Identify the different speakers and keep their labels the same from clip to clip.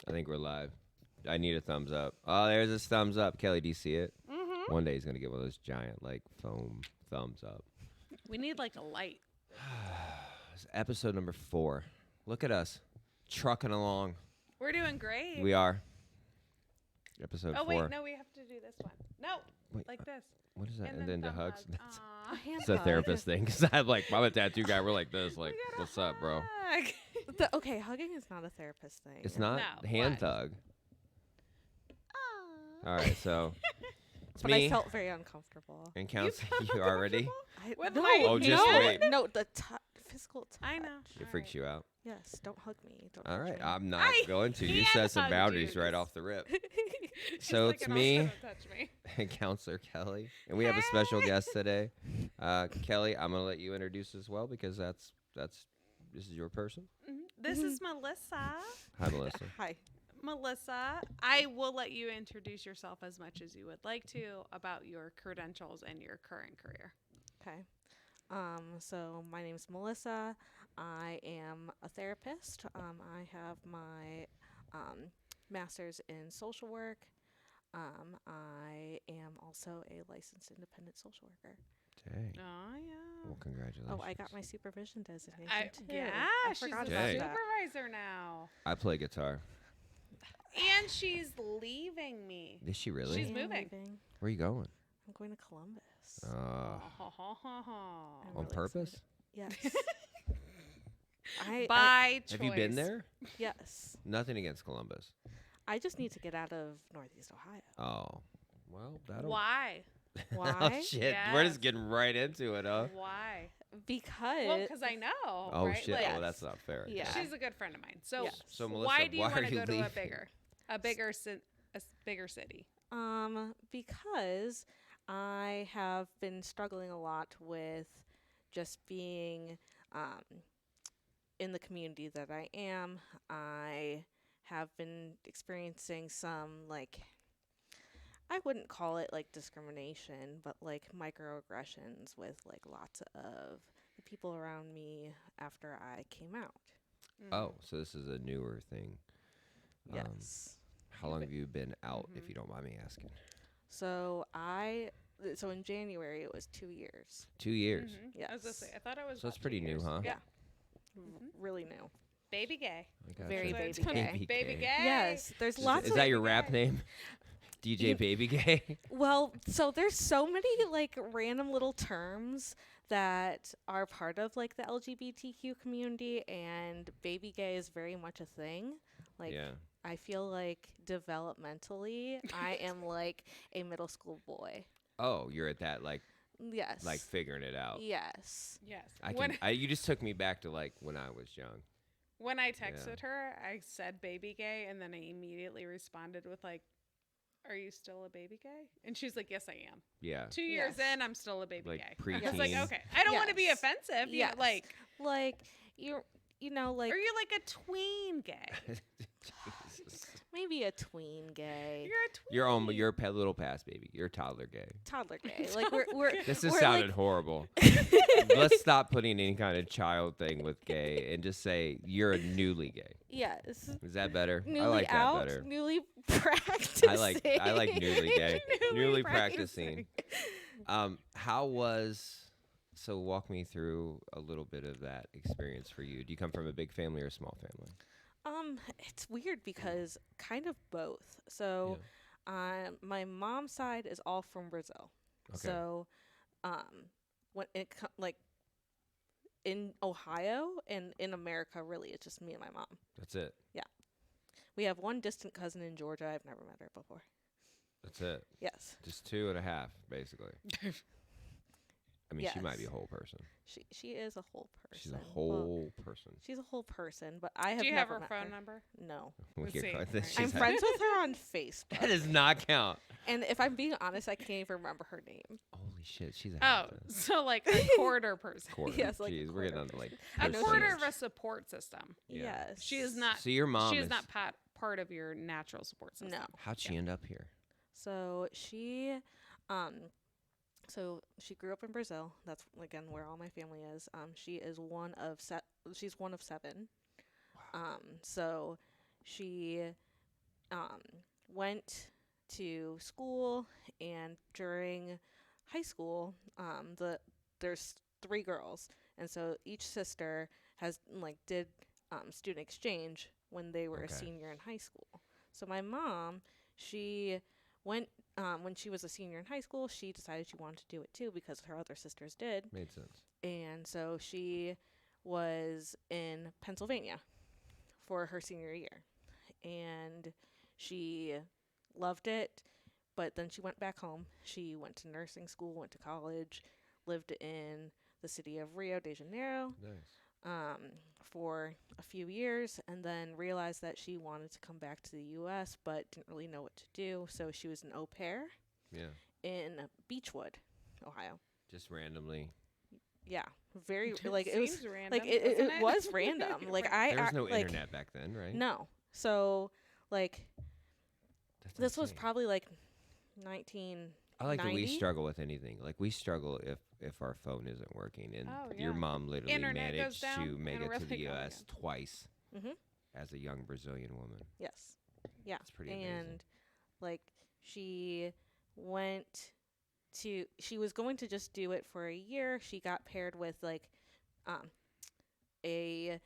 Speaker 1: I think we're live. I need a thumbs up. Oh, there's this thumbs up. Kelly, do you see it?
Speaker 2: Mm-hmm.
Speaker 1: One day he's going to get one of those giant, like, foam thumbs up.
Speaker 2: We need like a light.
Speaker 1: It's episode number 4. Look at us. Trucking along.
Speaker 2: We're doing great.
Speaker 1: We are. Episode 4.
Speaker 2: Oh, wait. No, we have to do this one. No.
Speaker 1: Wait,
Speaker 2: like this.
Speaker 1: What is that?
Speaker 2: And
Speaker 1: And then the
Speaker 2: thumb
Speaker 1: hugs.
Speaker 2: hug.
Speaker 1: That's
Speaker 2: Aw.
Speaker 1: it's a therapist thing. Because I'm a tattoo guy. We're like this. Like,
Speaker 2: We gotta
Speaker 1: what's up, bro?
Speaker 2: hug.
Speaker 3: Okay, hugging is not a therapist thing.
Speaker 1: It's not
Speaker 2: No,
Speaker 1: hand
Speaker 2: what?
Speaker 1: thug.
Speaker 2: Aw.
Speaker 1: All right, so it's
Speaker 3: But
Speaker 1: me.
Speaker 3: I felt very uncomfortable.
Speaker 1: And counts
Speaker 2: felt
Speaker 1: you already.
Speaker 2: uncomfortable? With
Speaker 3: no,
Speaker 2: my
Speaker 1: Oh, just
Speaker 3: no,
Speaker 1: wait.
Speaker 3: no, the physical touch.
Speaker 2: I know.
Speaker 1: It
Speaker 2: All
Speaker 1: freaks
Speaker 2: right.
Speaker 1: you out.
Speaker 3: Yes, don't hug me. Don't
Speaker 1: All
Speaker 3: touch
Speaker 1: right,
Speaker 3: me.
Speaker 1: I'm not
Speaker 2: I
Speaker 1: going to. You
Speaker 2: can't
Speaker 1: set some
Speaker 2: hug
Speaker 1: boundaries
Speaker 2: you.
Speaker 1: right off the rip.
Speaker 2: She's
Speaker 1: So
Speaker 2: like,
Speaker 1: it's
Speaker 2: "And
Speaker 1: me."
Speaker 2: also don't touch me.
Speaker 1: Counselor Kelly, and we have a special guest today. Kelly, I'm gonna let you introduce as well because this is your person.
Speaker 2: This is Melissa.
Speaker 1: Hi, Melissa.
Speaker 3: Hi.
Speaker 2: Melissa, I will let you introduce yourself as much as you would like to about your credentials and your current career.
Speaker 3: Okay. So my name's Melissa. I am a therapist. I have my master's in social work. I am also a licensed independent social worker.
Speaker 1: Dang.
Speaker 2: Oh, yeah.
Speaker 1: Well, congratulations.
Speaker 3: Oh, I got my supervision designation too.
Speaker 2: Yeah,
Speaker 3: I
Speaker 2: she's
Speaker 3: forgot
Speaker 2: a
Speaker 3: about
Speaker 1: Dang.
Speaker 3: that.
Speaker 2: supervisor now.
Speaker 1: I play guitar.
Speaker 2: And she's leaving me.
Speaker 1: Is she really?
Speaker 2: She's
Speaker 3: I am
Speaker 2: moving.
Speaker 3: leaving.
Speaker 1: Where are you going?
Speaker 3: I'm going to Columbus.
Speaker 2: Oh,
Speaker 3: I'm
Speaker 1: On
Speaker 3: really
Speaker 1: purpose?
Speaker 3: Yes. I
Speaker 2: By choice.
Speaker 1: Have you been there?
Speaker 3: yes.
Speaker 1: Nothing against Columbus.
Speaker 3: I just need to get out of Northeast Ohio.
Speaker 1: Oh, well, that'll.
Speaker 2: Why?
Speaker 3: Why?
Speaker 1: Oh shit! We're
Speaker 2: Yes.
Speaker 1: just getting right into it, huh?
Speaker 2: Why?
Speaker 3: Because
Speaker 2: Well, because I know.
Speaker 1: Oh
Speaker 2: right?
Speaker 1: shit!
Speaker 2: Like,
Speaker 1: Oh, that's not fair.
Speaker 3: Yeah.
Speaker 2: She's a good friend of mine. So,
Speaker 3: Yes.
Speaker 1: So Melissa,
Speaker 2: why do you
Speaker 1: why
Speaker 2: want
Speaker 1: are
Speaker 2: to
Speaker 1: you
Speaker 2: go to
Speaker 1: leaving?
Speaker 2: a bigger city?
Speaker 3: because I have been struggling a lot with just being in the community that I am. I have been experiencing some I wouldn't call it like discrimination, but like microaggressions with like lots of the people around me after I came out.
Speaker 1: Oh, so this is a newer thing.
Speaker 3: Yes.
Speaker 1: How long have you been out, if you don't mind me asking?
Speaker 3: So in January it was 2 years.
Speaker 1: 2 years.
Speaker 2: I was gonna
Speaker 3: Yes.
Speaker 2: say, I thought it was.
Speaker 1: So it's
Speaker 2: about 2
Speaker 1: pretty new,
Speaker 2: years.
Speaker 1: huh?
Speaker 2: Yeah.
Speaker 3: Really new.
Speaker 2: Baby gay.
Speaker 1: I gotcha.
Speaker 3: Very
Speaker 2: So
Speaker 3: baby
Speaker 2: it's gonna
Speaker 3: gay.
Speaker 2: be Baby gay.
Speaker 3: Yes, there's
Speaker 1: Is,
Speaker 3: lots
Speaker 1: is
Speaker 3: of
Speaker 1: that your
Speaker 2: Baby
Speaker 1: rap
Speaker 2: gay.
Speaker 1: name? DJ
Speaker 3: Yeah.
Speaker 1: Baby Gay?
Speaker 3: Well, so there's so many like random little terms that are part of like the LGBTQ community, and baby gay is very much a thing. Like
Speaker 1: Yeah.
Speaker 3: I feel like developmentally I am like a middle school boy.
Speaker 1: Oh, you're at that like
Speaker 3: Yes.
Speaker 1: figuring it out.
Speaker 3: Yes.
Speaker 2: Yes.
Speaker 1: I
Speaker 2: when
Speaker 1: can. You just took me back to like when I was young.
Speaker 2: when I texted her, I said baby gay, and then I immediately responded with like, "Are you still a baby gay?" And she's like, "Yes, I am."
Speaker 1: Yeah.
Speaker 2: 2 years
Speaker 3: Yes.
Speaker 2: in, I'm still a baby
Speaker 1: Like
Speaker 2: gay.
Speaker 1: preteen.
Speaker 2: I was like, okay, I don't want to be
Speaker 3: Yes.
Speaker 2: offensive.
Speaker 3: Yes.
Speaker 2: Like,
Speaker 3: Like you know like
Speaker 2: are you like a tween gay?
Speaker 1: Jesus.
Speaker 3: maybe a tween gay.
Speaker 2: You're a tween.
Speaker 1: You're a little past baby. You're toddler gay.
Speaker 3: Toddler gay. Like we're
Speaker 1: This has
Speaker 3: we're,
Speaker 1: sounded
Speaker 3: like,
Speaker 1: horrible. Let's stop putting any kind of child thing with gay and just say you're a newly gay.
Speaker 3: yes.
Speaker 1: Is that better?
Speaker 3: Newly
Speaker 1: I like
Speaker 3: out,
Speaker 1: that better.
Speaker 3: newly practicing.
Speaker 1: I like newly gay. Newly
Speaker 2: practicing.
Speaker 1: practicing. So walk me through a little bit of that experience for you. Do you come from a big family or a small family?
Speaker 3: It's weird because kind of both. So, my mom's side is all from Brazil.
Speaker 1: Okay.
Speaker 3: So, when like in Ohio and in America, really, it's just me and my mom.
Speaker 1: That's it.
Speaker 3: We have one distant cousin in Georgia. I've never met her before.
Speaker 1: That's it.
Speaker 3: Yes,
Speaker 1: Just 2.5, basically. I mean, she might be a
Speaker 3: Yes.
Speaker 1: whole person.
Speaker 3: she is a whole person.
Speaker 1: She's a
Speaker 3: Well,
Speaker 1: whole person.
Speaker 3: she's a whole person, but I have
Speaker 2: Do you have
Speaker 3: never
Speaker 2: her
Speaker 3: met
Speaker 2: phone number?
Speaker 3: No,
Speaker 2: Let's
Speaker 1: Here
Speaker 2: see.
Speaker 1: goes-
Speaker 2: Right.
Speaker 1: she's
Speaker 3: I'm
Speaker 1: had-
Speaker 3: friends with her on Facebook.
Speaker 1: That does not count.
Speaker 3: And if I'm being honest, I can't even remember her name.
Speaker 1: Holy shit, she's a
Speaker 2: Oh,
Speaker 1: half
Speaker 2: so like a quarter person.
Speaker 1: quarter.
Speaker 3: Yes, like a
Speaker 1: Jeez, we're getting on to like
Speaker 2: A quarter of a
Speaker 1: percentage.
Speaker 2: support system.
Speaker 1: Yeah.
Speaker 3: Yes.
Speaker 2: She is not.
Speaker 1: So your mom
Speaker 2: She is
Speaker 1: is
Speaker 2: not part of your natural support system.
Speaker 3: No.
Speaker 1: How'd she end up here?
Speaker 3: So she, so she grew up in Brazil. That's again where all my family is. She is she's one of 7. So she um, went to school, and during high school, there's 3 girls, and so each sister has did student exchange when they were a
Speaker 1: Okay.
Speaker 3: senior in high school. So my mom, she went when she was a senior in high school. She decided she wanted to do it too because her other sisters did,
Speaker 1: Made sense.
Speaker 3: and so she was in Pennsylvania for her senior year, and she loved it. But then she went back home. She went to nursing school, went to college, lived in the city of Rio de Janeiro
Speaker 1: Nice.
Speaker 3: for a few years, and then realized that she wanted to come back to the U.S. but didn't really know what to do. So she was an au pair
Speaker 1: Yeah.
Speaker 3: in Beechwood, Ohio.
Speaker 1: Just randomly.
Speaker 3: Yeah, very like it was
Speaker 2: Seems random,
Speaker 3: like
Speaker 2: doesn't
Speaker 3: it was random. Like
Speaker 2: Right.
Speaker 1: There was no
Speaker 3: like,
Speaker 1: internet back then, right?
Speaker 3: No, so like
Speaker 1: That's
Speaker 3: this was
Speaker 1: insane.
Speaker 3: probably like 1990.
Speaker 1: I like that we struggle with anything. Like we struggle if our phone isn't working, and
Speaker 2: Oh,
Speaker 1: your
Speaker 2: yeah.
Speaker 1: mom literally
Speaker 2: Internet goes
Speaker 1: managed
Speaker 2: down,
Speaker 1: to make
Speaker 2: and
Speaker 1: it
Speaker 2: we're
Speaker 1: to the
Speaker 2: like, oh my
Speaker 1: U.S. twice
Speaker 3: Mhm.
Speaker 1: as a young Brazilian woman.
Speaker 3: Yes. Yeah.
Speaker 1: It's pretty amazing.
Speaker 3: And like she she was going to just do it for a year. She got paired with like a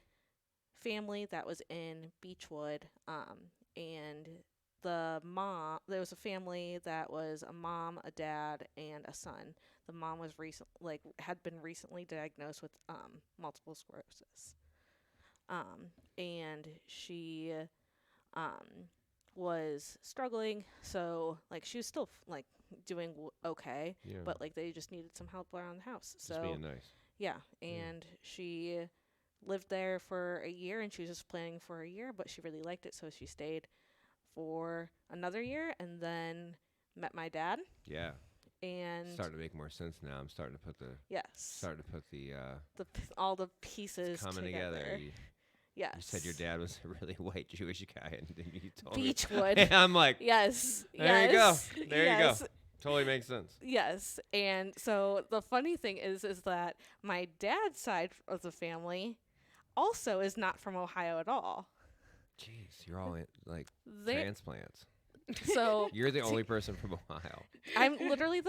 Speaker 3: family that was in Beechwood, and there was a family that was a mom, a dad, and a son. The mom was had been recently diagnosed with multiple sclerosis, and she was struggling. So like she was still doing okay,
Speaker 1: Yeah.
Speaker 3: but like they just needed some help around the house.
Speaker 1: Just
Speaker 3: So
Speaker 1: being nice.
Speaker 3: yeah, and she lived there for a year, and she was just planning for a year, but she really liked it, so she stayed for another year, and then met my dad.
Speaker 1: Yeah.
Speaker 3: And
Speaker 1: Starting to make more sense now. I'm starting to put
Speaker 3: yes,
Speaker 1: all
Speaker 3: all the pieces
Speaker 1: coming together.
Speaker 3: Yes,
Speaker 1: You said your dad was a really white Jewish guy, and then you told
Speaker 3: Beechwood.
Speaker 1: me. I'm like,
Speaker 3: Yes.
Speaker 1: There you go.
Speaker 3: yes,
Speaker 1: There you
Speaker 3: yes,
Speaker 1: go. Totally makes sense.
Speaker 3: Yes. And so the funny thing is that my dad's side of the family also is not from Ohio at all.
Speaker 1: Jeez, you're all in, like
Speaker 3: They
Speaker 1: transplants.
Speaker 3: so
Speaker 1: You're the only person from Ohio.
Speaker 3: I'm literally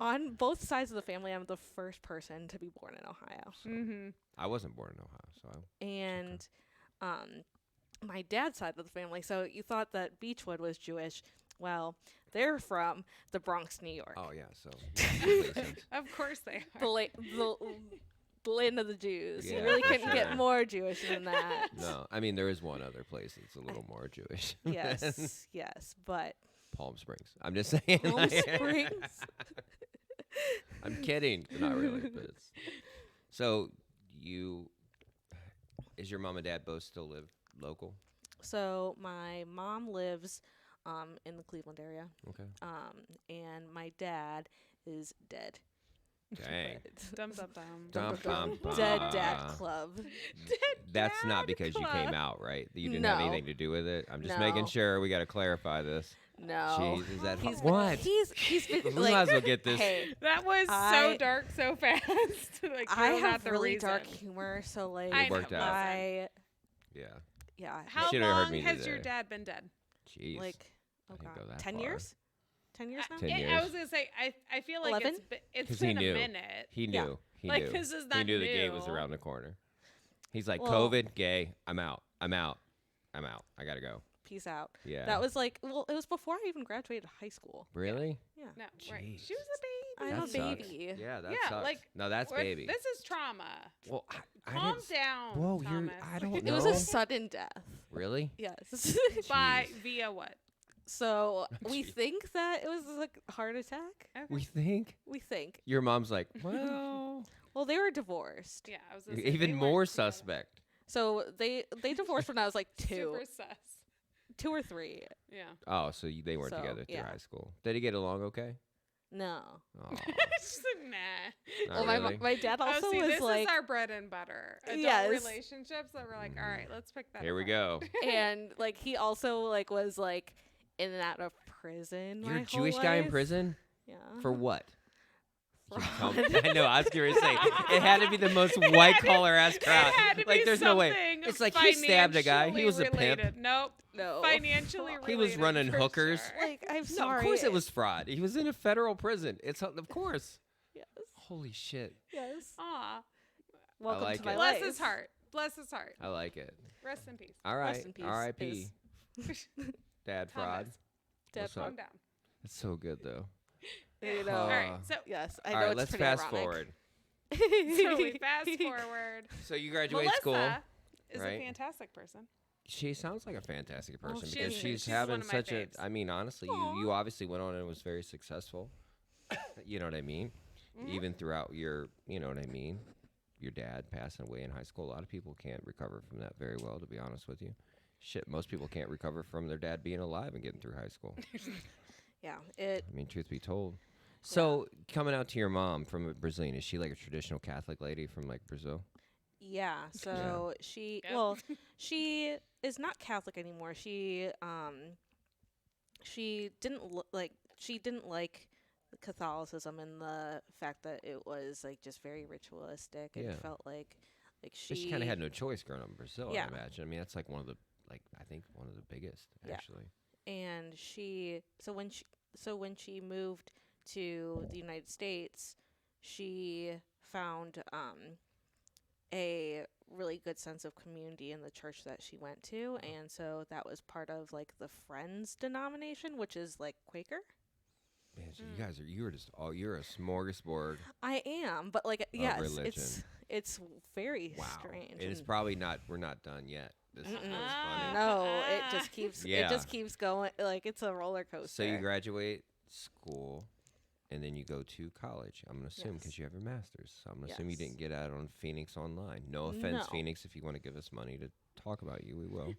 Speaker 3: on both sides of the family, I'm the first person to be born in Ohio.
Speaker 2: Mm-hmm.
Speaker 1: I wasn't born in Ohio, so
Speaker 3: And my dad's side of the family, so you thought that Beechwood was Jewish. Well, they're from the Bronx, New York.
Speaker 1: oh yeah, so makes sense.
Speaker 2: Of course they are.
Speaker 3: The land of the Jews.
Speaker 1: Yeah,
Speaker 3: You really
Speaker 1: for
Speaker 3: couldn't
Speaker 1: sure.
Speaker 3: get more Jewish than that.
Speaker 1: No, I mean there is one other place that's a little more Jewish.
Speaker 3: Yes, yes, but
Speaker 1: Palm Springs. I'm just saying.
Speaker 3: Palm
Speaker 1: like-
Speaker 3: Springs.
Speaker 1: I'm kidding, but not really. But it's, so is your mom and dad both still live local?
Speaker 3: So my mom lives in the Cleveland area,
Speaker 1: Okay.
Speaker 3: and my dad is dead.
Speaker 1: Dang.
Speaker 2: Dum dum dum.
Speaker 1: Dum, dum, dum.
Speaker 3: Dead Dad Club.
Speaker 1: That's not
Speaker 2: Dad
Speaker 1: because you
Speaker 2: Club.
Speaker 1: came out, right? You didn't have
Speaker 3: No.
Speaker 1: anything to do with it. I'm just
Speaker 3: No.
Speaker 1: making sure we got to clarify this.
Speaker 3: No.
Speaker 1: Jeez, is that
Speaker 3: He's
Speaker 1: what?
Speaker 3: He's been
Speaker 1: We
Speaker 3: like,
Speaker 1: might as well get this.
Speaker 3: hey,
Speaker 2: That was so
Speaker 3: I-
Speaker 2: dark so fast. Like,
Speaker 3: I
Speaker 2: you're not
Speaker 3: have
Speaker 2: the
Speaker 3: really
Speaker 2: reason.
Speaker 3: dark humor, so like
Speaker 2: I
Speaker 1: It worked
Speaker 2: know,
Speaker 1: out.
Speaker 3: I
Speaker 1: Yeah.
Speaker 3: yeah,
Speaker 2: How
Speaker 1: Should've heard
Speaker 2: long
Speaker 1: me
Speaker 2: has your
Speaker 1: today.
Speaker 2: dad been dead?
Speaker 1: Jeez.
Speaker 3: like
Speaker 1: I
Speaker 3: oh
Speaker 1: didn't
Speaker 3: god,
Speaker 1: go that
Speaker 3: 10
Speaker 1: far.
Speaker 3: years? 10 years now?
Speaker 1: 10
Speaker 2: I
Speaker 1: years.
Speaker 2: was gonna say I feel like
Speaker 3: 11?
Speaker 2: it's
Speaker 1: 'Cause he
Speaker 2: been
Speaker 1: knew.
Speaker 2: a minute.
Speaker 1: He
Speaker 3: Yeah.
Speaker 1: knew. He
Speaker 2: Like,
Speaker 1: knew.
Speaker 2: 'cause it's
Speaker 1: He
Speaker 2: not
Speaker 1: knew the gate was
Speaker 2: new.
Speaker 1: around the corner. He's like,
Speaker 3: Well-
Speaker 1: COVID, gay. I'm out. I'm out. I'm out. I gotta go.
Speaker 3: Peace out.
Speaker 1: Yeah.
Speaker 3: That was like it was before I even graduated high school.
Speaker 1: really.
Speaker 3: Yeah.
Speaker 2: No, right.
Speaker 1: Jeez.
Speaker 2: She was a baby.
Speaker 3: I'm
Speaker 1: That
Speaker 3: a
Speaker 1: sucks.
Speaker 3: baby.
Speaker 1: Yeah, that
Speaker 2: Yeah,
Speaker 1: sucks.
Speaker 2: like,
Speaker 1: no, that's
Speaker 2: We're-
Speaker 1: baby.
Speaker 2: This is trauma.
Speaker 1: Well, I
Speaker 2: Calm
Speaker 1: didn't.
Speaker 2: down.
Speaker 1: Whoa,
Speaker 2: Thomas.
Speaker 1: I don't
Speaker 3: It
Speaker 1: know.
Speaker 3: was a sudden death.
Speaker 1: Really?
Speaker 3: Yes.
Speaker 2: By
Speaker 1: Jeez.
Speaker 2: via what?
Speaker 3: So we
Speaker 1: Jeez.
Speaker 3: think that it was like a heart attack.
Speaker 2: Okay.
Speaker 1: We think
Speaker 3: We think.
Speaker 1: your mom's like, well,
Speaker 3: Well, they were divorced.
Speaker 2: Yeah, I was gonna say,
Speaker 1: even
Speaker 2: they
Speaker 1: more
Speaker 2: weren't together.
Speaker 1: suspect.
Speaker 3: So they divorced when I was like
Speaker 2: Super sus.
Speaker 3: 2 or 3.
Speaker 2: Yeah.
Speaker 1: Oh, so they weren't
Speaker 3: So,
Speaker 1: together through
Speaker 3: yeah.
Speaker 1: high school. Did he get along okay?
Speaker 3: No.
Speaker 1: Oh,
Speaker 2: She's like, nah.
Speaker 1: not
Speaker 3: Well,
Speaker 1: really.
Speaker 3: my dad also
Speaker 2: oh, see,
Speaker 3: was
Speaker 2: this
Speaker 3: like,
Speaker 2: is our bread and butter. Adult
Speaker 3: Yes.
Speaker 2: relationships that we're like, all right, let's pick that.
Speaker 1: Here we
Speaker 2: apart.
Speaker 1: go.
Speaker 3: and like he also like was like in and out of prison.
Speaker 1: You're
Speaker 3: my
Speaker 1: a Jewish
Speaker 3: whole
Speaker 1: guy in
Speaker 3: life.
Speaker 1: prison
Speaker 3: Yeah.
Speaker 1: for what? Can you tell
Speaker 3: Fraud.
Speaker 1: me? I know. I was curious. Say it had to be the most white collar ass crowd.
Speaker 2: It had to
Speaker 1: Like,
Speaker 2: be
Speaker 1: there's no way.
Speaker 2: something
Speaker 1: It's like he stabbed a guy. He was a pimp.
Speaker 2: Related. Nope.
Speaker 3: No.
Speaker 2: Financially related.
Speaker 1: He was running
Speaker 2: for
Speaker 1: hookers.
Speaker 2: sure.
Speaker 3: Like, I'm
Speaker 1: No,
Speaker 3: sorry.
Speaker 1: of course it was fraud. He was in a federal prison. It's of course.
Speaker 3: Yes.
Speaker 1: Holy shit.
Speaker 3: Yes.
Speaker 2: Aw.
Speaker 3: Welcome
Speaker 1: like
Speaker 3: to my
Speaker 1: it.
Speaker 2: Bless
Speaker 3: life.
Speaker 2: his heart. Bless his heart.
Speaker 1: I like it.
Speaker 2: Rest in peace.
Speaker 1: All right.
Speaker 3: in peace
Speaker 1: R.I.P.
Speaker 3: is-
Speaker 1: Dad fraud.
Speaker 2: Thomas,
Speaker 3: Dad
Speaker 1: What's up?
Speaker 2: calm down.
Speaker 1: It's so good though.
Speaker 3: You know.
Speaker 2: All right. So,
Speaker 3: Yes, I
Speaker 1: All
Speaker 3: know
Speaker 1: right,
Speaker 3: it's
Speaker 1: let's
Speaker 3: pretty
Speaker 1: fast
Speaker 3: ironic.
Speaker 1: forward.
Speaker 2: so we fast forward.
Speaker 1: So you graduate
Speaker 2: Melissa
Speaker 1: school.
Speaker 2: is
Speaker 1: right?
Speaker 2: a fantastic person.
Speaker 1: She sounds like a fantastic
Speaker 3: Oh,
Speaker 1: person
Speaker 3: she
Speaker 1: because
Speaker 3: is.
Speaker 1: she's
Speaker 2: She's
Speaker 1: having
Speaker 2: one of my
Speaker 1: such a.
Speaker 2: faves.
Speaker 1: I mean, honestly, you obviously went on and was very successful. You know what I mean?
Speaker 2: Mhm.
Speaker 1: Even throughout your, you know what I mean? Your dad passing away in high school. A lot of people can't recover from that very well, to be honest with you. Shit, most people can't recover from their dad being alive and getting through high school.
Speaker 3: Yeah, it.
Speaker 1: I mean, truth be told. So, coming out to your mom from Brazilian, is she like a traditional Catholic lady from like Brazil?
Speaker 3: Yeah. So she.
Speaker 2: Yep.
Speaker 3: Well, she is not Catholic anymore. She. She didn't like. She didn't like Catholicism and the fact that it was like just very ritualistic and
Speaker 1: Yeah.
Speaker 3: felt like she.
Speaker 1: But she kind of had no choice growing up in Brazil,
Speaker 3: Yeah.
Speaker 1: I imagine. I mean, that's like one of the, like, I think one of the biggest,
Speaker 3: Yeah.
Speaker 1: actually.
Speaker 3: And when she moved to the United States, she found a really good sense of community in the church that she went to, and so that was part of like the Friends denomination, which is like Quaker.
Speaker 1: Man, so you guys you're a smorgasbord.
Speaker 3: I am, but like yes,
Speaker 1: religion.
Speaker 3: it's very
Speaker 1: Wow.
Speaker 3: strange.
Speaker 1: And it's
Speaker 3: and-
Speaker 1: probably we're not done yet. This is
Speaker 3: Mm-mm.
Speaker 1: funny.
Speaker 3: no, it just keeps
Speaker 1: Yeah.
Speaker 3: it just keeps going, like it's a roller coaster.
Speaker 1: So you graduate school, and then you go to college. I'm going to assume
Speaker 3: Yes.
Speaker 1: because you have your master's. So I'm going to assume you
Speaker 3: Yes.
Speaker 1: didn't get out on Phoenix Online. No offense,
Speaker 3: No.
Speaker 1: Phoenix. If you want to give us money to talk about you, we will.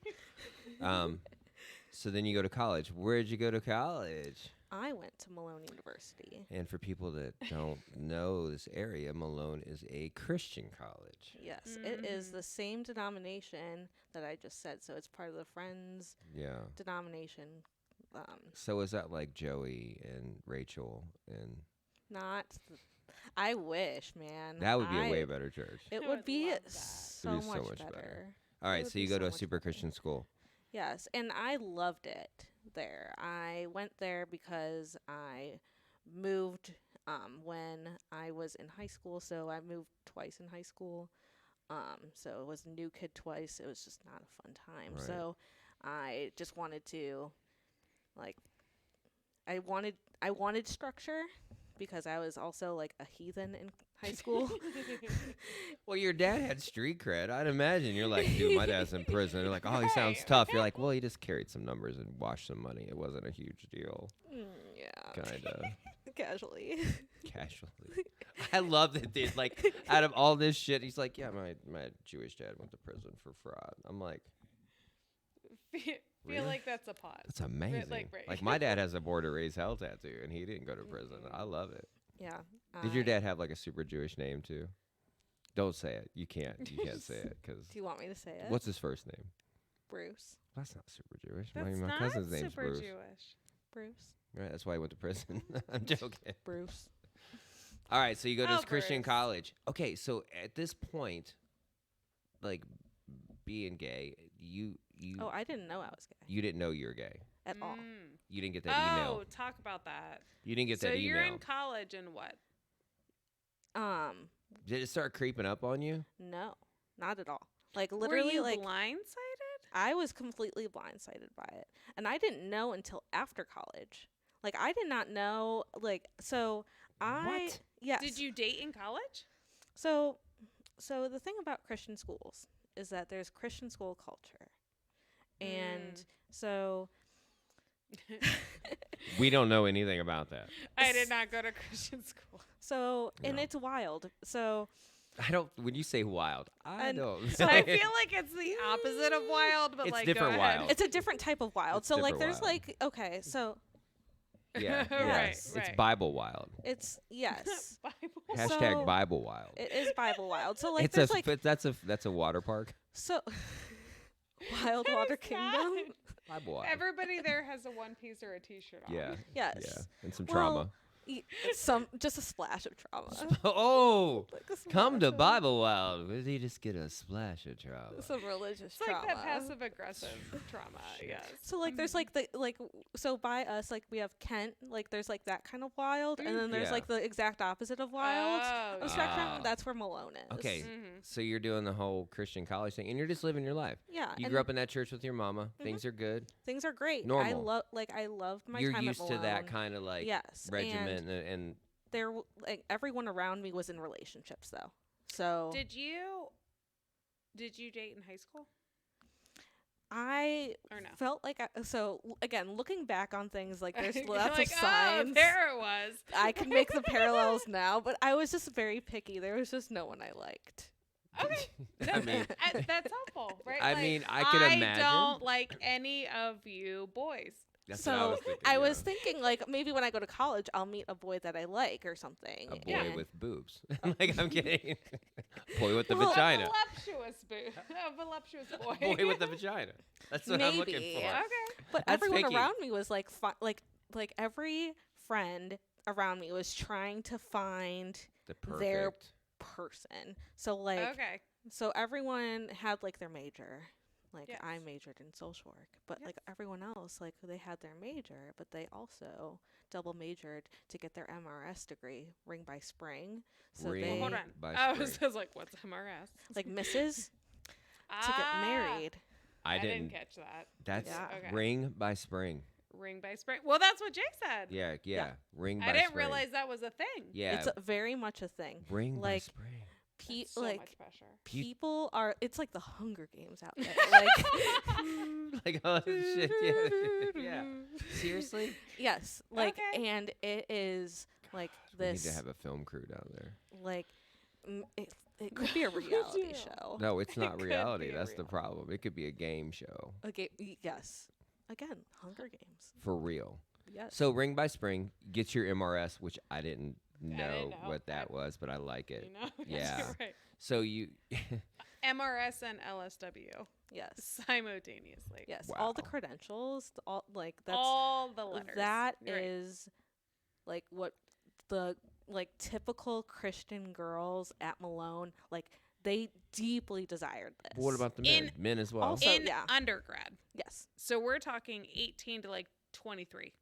Speaker 1: So then you go to college. Where did you go to college?
Speaker 3: I went to Malone University.
Speaker 1: And for people that don't know this area, Malone is a Christian college.
Speaker 3: Yes, it is the same denomination that I just said. So it's part of the Friends
Speaker 1: Yeah.
Speaker 3: denomination.
Speaker 1: So is that like Joey and Rachel and
Speaker 3: Not. I wish, man.
Speaker 1: that would be a way better church.
Speaker 3: It
Speaker 2: I
Speaker 3: would
Speaker 2: would
Speaker 3: be
Speaker 2: love that.
Speaker 3: so,
Speaker 1: It'd be
Speaker 3: much
Speaker 1: so much
Speaker 3: better.
Speaker 1: better. All right,
Speaker 3: would
Speaker 1: so you
Speaker 3: be
Speaker 1: go
Speaker 3: so
Speaker 1: to a
Speaker 3: much
Speaker 1: super
Speaker 3: better.
Speaker 1: Christian school.
Speaker 3: Yes, and I loved it there. I went there because I moved when I was in high school. So I moved twice in high school. So it was a new kid twice. It was just not a fun time.
Speaker 1: Right.
Speaker 3: So I just wanted to, like, I wanted structure because I was also like a heathen in high school.
Speaker 1: Well, your dad had street cred. I'd imagine you're like, dude, my dad's in prison. They're like, oh, he sounds
Speaker 2: Right.
Speaker 1: tough. You're like, well, he just carried some numbers and washed some money. It wasn't a huge deal.
Speaker 3: Yeah,
Speaker 1: Kind of
Speaker 3: casually.
Speaker 1: casually. I love that, dude. Like, out of all this shit, he's like, yeah, my Jewish dad went to prison for fraud. I'm like,
Speaker 2: Feel
Speaker 1: Really?
Speaker 2: like that's a pause.
Speaker 1: that's amazing.
Speaker 2: like, right.
Speaker 1: Like, my dad has a Born to Raise Hell tattoo, and he didn't go to prison. I love it.
Speaker 3: Yeah.
Speaker 1: Did your dad have like a super Jewish name too? Don't say it. You can't. You can't say it because
Speaker 3: Do you want me to say it?
Speaker 1: what's his first name?
Speaker 3: Bruce?
Speaker 1: That's not super Jewish.
Speaker 2: That's
Speaker 1: my
Speaker 2: not
Speaker 1: cousin's name's
Speaker 2: super
Speaker 1: Bruce.
Speaker 2: Jewish.
Speaker 3: Bruce?
Speaker 1: Right, that's why he went to prison. I'm joking.
Speaker 3: Bruce.
Speaker 1: All right, so you go to
Speaker 2: Oh,
Speaker 1: this Christian
Speaker 2: Bruce.
Speaker 1: college. Okay, so at this point, like being gay, you
Speaker 3: Oh, I didn't know I was gay
Speaker 1: you didn't know you were gay.
Speaker 3: at all.
Speaker 2: Mm.
Speaker 1: You didn't get that
Speaker 2: Oh,
Speaker 1: email.
Speaker 2: talk about that.
Speaker 1: You didn't get
Speaker 2: So
Speaker 1: that
Speaker 2: you're
Speaker 1: email.
Speaker 2: in college and what?
Speaker 1: Did it start creeping up on you?
Speaker 3: No, not at all. Like literally,
Speaker 2: Were you
Speaker 3: like
Speaker 2: blindsided?
Speaker 3: I was completely blindsided by it, and I didn't know until after college. Like I did not know. Like so,
Speaker 1: What?
Speaker 3: yes.
Speaker 2: Did you date in college?
Speaker 3: So the thing about Christian schools is that there's Christian school culture, and so
Speaker 1: We don't know anything about that.
Speaker 2: I did not go to Christian school.
Speaker 3: and
Speaker 1: No.
Speaker 3: it's wild. So
Speaker 1: I don't. When you say wild, I
Speaker 3: And
Speaker 1: don't.
Speaker 2: So I feel like it's the opposite of wild, but
Speaker 1: It's
Speaker 2: like
Speaker 1: different
Speaker 2: go ahead.
Speaker 1: wild.
Speaker 3: it's a different type of wild.
Speaker 1: It's
Speaker 3: So like
Speaker 1: different
Speaker 3: there's
Speaker 1: wild.
Speaker 3: like okay, so
Speaker 1: yeah,
Speaker 2: Right,
Speaker 1: yes, it's
Speaker 2: right.
Speaker 1: Bible wild.
Speaker 3: it's yes.
Speaker 2: Bible.
Speaker 1: Hashtag
Speaker 3: So-
Speaker 1: Bible wild.
Speaker 3: It is Bible wild. So like
Speaker 1: It's
Speaker 3: there's
Speaker 1: a
Speaker 3: like
Speaker 1: that's a water park.
Speaker 3: so Wild Water
Speaker 2: It's
Speaker 3: Kingdom.
Speaker 2: not.
Speaker 1: Bible wild.
Speaker 2: Everybody there has a one piece or a t-shirt on.
Speaker 1: yeah.
Speaker 3: Yes.
Speaker 1: Yeah. And some
Speaker 3: Well,
Speaker 1: trauma.
Speaker 3: Just a splash of trauma.
Speaker 1: Oh,
Speaker 3: Like a
Speaker 1: come to
Speaker 3: splash of-
Speaker 1: Bible Wild. Where you just get a splash of trauma?
Speaker 3: Some religious
Speaker 2: It's like
Speaker 3: trauma.
Speaker 2: that passive aggressive trauma.
Speaker 1: Shit.
Speaker 2: Yes.
Speaker 3: So like there's like the like so by us like we have Kent, like there's like that kind of wild, and then there's
Speaker 1: Yeah.
Speaker 3: like the exact opposite of wild
Speaker 2: Oh,
Speaker 3: of spectrum.
Speaker 1: Ah.
Speaker 3: That's where Malone is.
Speaker 1: Okay,
Speaker 2: Mhm.
Speaker 1: so you're doing the whole Christian college thing, and you're just living your life.
Speaker 3: Yeah.
Speaker 1: You
Speaker 3: and
Speaker 1: grew up in that church with your mama. Things are good.
Speaker 3: things are great. I
Speaker 1: Normal.
Speaker 3: loved my
Speaker 1: You're
Speaker 3: time
Speaker 1: used
Speaker 3: at
Speaker 1: to
Speaker 3: Malone.
Speaker 1: that kind of like
Speaker 3: yes.
Speaker 1: regiment,
Speaker 3: And
Speaker 1: and
Speaker 3: there like everyone around me was in relationships though. So
Speaker 2: Did you date in high school
Speaker 3: I
Speaker 2: or no?
Speaker 3: felt like again looking back on things like there's
Speaker 2: You're
Speaker 3: lots
Speaker 2: like,
Speaker 3: of signs.
Speaker 2: Oh, there it was.
Speaker 3: I can make the parallels now, but I was just very picky. There was just no one I liked.
Speaker 2: Okay.
Speaker 1: I mean,
Speaker 2: That's helpful, right?
Speaker 1: I
Speaker 2: Like,
Speaker 1: mean, I could imagine.
Speaker 2: I don't like any of you boys.
Speaker 1: That's what I
Speaker 3: So
Speaker 1: was thinking.
Speaker 3: I
Speaker 1: yeah.
Speaker 3: was thinking like maybe when I go to college I'll meet a boy that I like or something.
Speaker 1: A boy
Speaker 2: Yeah.
Speaker 1: with boobs. Like, I'm kidding. Boy with the
Speaker 3: Well,
Speaker 1: vagina.
Speaker 2: A voluptuous a voluptuous boy.
Speaker 1: Boy with the vagina. That's what I'm looking
Speaker 3: Maybe.
Speaker 1: for.
Speaker 2: Okay.
Speaker 3: But
Speaker 1: That's
Speaker 3: everyone
Speaker 1: picky.
Speaker 3: around me was like like every friend around me was trying to find
Speaker 1: The perfect.
Speaker 3: their person. So like
Speaker 2: Okay.
Speaker 3: so everyone had like their major. Like
Speaker 2: Yes.
Speaker 3: I majored in social work, but like
Speaker 2: Yes.
Speaker 3: everyone else, like they had their major, but they also double majored to get their MRS degree, ring by spring. So
Speaker 1: Ring
Speaker 3: they
Speaker 2: Hold on.
Speaker 1: by
Speaker 2: I
Speaker 1: spring.
Speaker 2: was like, what's MRS?
Speaker 3: like misses to get
Speaker 2: Ah,
Speaker 3: married.
Speaker 1: I
Speaker 2: I
Speaker 1: didn't.
Speaker 2: catch that.
Speaker 1: That's
Speaker 3: Yeah.
Speaker 2: Okay.
Speaker 1: ring by spring.
Speaker 2: Ring by spring. Well, that's what Jake said.
Speaker 1: Yeah, yeah. Ring by
Speaker 2: I didn't
Speaker 1: spring.
Speaker 2: realize that was a thing.
Speaker 1: Yeah.
Speaker 3: It's very much a thing.
Speaker 1: ring by
Speaker 3: like,
Speaker 1: spring.
Speaker 2: That's so
Speaker 3: like
Speaker 2: much pressure.
Speaker 3: people are. It's like the Hunger Games out there. Like
Speaker 1: Like, oh shit. Yeah. Yeah. Seriously?
Speaker 3: yes, like
Speaker 2: Okay.
Speaker 3: and it is like
Speaker 1: We need
Speaker 3: this.
Speaker 1: to have a film crew down there.
Speaker 3: Like it could be a reality show.
Speaker 1: No, it's not
Speaker 2: could
Speaker 1: reality.
Speaker 2: be a
Speaker 1: That's the
Speaker 2: real-
Speaker 1: problem. It could be a game show.
Speaker 3: Okay, yes. Again, Hunger Games.
Speaker 1: For real.
Speaker 3: Yes.
Speaker 1: So ring by spring, get your MRS, which I didn't know,
Speaker 2: know.
Speaker 1: what that was, but I like it.
Speaker 2: You know?
Speaker 1: Yeah.
Speaker 2: You're right.
Speaker 1: So you
Speaker 2: MRS and LSW
Speaker 3: yes.
Speaker 2: simultaneously.
Speaker 3: Yes. All the
Speaker 1: Wow.
Speaker 3: credentials, all like that's
Speaker 2: All the letters.
Speaker 3: that
Speaker 2: You're right.
Speaker 3: is like what the like typical Christian girls at Malone like they deeply desired this.
Speaker 1: what about the
Speaker 2: In-
Speaker 1: men? Men as well.
Speaker 3: Also-
Speaker 2: in
Speaker 3: yeah.
Speaker 2: undergrad.
Speaker 3: Yes.
Speaker 2: So we're talking 18 to like 23.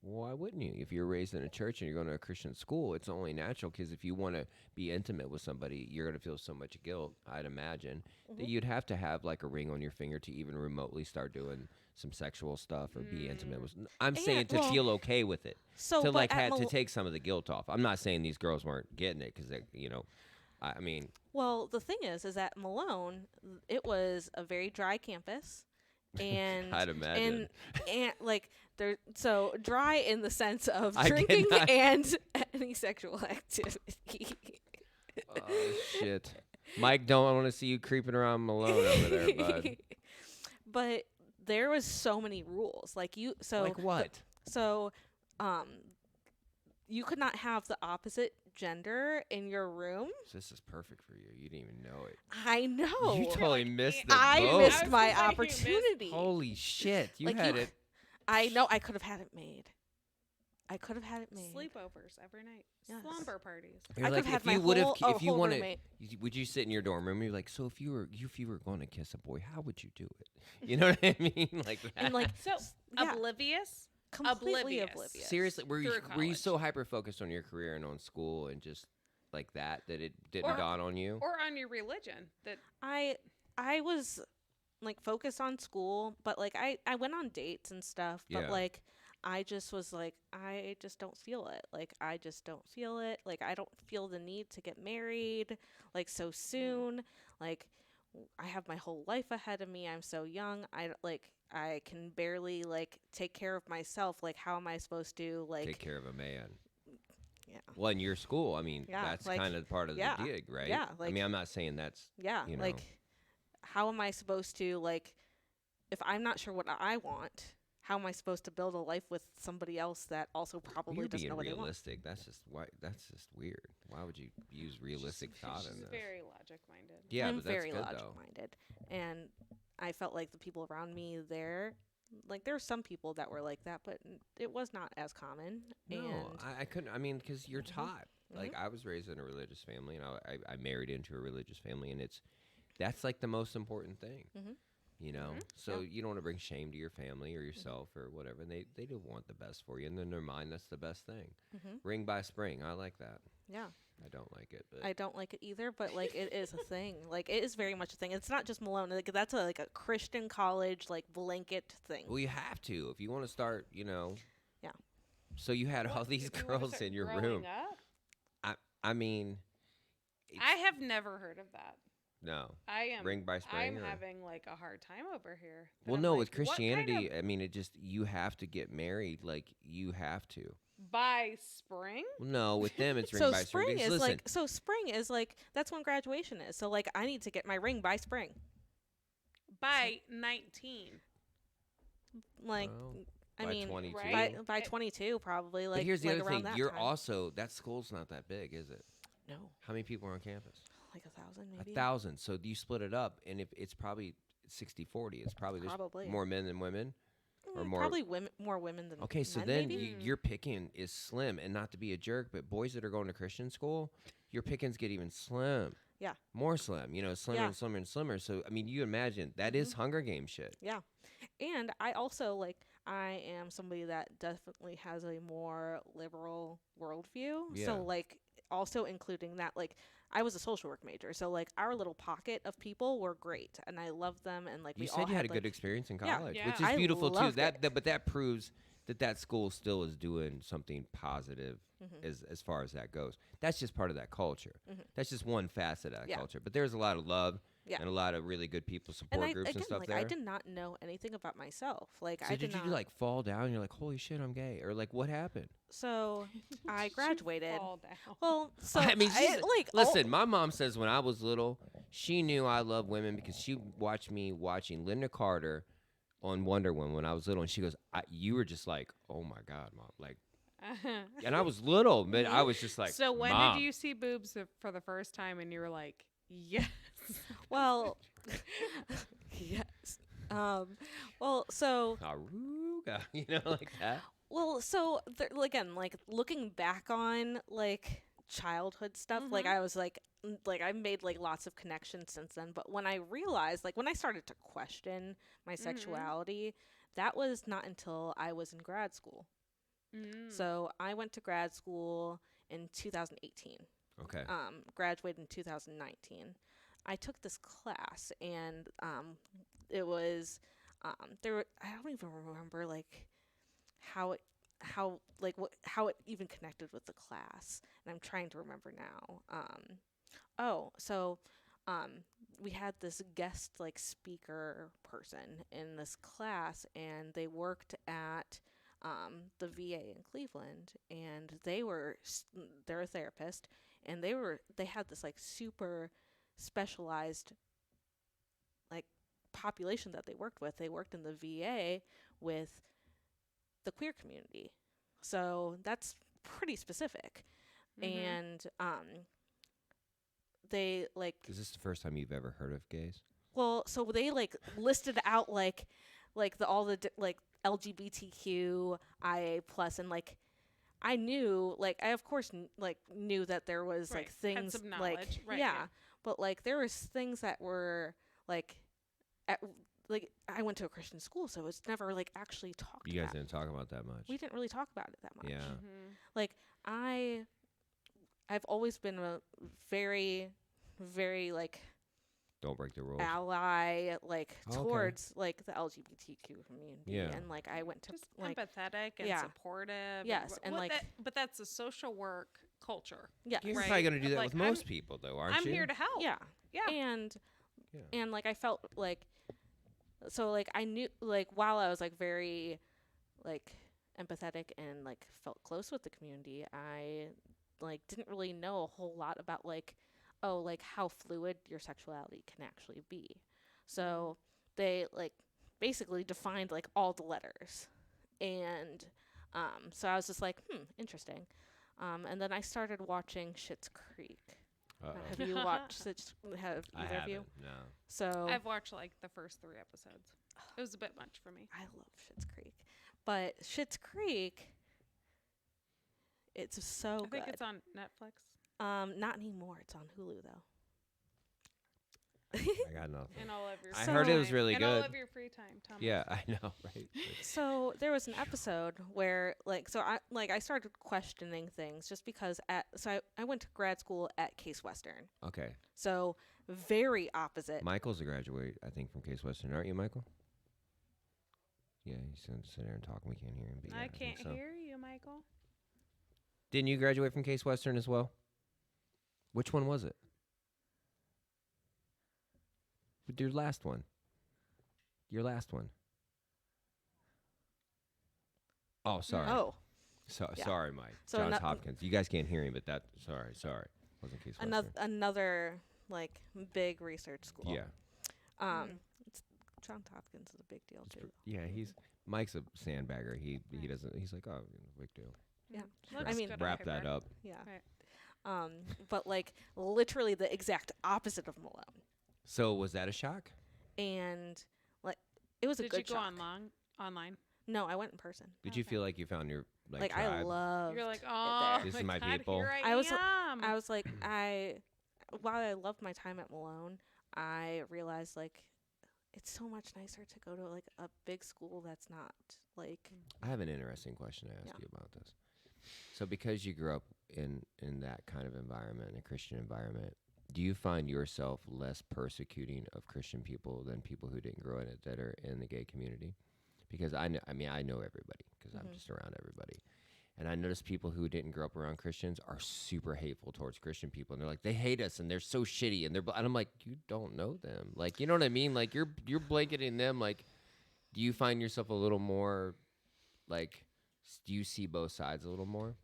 Speaker 1: Why wouldn't you? If you're raised in a church and you're going to a Christian school, it's only natural because if you want to be intimate with somebody, you're going to feel so much guilt, I'd imagine, that
Speaker 3: Mhm.
Speaker 1: you'd have to have like a ring on your finger to even remotely start doing some sexual stuff or be intimate with. I'm
Speaker 3: And,
Speaker 1: saying to
Speaker 3: well,
Speaker 1: feel okay with it,
Speaker 3: So
Speaker 1: to
Speaker 3: but
Speaker 1: like
Speaker 3: at
Speaker 1: had to
Speaker 3: Mal-
Speaker 1: take some of the guilt off. I'm not saying these girls weren't getting it because they, I mean,
Speaker 3: well, the thing is that Malone, it was a very dry campus, and
Speaker 1: I'd imagine.
Speaker 3: and like there, so dry in the sense of
Speaker 1: I
Speaker 3: drinking
Speaker 1: cannot-
Speaker 3: and any sexual activity.
Speaker 1: Oh shit, Mike, don't want to see you creeping around Malone over there, bud.
Speaker 3: But there was so many rules, like you. So
Speaker 1: Like what?
Speaker 3: So, you could not have the opposite gender in your room.
Speaker 1: This is perfect for you. You didn't even know it.
Speaker 3: I know.
Speaker 1: You totally
Speaker 2: like,
Speaker 1: missed the
Speaker 3: I
Speaker 1: boat.
Speaker 3: missed
Speaker 2: was
Speaker 3: my
Speaker 2: gonna say you missed-
Speaker 3: opportunity.
Speaker 1: Holy shit! You
Speaker 3: Like,
Speaker 1: had
Speaker 3: you-
Speaker 1: it.
Speaker 3: I know. I could have had it made. I could have had it made.
Speaker 2: Sleepovers every night.
Speaker 3: Yes.
Speaker 2: Slumber parties.
Speaker 1: You're
Speaker 3: I
Speaker 1: like,
Speaker 3: could have
Speaker 1: if
Speaker 3: my
Speaker 1: you would have,
Speaker 3: whole,
Speaker 1: if you
Speaker 3: whole
Speaker 1: want to,
Speaker 3: roommate.
Speaker 1: would you sit in your dorm room? You're like, so if you were going to kiss a boy, how would you do it? You know what I mean? Like that.
Speaker 3: And like
Speaker 2: So
Speaker 3: yeah,
Speaker 2: oblivious.
Speaker 3: completely
Speaker 2: oblivious.
Speaker 3: oblivious.
Speaker 1: seriously, were you
Speaker 2: through
Speaker 1: so hyper focused on your career and on school and just like that it didn't
Speaker 2: Or-
Speaker 1: dawn on you?
Speaker 2: Or on your religion. That
Speaker 3: I was like focused on school, but like I went on dates and stuff, but
Speaker 1: Yeah.
Speaker 3: like I just was like I just don't feel it. Like I just don't feel it. Like I don't feel the need to get married like so soon. Like I have my whole life ahead of me. I'm so young. I can barely like take care of myself. Like how am I supposed to like
Speaker 1: Take care of a man.
Speaker 3: yeah.
Speaker 1: Well, in your school, I mean,
Speaker 3: Yeah,
Speaker 1: that's
Speaker 3: like,
Speaker 1: kind of part of
Speaker 3: yeah,
Speaker 1: the gig, right?
Speaker 3: yeah,
Speaker 1: I
Speaker 3: like-
Speaker 1: mean, I'm not saying that's
Speaker 3: Yeah,
Speaker 1: you
Speaker 3: like
Speaker 1: know.
Speaker 3: how am I supposed to like if I'm not sure what I want, how am I supposed to build a life with somebody else that also probably
Speaker 1: You're
Speaker 3: doesn't
Speaker 1: being
Speaker 3: know what they want?
Speaker 1: realistic. That's just why. That's just weird. Why would you use realistic thought in
Speaker 2: she's
Speaker 1: this?
Speaker 2: very logic minded.
Speaker 1: Yeah,
Speaker 3: I'm
Speaker 1: but that's
Speaker 3: very
Speaker 1: good
Speaker 3: logic
Speaker 1: though.
Speaker 3: minded, and I felt like the people around me there like there were some people that were like that, but it was not as common.
Speaker 1: No,
Speaker 3: And
Speaker 1: I couldn't. I mean, because you're
Speaker 3: Mhm.
Speaker 1: taught. Like I was raised in a religious family, and I married into a religious family, and that's like the most important thing.
Speaker 3: Mhm.
Speaker 1: You know, so you don't want to bring shame to your family or yourself or whatever. And they do want the best for you, and in their mind, that's the best thing.
Speaker 3: Mhm.
Speaker 1: Ring by spring, I like that.
Speaker 3: Yeah.
Speaker 1: I don't like it, but
Speaker 3: I don't like it either, but like it is a thing. Like it is very much a thing. It's not just Malone. Like that's like a Christian college like blanket thing.
Speaker 1: well, you have to if you want to start. You know.
Speaker 3: Yeah.
Speaker 1: So you had all
Speaker 2: What,
Speaker 1: these
Speaker 2: if you wanna
Speaker 1: girls
Speaker 2: start
Speaker 1: in your
Speaker 2: growing
Speaker 1: room.
Speaker 2: Up?
Speaker 1: I mean,
Speaker 2: I have never heard of that.
Speaker 1: no.
Speaker 2: I am
Speaker 1: Ring by spring.
Speaker 2: I'm
Speaker 1: or?
Speaker 2: having like a hard time over here.
Speaker 1: Well,
Speaker 2: I'm
Speaker 1: no,
Speaker 2: like,
Speaker 1: with
Speaker 2: what kind
Speaker 1: Christianity,
Speaker 2: of
Speaker 1: I mean, it just you have to get married. Like you have to.
Speaker 2: by spring?
Speaker 1: Well, no, with them it's ring
Speaker 3: So
Speaker 1: by spring.
Speaker 3: spring
Speaker 1: Because
Speaker 3: is
Speaker 1: listen,
Speaker 3: like spring is like that's when graduation is. So like I need to get my ring by spring.
Speaker 2: By 19.
Speaker 3: Like
Speaker 1: well,
Speaker 3: I
Speaker 1: by
Speaker 3: mean
Speaker 1: 22.
Speaker 2: right?
Speaker 3: by 22 probably like
Speaker 1: but here's the
Speaker 3: like
Speaker 1: other
Speaker 3: around
Speaker 1: thing:
Speaker 3: that
Speaker 1: you're
Speaker 3: time.
Speaker 1: also that school's not that big, is it?
Speaker 3: No,
Speaker 1: How many people are on campus?
Speaker 3: like 1,000 maybe.
Speaker 1: 1,000. So you split it up, and if it's probably 60-40. It's probably there's
Speaker 3: Probably.
Speaker 1: more men than women, or more.
Speaker 3: Probably more women than
Speaker 1: Okay, so
Speaker 3: men,
Speaker 1: then
Speaker 3: maybe?
Speaker 1: your picking is slim, and not to be a jerk, but boys that are going to Christian school, your pickings get even slim.
Speaker 3: Yeah.
Speaker 1: More slim, slimmer
Speaker 3: Yeah.
Speaker 1: and slimmer and slimmer. So I mean, you imagine that is Hunger Game shit.
Speaker 3: Yeah. And I also like I am somebody that definitely has a more liberal worldview.
Speaker 1: Yeah.
Speaker 3: So like also including that like I was a social work major. So like our little pocket of people were great and I loved them and like
Speaker 1: You
Speaker 3: we
Speaker 1: said
Speaker 3: all
Speaker 1: you had a
Speaker 3: like,
Speaker 1: good experience in
Speaker 3: Yeah.
Speaker 1: college,
Speaker 2: Yeah.
Speaker 1: which is
Speaker 3: I
Speaker 1: beautiful too.
Speaker 3: loved
Speaker 1: But that proves that school still is doing something positive as far as that goes. That's just part of that culture. That's just one facet of that
Speaker 3: Yeah.
Speaker 1: culture. But there's a lot of love
Speaker 3: Yeah.
Speaker 1: and a lot of really good people,
Speaker 3: and
Speaker 1: support
Speaker 3: I
Speaker 1: groups
Speaker 3: again
Speaker 1: and stuff
Speaker 3: like
Speaker 1: there.
Speaker 3: I did not know anything about myself. Like
Speaker 1: So
Speaker 3: I
Speaker 1: did you
Speaker 3: not
Speaker 1: like fall down? And you're like, holy shit, I'm gay, or like what happened?
Speaker 3: so I
Speaker 2: Did you
Speaker 3: graduated.
Speaker 2: fall down?
Speaker 3: Well, so
Speaker 1: I mean, she's,
Speaker 3: like
Speaker 1: listen, my mom says when I was little, she knew I loved women because she watched me watching Linda Carter on Wonder Woman when I was little, and she goes, you were just like, oh my god, mom, like, and I was little, but I was just like,
Speaker 2: so when
Speaker 1: Mom.
Speaker 2: did you see boobs for the first time and you were like, yes.
Speaker 3: well yes. Well, so
Speaker 1: Aruga, like that.
Speaker 3: Well, so again, like looking back on like childhood stuff, like I was like I made like lots of connections since then. But when I realized, like when I started to question my sexuality, that was not until I was in grad school. So I went to grad school in 2018.
Speaker 1: Okay.
Speaker 3: Graduated in 2019. I took this class, and it was there. I don't even remember like how it even connected with the class, and I'm trying to remember now. We had this guest like speaker person in this class, and they worked at the VA in Cleveland, and they're a therapist, and they had this like super specialized like population that they worked with. They worked in the VA with the queer community. So that's pretty specific. And they like
Speaker 1: Is this the first time you've ever heard of gays?
Speaker 3: well, so they like listed out like all the like LGBTQIA plus, and like I knew like I of course knew that there was
Speaker 2: Right.
Speaker 3: like things
Speaker 2: Had some
Speaker 3: like
Speaker 2: knowledge. Right,
Speaker 3: yeah,
Speaker 2: yeah.
Speaker 3: but like there was things that were like like I went to a Christian school, so it's never like actually talked
Speaker 1: You guys
Speaker 3: about.
Speaker 1: didn't talk about that much.
Speaker 3: We didn't really talk about it that much.
Speaker 1: Yeah.
Speaker 3: Like I've always been a very like
Speaker 1: Don't break the rules.
Speaker 3: ally like
Speaker 1: Okay.
Speaker 3: towards like the LGBTQ community.
Speaker 1: Yeah.
Speaker 3: And like I went to
Speaker 2: Just
Speaker 3: like
Speaker 2: empathetic and
Speaker 3: yeah.
Speaker 2: supportive.
Speaker 3: Yes, and, like-
Speaker 2: but that's a social work culture.
Speaker 3: yeah.
Speaker 1: You're
Speaker 2: Right.
Speaker 1: probably gonna do that
Speaker 2: Like,
Speaker 1: with most people, though, aren't
Speaker 2: I'm
Speaker 1: you?
Speaker 2: here to help.
Speaker 3: Yeah.
Speaker 2: Yeah.
Speaker 3: And
Speaker 1: Yeah.
Speaker 3: and like I felt like so like I knew like while I was like very like empathetic and like felt close with the community, I like didn't really know a whole lot about like how fluid your sexuality can actually be. So they like basically defined like all the letters. And so I was just like, interesting. And then I started watching Schitt's Creek.
Speaker 1: Uh-oh.
Speaker 3: Have you watched have
Speaker 1: I
Speaker 3: either of you?
Speaker 1: haven't, no.
Speaker 3: So
Speaker 2: I've watched like the first 3 episodes. It was a bit much for me.
Speaker 3: I love Schitt's Creek, but Schitt's Creek, it's so
Speaker 2: I think
Speaker 3: good.
Speaker 2: it's on Netflix.
Speaker 3: Not anymore. It's on Hulu though.
Speaker 1: I got nothing.
Speaker 2: And all of your
Speaker 1: I
Speaker 2: free
Speaker 1: heard it was
Speaker 2: time.
Speaker 1: really
Speaker 2: and all
Speaker 1: good.
Speaker 2: of your free time, Thomas.
Speaker 1: Yeah, I know, right?
Speaker 3: So there was an episode where I started questioning things just because I went to grad school at Case Western.
Speaker 1: Okay.
Speaker 3: So very opposite.
Speaker 1: Michael's a graduate, I think, from Case Western, aren't you, Michael? Yeah, he's going to sit there and talk. We can't hear him. But yeah,
Speaker 2: I
Speaker 1: think
Speaker 2: can't
Speaker 1: so.
Speaker 2: hear you, Michael.
Speaker 1: Didn't you graduate from Case Western as well? Which one was it? Your last one. Your last one. Oh, sorry.
Speaker 3: Oh, Yeah.
Speaker 1: Sorry, Mike.
Speaker 3: So
Speaker 1: Johns
Speaker 3: no-
Speaker 1: Hopkins. You guys can't hear him, but sorry. Wasn't Case
Speaker 3: another
Speaker 1: Western.
Speaker 3: another like big research school.
Speaker 1: Yeah.
Speaker 3: It's, Johns Hopkins is a big deal too.
Speaker 1: Mike's a sandbagger. He doesn't. He's like, oh, big deal.
Speaker 3: Yeah.
Speaker 2: Looks
Speaker 3: I mean-
Speaker 2: good on
Speaker 1: wrap that
Speaker 2: paper.
Speaker 1: up.
Speaker 3: Yeah.
Speaker 2: Right.
Speaker 3: But like literally the exact opposite of Malone.
Speaker 1: So was that a shock?
Speaker 3: And like it was a
Speaker 2: Did
Speaker 3: good
Speaker 2: you go
Speaker 3: shock.
Speaker 2: online?
Speaker 3: No, I went in person.
Speaker 1: Did you
Speaker 2: Okay.
Speaker 1: feel like you found your
Speaker 3: Like
Speaker 1: tribe?
Speaker 3: I loved
Speaker 2: You're like,
Speaker 3: it
Speaker 2: oh,
Speaker 3: there.
Speaker 1: This is
Speaker 2: my
Speaker 1: my
Speaker 2: God,
Speaker 1: people.
Speaker 2: Here
Speaker 3: I was-
Speaker 2: am.
Speaker 3: I was like while I loved my time at Malone, I realized like it's so much nicer to go to like a big school that's not like
Speaker 1: I have an interesting question to ask
Speaker 3: Yeah.
Speaker 1: you about this. So because you grew up in that kind of environment, in a Christian environment, do you find yourself less persecuting of Christian people than people who didn't grow in it that are in the gay community? Because I know everybody because I'm
Speaker 3: Mhm.
Speaker 1: just around everybody. And I notice people who didn't grow up around Christians are super hateful towards Christian people. And they're like, they hate us and they're so shitty. And I'm like, you don't know them. Like, you know what I mean? Like, you're blanketing them. Like, do you find yourself a little more, like, do you see both sides a little more?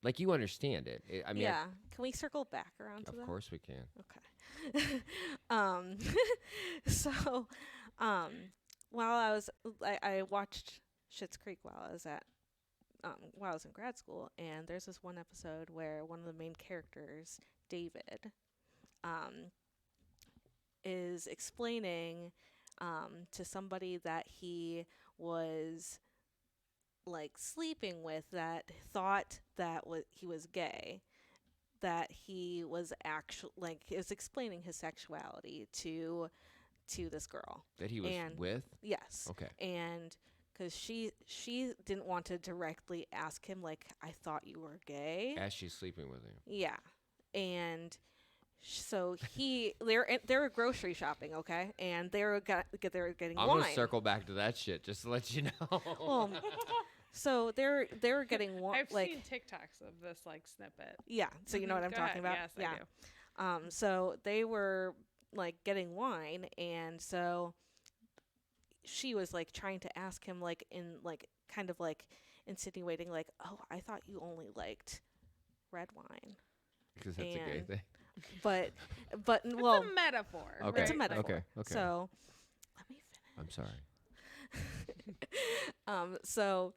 Speaker 1: Like, you understand it. I mean,
Speaker 3: yeah. Can we circle back around to
Speaker 1: of
Speaker 3: that?
Speaker 1: course we can.
Speaker 3: Okay. um, so, while I watched Schitt's Creek while I was in grad school, and there's this one episode where one of the main characters, David, is explaining to somebody that he was like sleeping with that thought that he was gay, that he was actually like he was explaining his sexuality to this girl.
Speaker 1: That he was
Speaker 3: And-
Speaker 1: with?
Speaker 3: Yes.
Speaker 1: Okay.
Speaker 3: And because she didn't want to directly ask him like, I thought you were gay.
Speaker 1: As she's sleeping with him.
Speaker 3: Yeah. And so they were grocery shopping, okay, and they were getting
Speaker 1: I'm
Speaker 3: wine.
Speaker 1: going to circle back to that shit just to let you know.
Speaker 3: Well, so they were getting wine.
Speaker 2: I've
Speaker 3: Like
Speaker 2: seen TikToks of this like snippet.
Speaker 3: yeah, so you know what I'm
Speaker 2: Go
Speaker 3: talking
Speaker 2: ahead.
Speaker 3: about.
Speaker 2: Yes,
Speaker 3: Yeah.
Speaker 2: I do.
Speaker 3: So they were like getting wine, and so she was like trying to ask him like in like kind of like insinuating like, oh, I thought you only liked red wine,
Speaker 1: Because that's a gay
Speaker 3: And-
Speaker 1: thing.
Speaker 3: but
Speaker 2: It's
Speaker 3: well,
Speaker 2: a metaphor.
Speaker 1: Okay.
Speaker 3: it's a
Speaker 2: right?
Speaker 3: metaphor.
Speaker 1: Okay. Okay.
Speaker 3: So let me finish.
Speaker 1: I'm sorry.
Speaker 3: So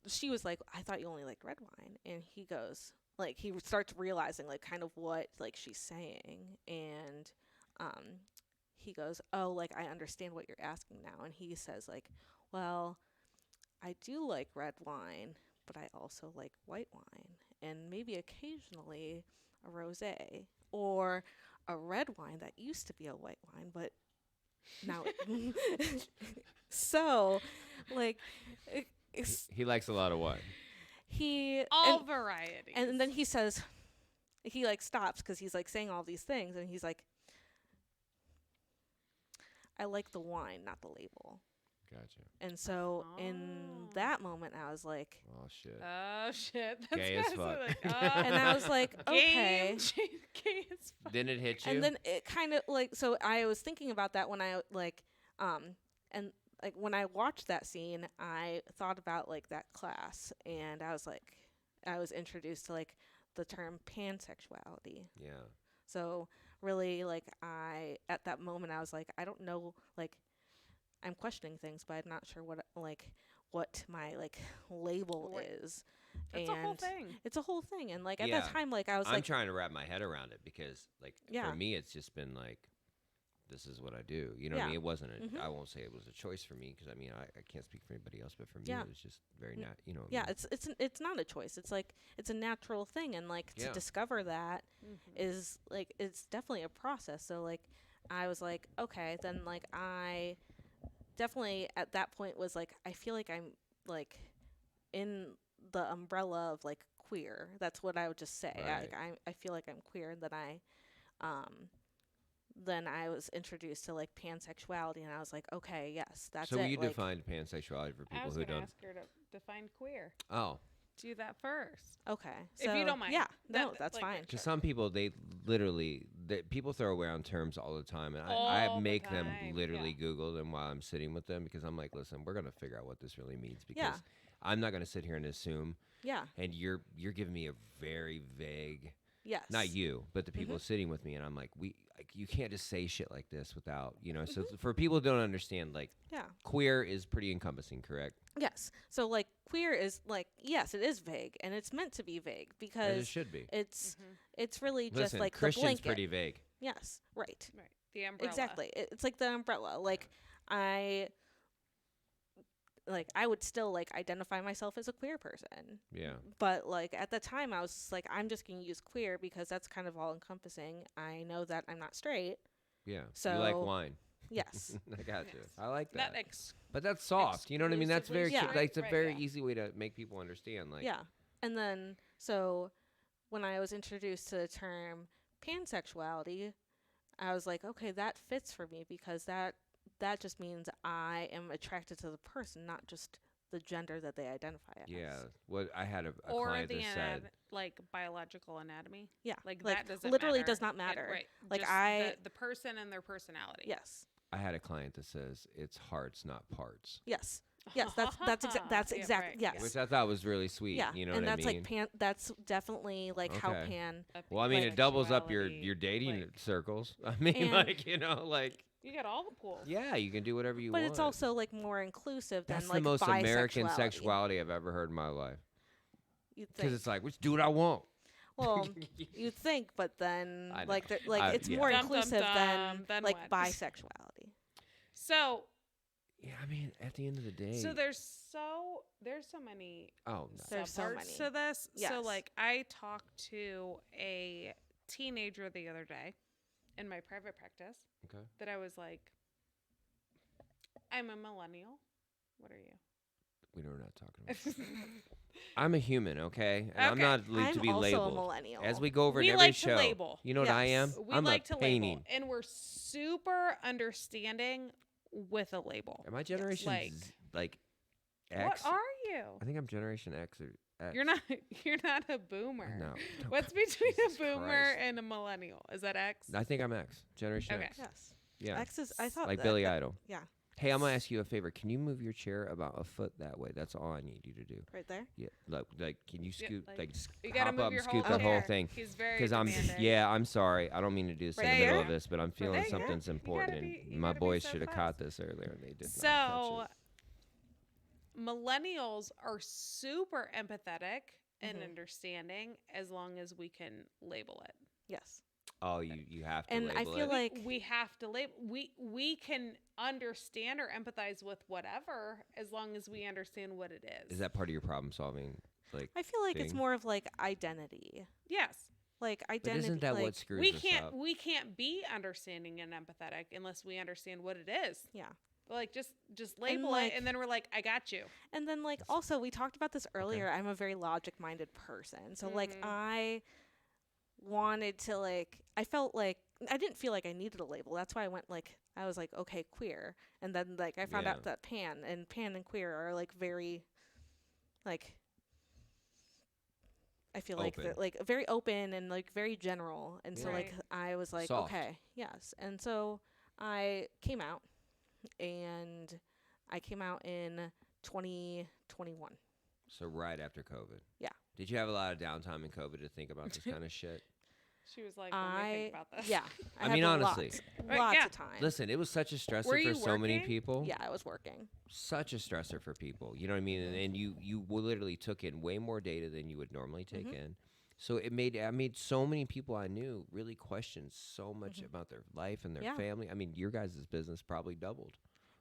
Speaker 3: she was like, I thought you only liked red wine, and he goes like he starts realizing like kind of what like she's saying, and he goes, oh, like I understand what you're asking now, and he says like, well, I do like red wine, but I also like white wine, and maybe occasionally a rosé or a red wine that used to be a white wine, but now so like
Speaker 1: He likes a lot of wine.
Speaker 3: he
Speaker 2: All
Speaker 3: and,
Speaker 2: varieties.
Speaker 3: and then he says he like stops because he's like saying all these things, and he's like, I like the wine, not the label.
Speaker 1: Gotcha.
Speaker 3: And so in
Speaker 2: Oh.
Speaker 3: that moment I was like,
Speaker 1: Oh, shit.
Speaker 2: Oh shit. That's
Speaker 1: Gay as
Speaker 2: kinda
Speaker 1: fuck.
Speaker 2: Like,
Speaker 3: and I was like, okay.
Speaker 2: Gay as fuck.
Speaker 1: Didn't it hit you?
Speaker 3: And then it kind of like, so I was thinking about that when I like and like when I watched that scene, I thought about like that class, and I was like, I was introduced to like the term pansexuality.
Speaker 1: yeah.
Speaker 3: So really like at that moment I was like, I don't know, like I'm questioning things, but I'm not sure what my like label
Speaker 2: Right.
Speaker 3: is.
Speaker 2: It's a whole thing.
Speaker 3: It's a whole thing. And like at
Speaker 1: Yeah.
Speaker 3: that time, like I was
Speaker 1: I'm
Speaker 3: like,
Speaker 1: trying to wrap my head around it because, like,
Speaker 3: Yeah.
Speaker 1: for me, it's just been like, this is what I do. You know what I
Speaker 3: Yeah.
Speaker 1: mean? It wasn't.
Speaker 3: Mhm.
Speaker 1: I won't say it was a choice for me because I mean I can't speak for anybody else, but for me
Speaker 3: Yeah.
Speaker 1: it was just very
Speaker 3: Mm.
Speaker 1: you know. What I
Speaker 3: yeah,
Speaker 1: mean?
Speaker 3: it's not a choice. It's like it's a natural thing, and like to
Speaker 1: Yeah.
Speaker 3: discover that
Speaker 2: Mhm.
Speaker 3: is like it's definitely a process. So like I was like, okay, then like I definitely at that point was like I feel like I'm like in the umbrella of like queer. That's what I would just say.
Speaker 1: Right.
Speaker 3: I feel like I'm queer. And um then I was introduced to like pansexuality, and I was like, okay, yes, that's
Speaker 1: So
Speaker 3: it.
Speaker 1: you
Speaker 3: like,
Speaker 1: defined pansexuality for
Speaker 2: I
Speaker 1: people
Speaker 2: was
Speaker 1: who
Speaker 2: going to
Speaker 1: don't.
Speaker 2: ask her to define queer.
Speaker 1: Oh,
Speaker 2: Do that first.
Speaker 3: okay,
Speaker 2: If
Speaker 3: so
Speaker 2: you don't mind.
Speaker 3: yeah,
Speaker 2: That-
Speaker 3: no, that's
Speaker 2: like,
Speaker 3: fine.
Speaker 1: because some people they literally people throw around terms all the time, and I
Speaker 2: All the
Speaker 1: make them
Speaker 2: time,
Speaker 1: literally
Speaker 2: yeah.
Speaker 1: Google them while I'm sitting with them because I'm like, listen, we're gonna figure out what this really means because
Speaker 3: Yeah.
Speaker 1: I'm not gonna sit here and assume.
Speaker 3: Yeah,
Speaker 1: And you're giving me a very vague.
Speaker 3: yes,
Speaker 1: Not you, but the people sitting with me, and I'm like, you can't just say shit like this without, you know. So for people who don't understand, like,
Speaker 3: yeah,
Speaker 1: queer is pretty encompassing, correct?
Speaker 3: yes. So like queer is like yes, it is vague, and it's meant to be vague
Speaker 1: As it
Speaker 3: because
Speaker 1: should be.
Speaker 3: it's really just
Speaker 1: Listen,
Speaker 3: like the
Speaker 1: Christian's
Speaker 3: blanket.
Speaker 1: pretty vague.
Speaker 3: Yes, right.
Speaker 2: Right. The umbrella.
Speaker 3: Exactly. It's like the umbrella. Like I would still like identify myself as a queer person.
Speaker 1: Yeah.
Speaker 3: But like at the time I was just like I'm just going to use queer because that's kind of all encompassing. I know that I'm not straight.
Speaker 1: Yeah. You like
Speaker 3: So-
Speaker 1: wine.
Speaker 3: Yes.
Speaker 1: I got you.
Speaker 2: Yes.
Speaker 1: I like
Speaker 2: Not
Speaker 1: that. But that's soft. You know what I mean? That's
Speaker 2: exclusively
Speaker 1: very.
Speaker 3: straight,
Speaker 1: Like, it's a
Speaker 2: right,
Speaker 1: very
Speaker 2: yeah.
Speaker 1: easy way to make people understand. Like.
Speaker 3: Yeah. And then so when I was introduced to the term pansexuality, I was like, okay, that fits for me because that just means I am attracted to the person, not just the gender that they identify as.
Speaker 1: Yeah. What I had a
Speaker 2: or
Speaker 1: client
Speaker 2: the
Speaker 1: that said.
Speaker 2: like biological anatomy.
Speaker 3: Yeah.
Speaker 2: Like,
Speaker 3: Like,
Speaker 2: that doesn't
Speaker 3: literally
Speaker 2: matter.
Speaker 3: does not matter.
Speaker 2: Right.
Speaker 3: Like,
Speaker 2: Just the person and their personality.
Speaker 3: Yes.
Speaker 1: I had a client that says it's hearts, not parts.
Speaker 3: Yes. Yes, that's that's
Speaker 2: Yeah,
Speaker 3: exact.
Speaker 2: right,
Speaker 3: Yes.
Speaker 2: yeah.
Speaker 1: Which I thought was really sweet.
Speaker 3: Yeah,
Speaker 1: You know
Speaker 3: and
Speaker 1: what I
Speaker 3: that's
Speaker 1: mean?
Speaker 3: like that's definitely like how
Speaker 1: Okay.
Speaker 3: pan.
Speaker 1: Well, I mean, it doubles up your
Speaker 2: Bisexuality,
Speaker 1: dating
Speaker 2: like-
Speaker 1: circles. I mean,
Speaker 3: And-
Speaker 1: like, you know, like,
Speaker 2: You got all the pools.
Speaker 1: yeah, you can do whatever you
Speaker 3: But
Speaker 1: want.
Speaker 3: it's also like more inclusive
Speaker 1: That's
Speaker 3: than like
Speaker 1: the most American
Speaker 3: bisexuality.
Speaker 1: sexuality I've ever heard in my life.
Speaker 3: You'd
Speaker 1: Because
Speaker 3: think.
Speaker 1: it's like, let's do what I want.
Speaker 3: Well, you'd think, but then
Speaker 1: I know.
Speaker 3: like like it's
Speaker 1: yeah.
Speaker 3: more
Speaker 2: Dum, dum,
Speaker 3: inclusive
Speaker 2: dum,
Speaker 3: than
Speaker 2: then
Speaker 3: like
Speaker 2: what?
Speaker 3: bisexuality.
Speaker 2: So
Speaker 1: Yeah, I mean, at the end of the day.
Speaker 2: there's so many
Speaker 1: oh, no.
Speaker 3: There's so
Speaker 2: subparts
Speaker 3: many.
Speaker 2: to this.
Speaker 3: Yes.
Speaker 2: So like I talked to a teenager the other day in my private practice
Speaker 1: Okay.
Speaker 2: that I was like, I'm a millennial. What are you?
Speaker 1: We know we're not talking about I'm a human, okay? And I'm
Speaker 2: Okay.
Speaker 1: not
Speaker 3: I'm
Speaker 1: to be
Speaker 3: also
Speaker 1: labeled.
Speaker 3: a millennial.
Speaker 1: As we go over
Speaker 2: We
Speaker 1: in every
Speaker 2: like to
Speaker 1: show.
Speaker 2: label.
Speaker 1: You know what I am?
Speaker 3: Yes.
Speaker 2: We
Speaker 1: I'm
Speaker 2: like
Speaker 1: a
Speaker 2: to
Speaker 1: painting.
Speaker 2: label, and we're super understanding with a label.
Speaker 1: Am I Generation
Speaker 2: Like-
Speaker 1: like X?
Speaker 2: What are you?
Speaker 1: I think I'm Generation X or X.
Speaker 2: You're not. You're not a boomer.
Speaker 1: No.
Speaker 2: What's between
Speaker 1: Jesus
Speaker 2: a boomer
Speaker 1: Christ.
Speaker 2: and a millennial? Is that X?
Speaker 1: I think I'm X. Generation
Speaker 2: Okay.
Speaker 1: X.
Speaker 3: Yes.
Speaker 1: Yeah.
Speaker 3: X is. I thought
Speaker 1: Like
Speaker 3: that,
Speaker 1: Billy
Speaker 3: that-
Speaker 1: Idol.
Speaker 3: Yeah.
Speaker 1: Hey, I'm gonna ask you a favor. Can you move your chair about a foot that way? That's all I need you to do.
Speaker 3: Right there.
Speaker 1: Yeah, like can you
Speaker 2: Yeah,
Speaker 1: scoot,
Speaker 2: like,
Speaker 1: like,
Speaker 2: You gotta
Speaker 1: hop
Speaker 2: move
Speaker 1: up
Speaker 2: your
Speaker 1: and scoot
Speaker 2: whole
Speaker 1: the whole
Speaker 2: chair.
Speaker 1: thing?
Speaker 2: He's very
Speaker 1: Because
Speaker 2: demanding.
Speaker 1: I'm sorry. I don't mean to do this in
Speaker 2: Right
Speaker 1: the middle
Speaker 2: there.
Speaker 1: of this, but I'm feeling
Speaker 2: there you go.
Speaker 1: something's
Speaker 2: You
Speaker 1: important,
Speaker 2: gotta be-
Speaker 1: and
Speaker 2: you
Speaker 1: my
Speaker 2: gotta be
Speaker 1: boys
Speaker 2: so
Speaker 1: should have
Speaker 2: fast.
Speaker 1: caught this earlier, and they did not
Speaker 2: So,
Speaker 1: catch it.
Speaker 2: millennials are super empathetic and
Speaker 3: Mhm.
Speaker 2: understanding as long as we can label it.
Speaker 3: Yes.
Speaker 1: Oh, you have to
Speaker 3: And I
Speaker 1: label
Speaker 3: feel
Speaker 1: it.
Speaker 3: like
Speaker 2: We have to label. We can understand or empathize with whatever as long as we understand what it is.
Speaker 1: Is that part of your problem solving? Like,
Speaker 3: I feel like it's
Speaker 1: thing?
Speaker 3: more of like identity.
Speaker 2: Yes.
Speaker 3: Like
Speaker 1: but
Speaker 3: identity.
Speaker 1: isn't that
Speaker 3: like,
Speaker 1: what screws
Speaker 2: We
Speaker 1: us
Speaker 2: can't
Speaker 1: up?
Speaker 2: we can't be understanding and empathetic unless we understand what it is.
Speaker 3: Yeah.
Speaker 2: Like just label
Speaker 3: like-
Speaker 2: it and then we're like, I got you.
Speaker 3: And then like also we talked about this earlier. I'm a very logic minded person. So like
Speaker 2: Mhm.
Speaker 3: I wanted to like I felt like I didn't feel like I needed a label. That's why I was like, okay, queer. And then like I found
Speaker 1: Yeah.
Speaker 3: out that pan and queer are like very like I feel like
Speaker 1: Open.
Speaker 3: they're like very open and like very general. And so like
Speaker 2: Right.
Speaker 3: I was like,
Speaker 1: Soft.
Speaker 3: okay, yes. And so I came out and I came out in 2021.
Speaker 1: So right after COVID.
Speaker 3: Yeah.
Speaker 1: Did you have a lot of downtime in COVID to think about this kind of shit?
Speaker 2: She was like, let me think about this.
Speaker 3: Yeah.
Speaker 1: I mean,
Speaker 3: had
Speaker 1: honestly.
Speaker 3: lots
Speaker 2: Yeah.
Speaker 3: of time.
Speaker 1: Listen, it was such a stressor
Speaker 2: Were
Speaker 1: for
Speaker 2: you
Speaker 1: so many
Speaker 2: working?
Speaker 1: people.
Speaker 3: Yeah, I was working.
Speaker 1: Such a stressor for people. You know what I mean? And you literally took in way more data than you would normally take in. So I made so many people I knew really question so much about their life and their family. I mean, your guys' business probably doubled.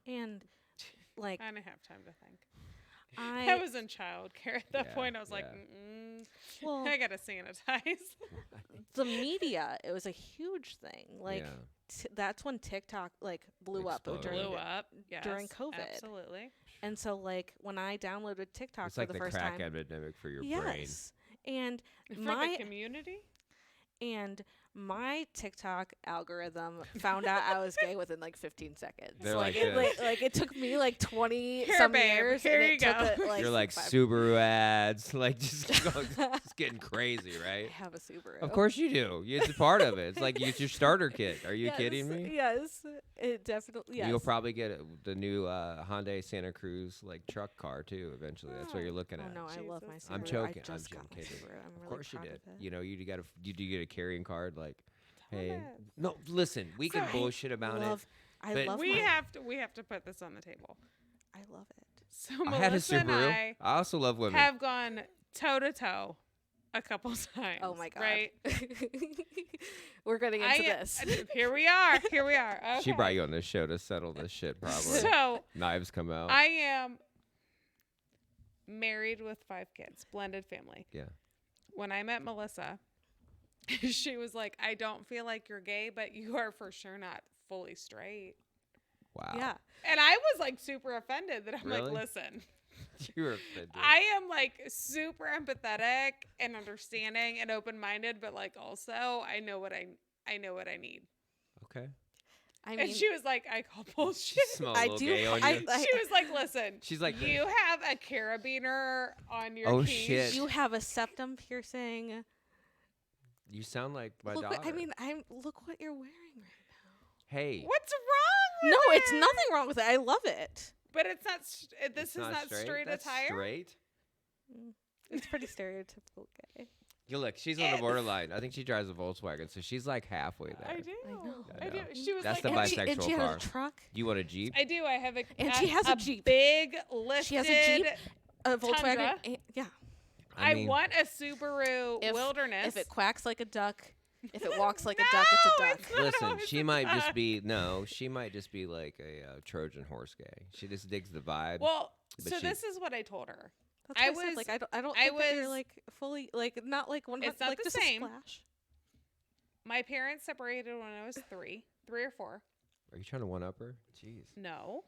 Speaker 3: And like
Speaker 2: I didn't have time to think.
Speaker 3: I
Speaker 2: I was in childcare at that
Speaker 1: Yeah,
Speaker 2: point. I was like,
Speaker 1: yeah.
Speaker 3: well
Speaker 2: I gotta sanitize.
Speaker 3: the media, it was a huge thing. Like
Speaker 1: Yeah.
Speaker 3: that's when TikTok like blew up
Speaker 1: Exploded.
Speaker 3: during
Speaker 2: Blew up. Yes,
Speaker 3: during COVID.
Speaker 2: Absolutely.
Speaker 3: and so like when I downloaded TikTok
Speaker 1: It's
Speaker 3: for
Speaker 1: like
Speaker 3: the
Speaker 1: the
Speaker 3: first
Speaker 1: crack
Speaker 3: time.
Speaker 1: epidemic for your brain.
Speaker 3: Yes. And
Speaker 2: For
Speaker 3: my
Speaker 2: the community.
Speaker 3: and my TikTok algorithm found out I was gay within like 15 seconds.
Speaker 1: They're
Speaker 3: like,
Speaker 1: like
Speaker 3: it,
Speaker 1: this.
Speaker 3: like it took me like 20
Speaker 2: Here,
Speaker 3: some
Speaker 2: babe,
Speaker 3: years.
Speaker 2: here
Speaker 3: and
Speaker 2: you
Speaker 3: it took
Speaker 2: go.
Speaker 3: it, like,
Speaker 1: You're like
Speaker 3: 5
Speaker 1: Subaru ads, like just getting crazy,
Speaker 3: I
Speaker 1: right?
Speaker 3: have a Subaru.
Speaker 1: Of course you do. It's a part of it. It's like it's your starter kit. Are you
Speaker 3: Yes,
Speaker 1: kidding me?
Speaker 3: Yes, it definitely. Yes.
Speaker 1: You'll probably get the new Hyundai Santa Cruz like truck car too. Eventually, that's what you're looking
Speaker 3: Oh
Speaker 1: at.
Speaker 3: no, I love my
Speaker 2: Jesus.
Speaker 3: Subaru.
Speaker 1: I'm joking.
Speaker 3: I just
Speaker 1: I'm
Speaker 3: got my
Speaker 1: kidding.
Speaker 3: Subaru. I'm really
Speaker 1: Of course you
Speaker 3: proud
Speaker 1: did.
Speaker 3: of it.
Speaker 1: You know, you do get a carrying card like,
Speaker 2: Tell
Speaker 1: hey,
Speaker 2: it.
Speaker 1: no, listen, we can
Speaker 2: So-
Speaker 1: bullshit about it.
Speaker 3: I
Speaker 1: but
Speaker 3: love
Speaker 2: We
Speaker 3: mine.
Speaker 2: have to put this on the table.
Speaker 3: I love it.
Speaker 2: So
Speaker 1: I had a
Speaker 2: Melissa and
Speaker 1: Subaru.
Speaker 2: I
Speaker 1: I also love women.
Speaker 2: have gone toe to toe a couple times.
Speaker 3: Oh my god!
Speaker 2: Right?
Speaker 3: We're getting into this.
Speaker 2: Here we are. Here we are. Okay.
Speaker 1: She brought you on this show to settle this shit, probably.
Speaker 2: So
Speaker 1: Knives come out.
Speaker 2: I am married with 5 kids, blended family.
Speaker 1: Yeah.
Speaker 2: When I met Melissa, she was like, I don't feel like you're gay, but you are for sure not fully straight.
Speaker 1: Wow.
Speaker 3: Yeah.
Speaker 2: And I was like super offended that I'm
Speaker 1: Really?
Speaker 2: like, listen,
Speaker 1: You were offended.
Speaker 2: I am like super empathetic and understanding and open-minded, but like also I know what I need.
Speaker 1: Okay.
Speaker 3: I mean,
Speaker 2: And she was like, I call
Speaker 1: She
Speaker 2: bullshit.
Speaker 1: smelled a
Speaker 3: I
Speaker 1: little
Speaker 3: do.
Speaker 1: gay on
Speaker 3: I,
Speaker 1: you.
Speaker 3: I,
Speaker 2: She was like, listen,
Speaker 1: She's like,
Speaker 2: you have a carabiner on your
Speaker 1: Oh,
Speaker 2: keys.
Speaker 1: shit.
Speaker 3: you have a septum piercing.
Speaker 1: You sound like my
Speaker 3: Look,
Speaker 1: daughter.
Speaker 3: I mean, look what you're wearing right
Speaker 1: Hey.
Speaker 2: What's wrong
Speaker 3: now.
Speaker 2: with
Speaker 3: No,
Speaker 2: it?
Speaker 3: it's nothing wrong with it. I love it.
Speaker 2: But it's not. This
Speaker 1: It's
Speaker 2: is not straight
Speaker 1: That's
Speaker 2: attire.
Speaker 1: straight.
Speaker 3: It's pretty stereotypical gay.
Speaker 1: You look, she's on the borderline. I think she drives a Volkswagen, so she's like halfway there.
Speaker 2: I do.
Speaker 3: I know.
Speaker 2: I do.
Speaker 1: know.
Speaker 2: She was
Speaker 1: That's
Speaker 2: like,
Speaker 1: the
Speaker 3: and she
Speaker 1: bisexual
Speaker 3: has
Speaker 1: car.
Speaker 3: a truck.
Speaker 1: Do you want a Jeep?
Speaker 2: I do. I have a.
Speaker 3: And she has a Jeep.
Speaker 2: Big lifted.
Speaker 3: She has a Jeep, a Volkswagen.
Speaker 2: Tundra.
Speaker 3: Yeah.
Speaker 2: I
Speaker 1: mean,
Speaker 2: want a Subaru
Speaker 3: If-
Speaker 2: Wilderness.
Speaker 3: If it quacks like a duck, if it walks like a duck, it's a
Speaker 2: No,
Speaker 3: duck.
Speaker 2: it's not.
Speaker 1: Listen,
Speaker 2: always
Speaker 1: she
Speaker 2: a
Speaker 1: might just
Speaker 2: duck.
Speaker 1: be she might just be like a Trojan horse gay. She just digs the vibe.
Speaker 2: Well,
Speaker 1: But
Speaker 2: so
Speaker 1: she-
Speaker 2: this is what I told her.
Speaker 3: That's
Speaker 2: I
Speaker 3: what I said.
Speaker 2: was-
Speaker 3: Like I don't
Speaker 2: I
Speaker 3: think that you're
Speaker 2: was-
Speaker 3: like fully like not like 100.
Speaker 2: It's not
Speaker 3: like
Speaker 2: the
Speaker 3: just
Speaker 2: same.
Speaker 3: a splash.
Speaker 2: My parents separated when I was 3 or 4.
Speaker 1: Are you trying to one up her? Jeez.
Speaker 2: No.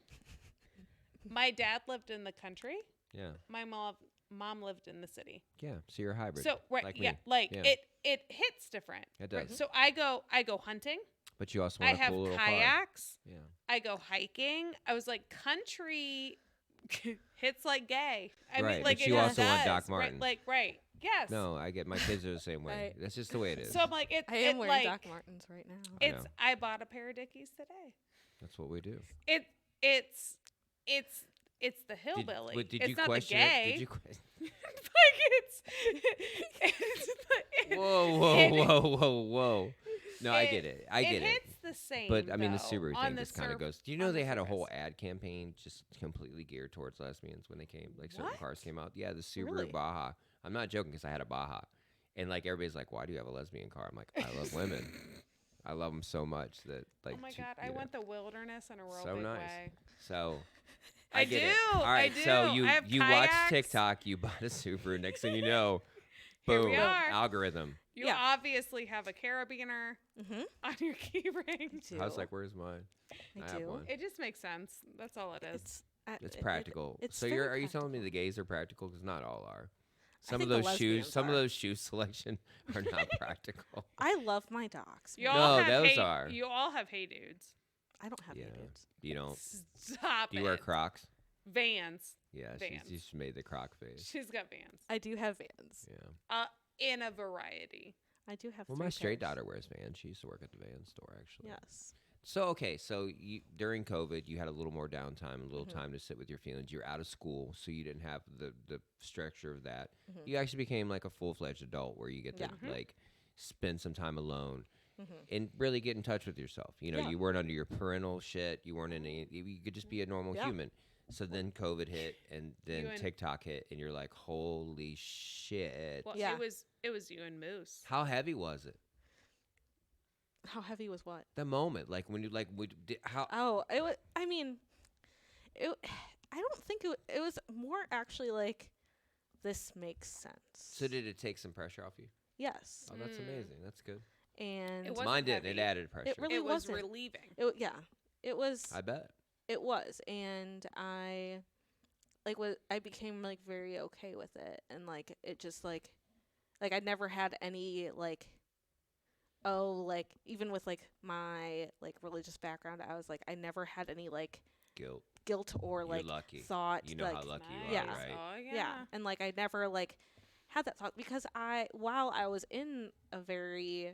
Speaker 2: My dad lived in the country.
Speaker 1: Yeah.
Speaker 2: My mom lived in the city.
Speaker 1: Yeah. So you're a hybrid.
Speaker 2: So right,
Speaker 1: like
Speaker 2: yeah,
Speaker 1: me.
Speaker 2: like
Speaker 1: Yeah.
Speaker 2: it hits different.
Speaker 1: It
Speaker 2: Right?
Speaker 1: does.
Speaker 2: So I go hunting.
Speaker 1: But you also
Speaker 2: I
Speaker 1: want a
Speaker 2: have
Speaker 1: cool little car.
Speaker 2: kayaks.
Speaker 1: Yeah.
Speaker 2: I go hiking. I was like, country hits like gay. I
Speaker 1: Right,
Speaker 2: mean, like
Speaker 1: but
Speaker 2: it
Speaker 1: you
Speaker 2: just
Speaker 1: also want
Speaker 2: does,
Speaker 1: Doc Martens.
Speaker 2: Right. Yes.
Speaker 1: No, I get my kids are the same way.
Speaker 3: Right.
Speaker 1: That's just the way it is.
Speaker 2: So I'm like,
Speaker 3: I am wearing
Speaker 2: like,
Speaker 3: Doc Martens right now.
Speaker 1: I
Speaker 2: It's.
Speaker 1: know.
Speaker 2: I bought a pair of Dickies today.
Speaker 1: That's what we do.
Speaker 2: It's the hillbilly.
Speaker 1: Did
Speaker 2: it's
Speaker 1: you
Speaker 2: not
Speaker 1: question
Speaker 2: the gay.
Speaker 1: it? Did you question?
Speaker 2: like it's
Speaker 1: Whoa. No, I
Speaker 2: it-
Speaker 1: get it. I get it.
Speaker 2: hits the same.
Speaker 1: But I mean, the
Speaker 2: though,
Speaker 1: Subaru
Speaker 2: on
Speaker 1: thing
Speaker 2: the
Speaker 1: just kind of
Speaker 2: surf-
Speaker 1: goes. Do you know
Speaker 2: on the
Speaker 1: they had a whole
Speaker 2: surface.
Speaker 1: ad campaign just completely geared towards lesbians when they came? Like certain
Speaker 2: What?
Speaker 1: cars came out. Yeah, the Subaru
Speaker 3: Really?
Speaker 1: Baja. I'm not joking because I had a Baja, and like everybody's like, "Why do you have a lesbian car?" I'm like, "I love women. I love them so much that like."
Speaker 2: Oh my
Speaker 1: she-
Speaker 2: god, I
Speaker 1: you know.
Speaker 2: want the wilderness in a real
Speaker 1: So
Speaker 2: big
Speaker 1: nice.
Speaker 2: way.
Speaker 1: So.
Speaker 2: I
Speaker 1: get it.
Speaker 2: do,
Speaker 1: All
Speaker 2: I
Speaker 1: right, so
Speaker 2: do.
Speaker 1: you
Speaker 2: I have
Speaker 1: watch
Speaker 2: kayaks.
Speaker 1: TikTok, you bought a Subaru. Next thing you know,
Speaker 2: Here
Speaker 1: boom,
Speaker 2: we are.
Speaker 1: algorithm.
Speaker 2: You
Speaker 3: Yeah.
Speaker 2: obviously have a carabiner
Speaker 3: Mm-hmm.
Speaker 2: on your key ring.
Speaker 1: I was like, "Where's mine?"
Speaker 3: I
Speaker 1: have
Speaker 3: do.
Speaker 1: one.
Speaker 2: It just makes sense. That's all it is.
Speaker 1: It's practical.
Speaker 3: it's
Speaker 1: So
Speaker 3: very
Speaker 1: are you telling me the
Speaker 3: practical.
Speaker 1: gays are practical? Because not all are. Some of
Speaker 3: think the
Speaker 1: those shoes,
Speaker 3: lesbians
Speaker 1: some of
Speaker 3: are.
Speaker 1: those shoe selection are not practical.
Speaker 3: I love my docs.
Speaker 2: You
Speaker 3: man.
Speaker 2: all
Speaker 1: No,
Speaker 2: have
Speaker 1: those
Speaker 2: hey,
Speaker 1: are.
Speaker 2: You all have hey dudes.
Speaker 3: I don't have
Speaker 1: Yeah.
Speaker 3: any dudes.
Speaker 1: You don't.
Speaker 2: Stop
Speaker 1: Do you wear
Speaker 2: it.
Speaker 1: Crocs?
Speaker 2: Vans.
Speaker 1: Yeah,
Speaker 2: Vans.
Speaker 1: she's made the Croc face.
Speaker 2: She's got Vans.
Speaker 3: I do have Vans.
Speaker 1: Yeah.
Speaker 2: In a variety.
Speaker 3: I do have.
Speaker 1: Well,
Speaker 3: 3
Speaker 1: my straight
Speaker 3: pairs.
Speaker 1: daughter wears Vans. She used to work at the Vans store, actually.
Speaker 3: Yes.
Speaker 1: So okay, so you during COVID, you had a little more downtime, a little
Speaker 3: Mm-hmm.
Speaker 1: time to sit with your feelings. You're out of school, so you didn't have the structure of that.
Speaker 3: Mhm.
Speaker 1: You actually became like a full-fledged adult, where you get to
Speaker 3: Yeah.
Speaker 1: like spend some time alone
Speaker 3: Mm-hmm.
Speaker 1: and really get in touch with yourself. You know,
Speaker 3: Yeah.
Speaker 1: you weren't under your parental shit. You weren't in any. You could just be a normal
Speaker 3: Yeah.
Speaker 1: human. So then COVID hit, and then
Speaker 2: You and-
Speaker 1: TikTok hit, and you're like, holy shit!
Speaker 2: Well,
Speaker 3: Yeah.
Speaker 2: it was you and Moose.
Speaker 1: How heavy was it?
Speaker 3: How heavy was what?
Speaker 1: The moment, like when you like, how?
Speaker 3: Oh, it was. I mean, it. I don't think it was more actually like, this makes sense.
Speaker 1: So did it take some pressure off you?
Speaker 3: Yes,
Speaker 1: Oh, that's amazing. That's good.
Speaker 3: and
Speaker 2: It wasn't
Speaker 1: Mine didn't.
Speaker 2: heavy.
Speaker 1: It added pressure.
Speaker 3: It really
Speaker 2: it was
Speaker 3: wasn't.
Speaker 2: relieving.
Speaker 3: Yeah, it was.
Speaker 1: I bet.
Speaker 3: It was, and I I became like very okay with it, and like it just like I never had any like, oh, like even with like my like religious background, I was like, I never had any like
Speaker 1: Guilt.
Speaker 3: or
Speaker 1: You're
Speaker 3: like
Speaker 1: lucky.
Speaker 3: thought,
Speaker 1: You know
Speaker 3: like,
Speaker 1: how lucky you
Speaker 3: Yeah.
Speaker 1: are, right?
Speaker 2: Oh yeah.
Speaker 3: yeah, and like I never like had that thought, because while I was in a very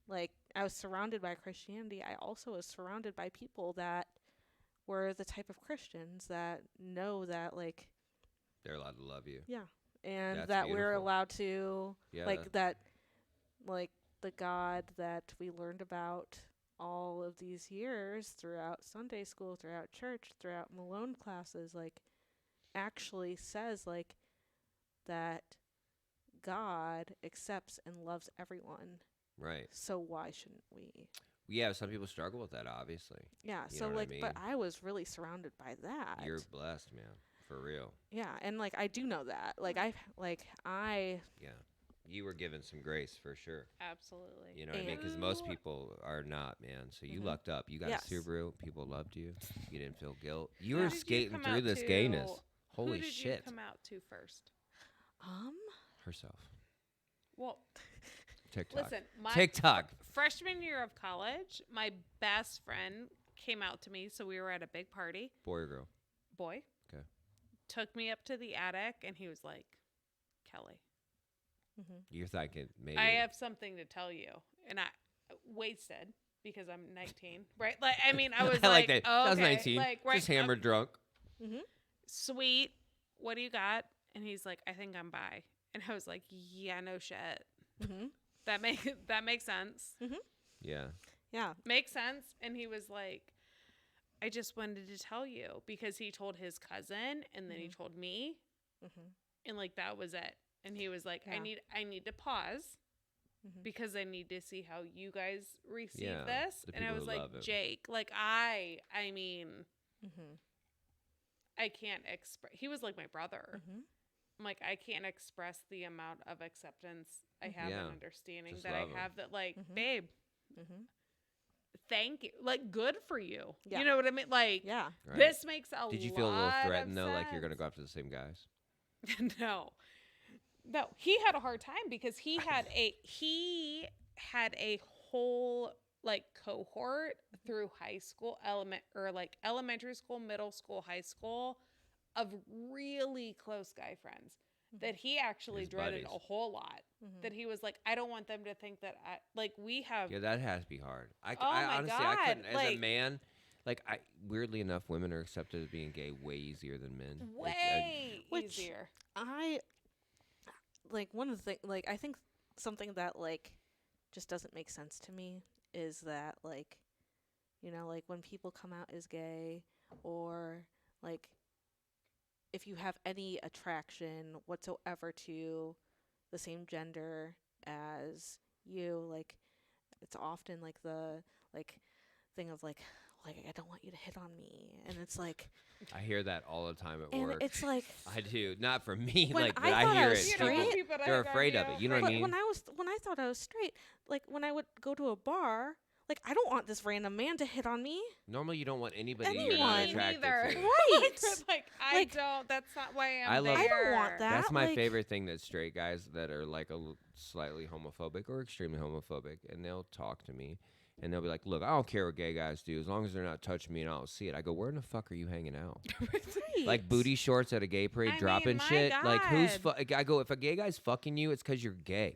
Speaker 3: like, I was surrounded by Christianity, I also was surrounded by people that were the type of Christians that know that like,
Speaker 1: They're allowed to love you.
Speaker 3: and
Speaker 1: That's
Speaker 3: that we're
Speaker 1: beautiful.
Speaker 3: allowed to
Speaker 1: Yeah.
Speaker 3: like that, like the God that we learned about all of these years throughout Sunday school, throughout church, throughout Malone classes, like actually says like that God accepts and loves everyone.
Speaker 1: Right.
Speaker 3: So why shouldn't we?
Speaker 1: Yeah. Some people struggle with that, obviously.
Speaker 3: Yeah.
Speaker 1: You
Speaker 3: So
Speaker 1: know what I
Speaker 3: like, but
Speaker 1: mean?
Speaker 3: I was really surrounded by that.
Speaker 1: You're blessed, man. For real.
Speaker 3: Yeah, and like I do know that. Like I
Speaker 1: Yeah. You were given some grace for sure.
Speaker 2: Absolutely.
Speaker 1: You know what I mean? Because most
Speaker 2: Ooh.
Speaker 1: people are not, man. So you
Speaker 3: Mhm.
Speaker 1: lucked up. You got
Speaker 3: Yes.
Speaker 1: a Subaru. People loved you. You didn't feel guilt. You
Speaker 2: Who
Speaker 1: were
Speaker 2: did you
Speaker 1: skating
Speaker 2: come
Speaker 1: through
Speaker 2: out
Speaker 1: this
Speaker 2: to-
Speaker 1: gayness.
Speaker 2: Who
Speaker 1: Holy
Speaker 2: did
Speaker 1: shit.
Speaker 2: you come out to first?
Speaker 1: Herself.
Speaker 2: Well,
Speaker 1: TikTok.
Speaker 2: listen, my
Speaker 1: TikTok.
Speaker 2: freshman year of college, my best friend came out to me. So we were at a big party.
Speaker 1: Boy or girl?
Speaker 2: Boy.
Speaker 1: Okay.
Speaker 2: Took me up to the attic, and he was like, Kelly,
Speaker 1: You're thinking maybe.
Speaker 2: I have something to tell you. And I wasted because I'm 19, right? Like, I mean, I was
Speaker 1: I
Speaker 2: like,
Speaker 1: that.
Speaker 2: oh,
Speaker 1: I was
Speaker 2: okay.
Speaker 1: 19.
Speaker 2: Like, right,
Speaker 1: Just hammered drunk.
Speaker 2: sweet. What do you got? And he's like, I think I'm bi. And I was like, yeah, no shit. That makes sense.
Speaker 1: Yeah.
Speaker 3: Yeah.
Speaker 2: Makes sense. And he was like, I just wanted to tell you, because he told his cousin, and then he told me, and like that was it. And he was like,
Speaker 3: Yeah.
Speaker 2: I need to pause because I need to see how you guys receive
Speaker 1: Yeah,
Speaker 2: this.
Speaker 1: the
Speaker 2: And I
Speaker 1: people
Speaker 2: was
Speaker 1: who
Speaker 2: like,
Speaker 1: love it.
Speaker 2: Jake, like I mean, I can't express. He was like my brother. I'm like, I can't express the amount of acceptance I have
Speaker 1: Yeah,
Speaker 2: and understanding
Speaker 1: just
Speaker 2: that I
Speaker 1: love 'em.
Speaker 2: have, that like, babe, thank you. Like, good for you.
Speaker 3: Yeah.
Speaker 2: You know what I mean? Like,
Speaker 3: Yeah.
Speaker 1: Right.
Speaker 2: this makes a lot.
Speaker 1: Did you feel a little
Speaker 2: of
Speaker 1: threatened though, like you're gonna
Speaker 2: sense.
Speaker 1: go after the same guys?
Speaker 2: No, he had a hard time because he had a whole like cohort through high school, elementary school, middle school, high school, of really close guy friends that he actually
Speaker 1: His
Speaker 2: dreaded
Speaker 1: buddies.
Speaker 2: a whole lot. That he was like, I don't want them to think that we have.
Speaker 1: Yeah, that has to be hard. I
Speaker 2: Oh my
Speaker 1: honestly, I
Speaker 2: God,
Speaker 1: couldn't. As a
Speaker 2: like-
Speaker 1: man, weirdly enough, women are accepted as being gay way easier than men.
Speaker 2: Way
Speaker 3: Which-
Speaker 2: easier.
Speaker 3: I like one of the things, like I think something that like just doesn't make sense to me is that like, you know, like when people come out as gay, or like if you have any attraction whatsoever to the same gender as you, like it's often like the like thing of like I don't want you to hit on me, and it's like,
Speaker 1: I hear that all the time at
Speaker 3: and
Speaker 1: work.
Speaker 3: it's like,
Speaker 1: I do, not from me,
Speaker 3: When
Speaker 1: like, but
Speaker 3: I
Speaker 1: I
Speaker 3: thought I
Speaker 1: hear
Speaker 3: was
Speaker 1: it.
Speaker 3: straight-
Speaker 1: People, they're afraid of it. You know what
Speaker 3: but
Speaker 1: I mean?
Speaker 3: when I thought I was straight, like when I would go to a bar, like I don't want this random man to hit on me.
Speaker 1: Normally, you don't want anybody you're not
Speaker 3: Anyone.
Speaker 1: attracted
Speaker 2: Neither.
Speaker 1: to.
Speaker 3: Right.
Speaker 2: Like, I
Speaker 3: Like-
Speaker 2: don't. That's not why
Speaker 1: I
Speaker 2: I'm
Speaker 1: love-
Speaker 2: there.
Speaker 3: I don't want that.
Speaker 1: That's my
Speaker 3: like-
Speaker 1: favorite thing, that straight guys that are like slightly homophobic or extremely homophobic, and they'll talk to me, and they'll be like, "Look, I don't care what gay guys do, as long as they're not touching me and I don't see it." I go, "Where in the fuck are you hanging out?
Speaker 3: Right.
Speaker 1: Like booty shorts at a gay parade,
Speaker 2: I mean,
Speaker 1: dropping
Speaker 2: my
Speaker 1: shit? Like who's?
Speaker 2: God.
Speaker 1: I go, if a gay guy's fucking you, it's because you're gay."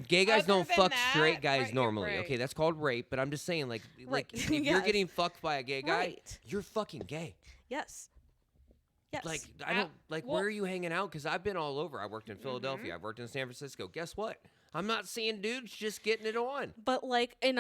Speaker 1: Gay guys
Speaker 2: Other
Speaker 1: don't
Speaker 2: than
Speaker 1: fuck
Speaker 2: that,
Speaker 1: straight guys
Speaker 2: right, you're
Speaker 1: normally.
Speaker 2: right.
Speaker 1: Okay, that's called rape. But I'm just saying, like
Speaker 3: Right.
Speaker 1: if you're
Speaker 3: Yes.
Speaker 1: getting fucked by a gay guy,
Speaker 3: Right.
Speaker 1: you're fucking gay.
Speaker 3: Yes. Yes.
Speaker 1: Like I don't like.
Speaker 2: well-
Speaker 1: Where are you hanging out? Because I've been all over. I worked in Philadelphia. I've worked in San Francisco. Guess what? I'm not seeing dudes just getting it on.
Speaker 3: But like in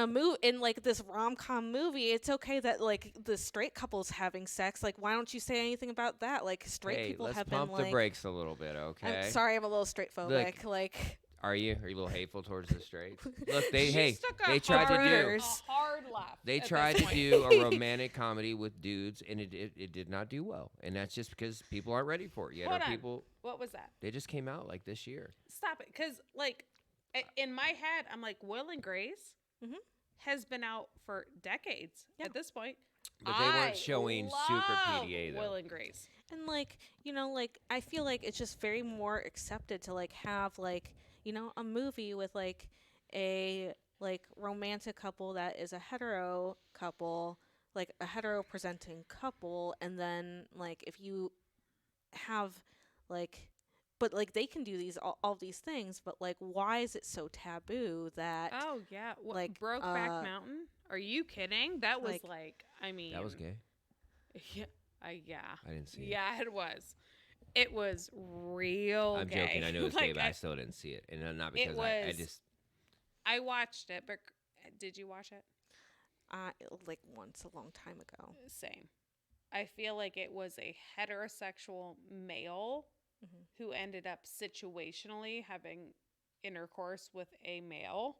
Speaker 3: like this rom-com movie, it's okay that like the straight couple's having sex. Like, why don't you say anything about that? Like, straight
Speaker 1: Hey,
Speaker 3: people
Speaker 1: let's
Speaker 3: have
Speaker 1: pump
Speaker 3: been
Speaker 1: the
Speaker 3: like,
Speaker 1: brakes a little bit, okay?
Speaker 3: I'm sorry, I'm a little straight phobic. Like,
Speaker 1: Are you a little hateful towards the straights? Look, they
Speaker 2: She took a
Speaker 1: they tried to do.
Speaker 3: Harders.
Speaker 2: a hard left.
Speaker 1: They
Speaker 2: at
Speaker 1: tried
Speaker 2: this
Speaker 1: to
Speaker 2: point.
Speaker 1: do a romantic comedy with dudes, and it did not do well. And that's just because people aren't ready for it yet.
Speaker 2: Hold
Speaker 1: or
Speaker 2: on.
Speaker 1: people,
Speaker 2: What was that?
Speaker 1: they just came out like this year.
Speaker 2: Stop it, because like in my head, I'm like Will and Grace
Speaker 3: Mhm.
Speaker 2: has been out for decades
Speaker 3: Yeah.
Speaker 2: at this point.
Speaker 1: But they weren't
Speaker 2: I
Speaker 1: showing super
Speaker 2: love
Speaker 1: PDA, though.
Speaker 2: Will and Grace.
Speaker 3: and like, like I feel like it's just very more accepted to like have like, a movie with like a like romantic couple that is a hetero couple, like a hetero presenting couple, and then like if you have like, but like they can do all these things, but like why is it so taboo that
Speaker 2: Oh yeah,
Speaker 3: like,
Speaker 2: Brokeback Mountain? Are you kidding? That was
Speaker 3: like-
Speaker 2: like, I mean,
Speaker 1: That was gay.
Speaker 2: Yeah, yeah,
Speaker 1: I didn't see it.
Speaker 2: yeah, it was. It was real.
Speaker 1: I'm
Speaker 2: gay.
Speaker 1: joking. I know it's gay,
Speaker 2: Like,
Speaker 1: but I still didn't see it, and not
Speaker 2: It
Speaker 1: because I
Speaker 2: was-
Speaker 1: just.
Speaker 2: I watched it, but did you watch it?
Speaker 3: like once a long time ago.
Speaker 2: Same. I feel like it was a heterosexual male
Speaker 3: Mhm.
Speaker 2: who ended up situationally having intercourse with a male,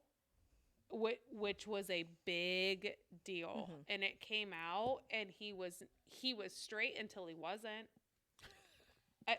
Speaker 2: which was a big deal.
Speaker 3: Mhm.
Speaker 2: And it came out, and he was straight until he wasn't.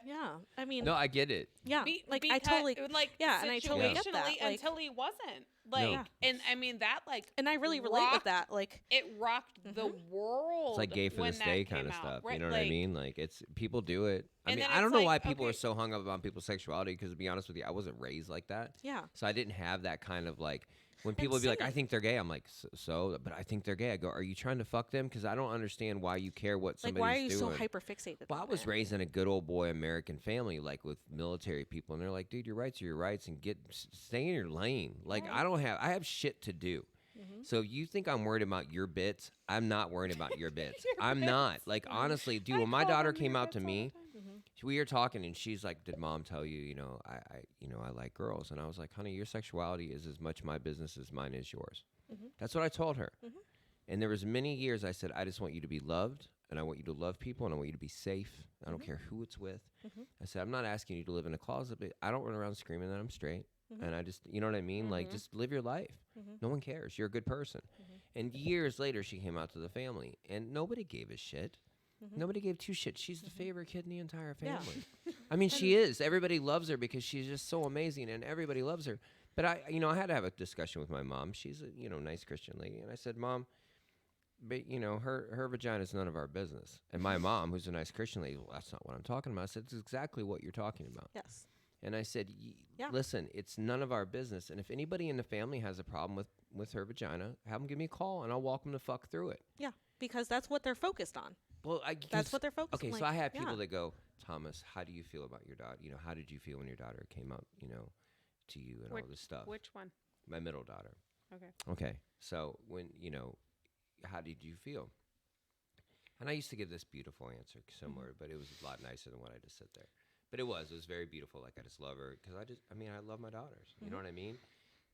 Speaker 3: Yeah, I mean,
Speaker 1: No, I get it.
Speaker 3: yeah, like I
Speaker 2: Because-
Speaker 3: totally,
Speaker 2: like
Speaker 3: yeah, and I totally get that,
Speaker 2: situationally
Speaker 3: like-
Speaker 2: until he wasn't. Like,
Speaker 1: No.
Speaker 2: and I mean that like
Speaker 3: and I really relate with
Speaker 2: rocked
Speaker 3: that. Like,
Speaker 2: it rocked the world.
Speaker 1: It's like gay for
Speaker 2: when
Speaker 1: the
Speaker 2: that
Speaker 1: stay
Speaker 2: came
Speaker 1: kind of
Speaker 2: out,
Speaker 1: stuff.
Speaker 2: right?
Speaker 1: You know what I
Speaker 2: Like,
Speaker 1: mean? Like it's people do it. I
Speaker 2: And
Speaker 1: mean,
Speaker 2: then
Speaker 1: I don't
Speaker 2: it's
Speaker 1: know
Speaker 2: like,
Speaker 1: why people are
Speaker 2: okay.
Speaker 1: so hung up on people's sexuality. Because to be honest with you, I wasn't raised like that,
Speaker 3: yeah,
Speaker 1: so I didn't have that kind of like. When
Speaker 3: And
Speaker 1: people would be like, "I
Speaker 3: same.
Speaker 1: think they're gay," I'm like, "So, but I think they're gay." I go, "Are you trying to fuck them?" Because I don't understand why you care what
Speaker 3: like
Speaker 1: somebody's
Speaker 3: why are you
Speaker 1: doing.
Speaker 3: so hyper fixated?
Speaker 1: Well, I
Speaker 3: on
Speaker 1: was
Speaker 3: it?
Speaker 1: raised in a good old boy American family, like with military people, and they're like, "Dude, your rights are your rights, and stay in your lane." Like I have shit to do.
Speaker 3: Mhm.
Speaker 1: So you think I'm worried about your bits? I'm not worried about your bits. I'm not. Like honestly, dude,
Speaker 2: I
Speaker 1: when my
Speaker 2: call
Speaker 1: daughter
Speaker 2: them
Speaker 1: came
Speaker 2: your
Speaker 1: out to
Speaker 2: bits all the
Speaker 1: me,
Speaker 2: time.
Speaker 1: we were talking, and she's like, "Did mom tell you, I like girls?" And I was like, "Honey, your sexuality is as much my business as mine is yours."
Speaker 3: Mhm.
Speaker 1: That's what I told her.
Speaker 3: Mhm.
Speaker 1: And there was many years I said, "I just want you to be loved, and I want you to love people, and I want you to be safe. I don't care who it's with."
Speaker 3: Mhm.
Speaker 1: I said, "I'm not asking you to live in a closet, but I don't run around screaming that I'm straight."
Speaker 3: Mhm.
Speaker 1: And I just, you know what I mean? Like,
Speaker 2: Mhm.
Speaker 1: just live your life.
Speaker 3: Mhm.
Speaker 1: No one cares. You're a good person.
Speaker 3: Mhm.
Speaker 1: And years later, she came out to the family, and nobody gave a shit.
Speaker 3: Mhm.
Speaker 1: Nobody gave two shits. She's the favorite kid in the entire
Speaker 3: Yeah.
Speaker 1: family. I mean, she is. Everybody loves her because she's just so amazing, and everybody loves her. But I had to have a discussion with my mom. She's a, nice Christian lady, and I said, "Mom, but her vagina is none of our business." And my mom, who's a nice Christian lady, well, that's not what I'm talking about. I said, "It's exactly what you're talking about."
Speaker 3: Yes.
Speaker 1: And I said,
Speaker 3: Yeah.
Speaker 1: "Listen, it's none of our business. And if anybody in the family has a problem with her vagina, have them give me a call, and I'll walk them the fuck through it."
Speaker 3: Yeah, because that's what they're focused on.
Speaker 1: Well,
Speaker 3: That's what they're focused
Speaker 1: Okay,
Speaker 3: on.
Speaker 1: so I had people
Speaker 3: yeah.
Speaker 1: that go, "Thomas, how do you feel about your daughter? How did you feel when your daughter came out, to you and all this stuff?"
Speaker 2: Which one?
Speaker 1: My middle daughter.
Speaker 2: Okay.
Speaker 1: Okay, so when how did you feel? And I used to give this beautiful answer, similar, but it was a lot nicer than what I just said there. But it was very beautiful. Like I just love her because I love my daughters. You know what I mean?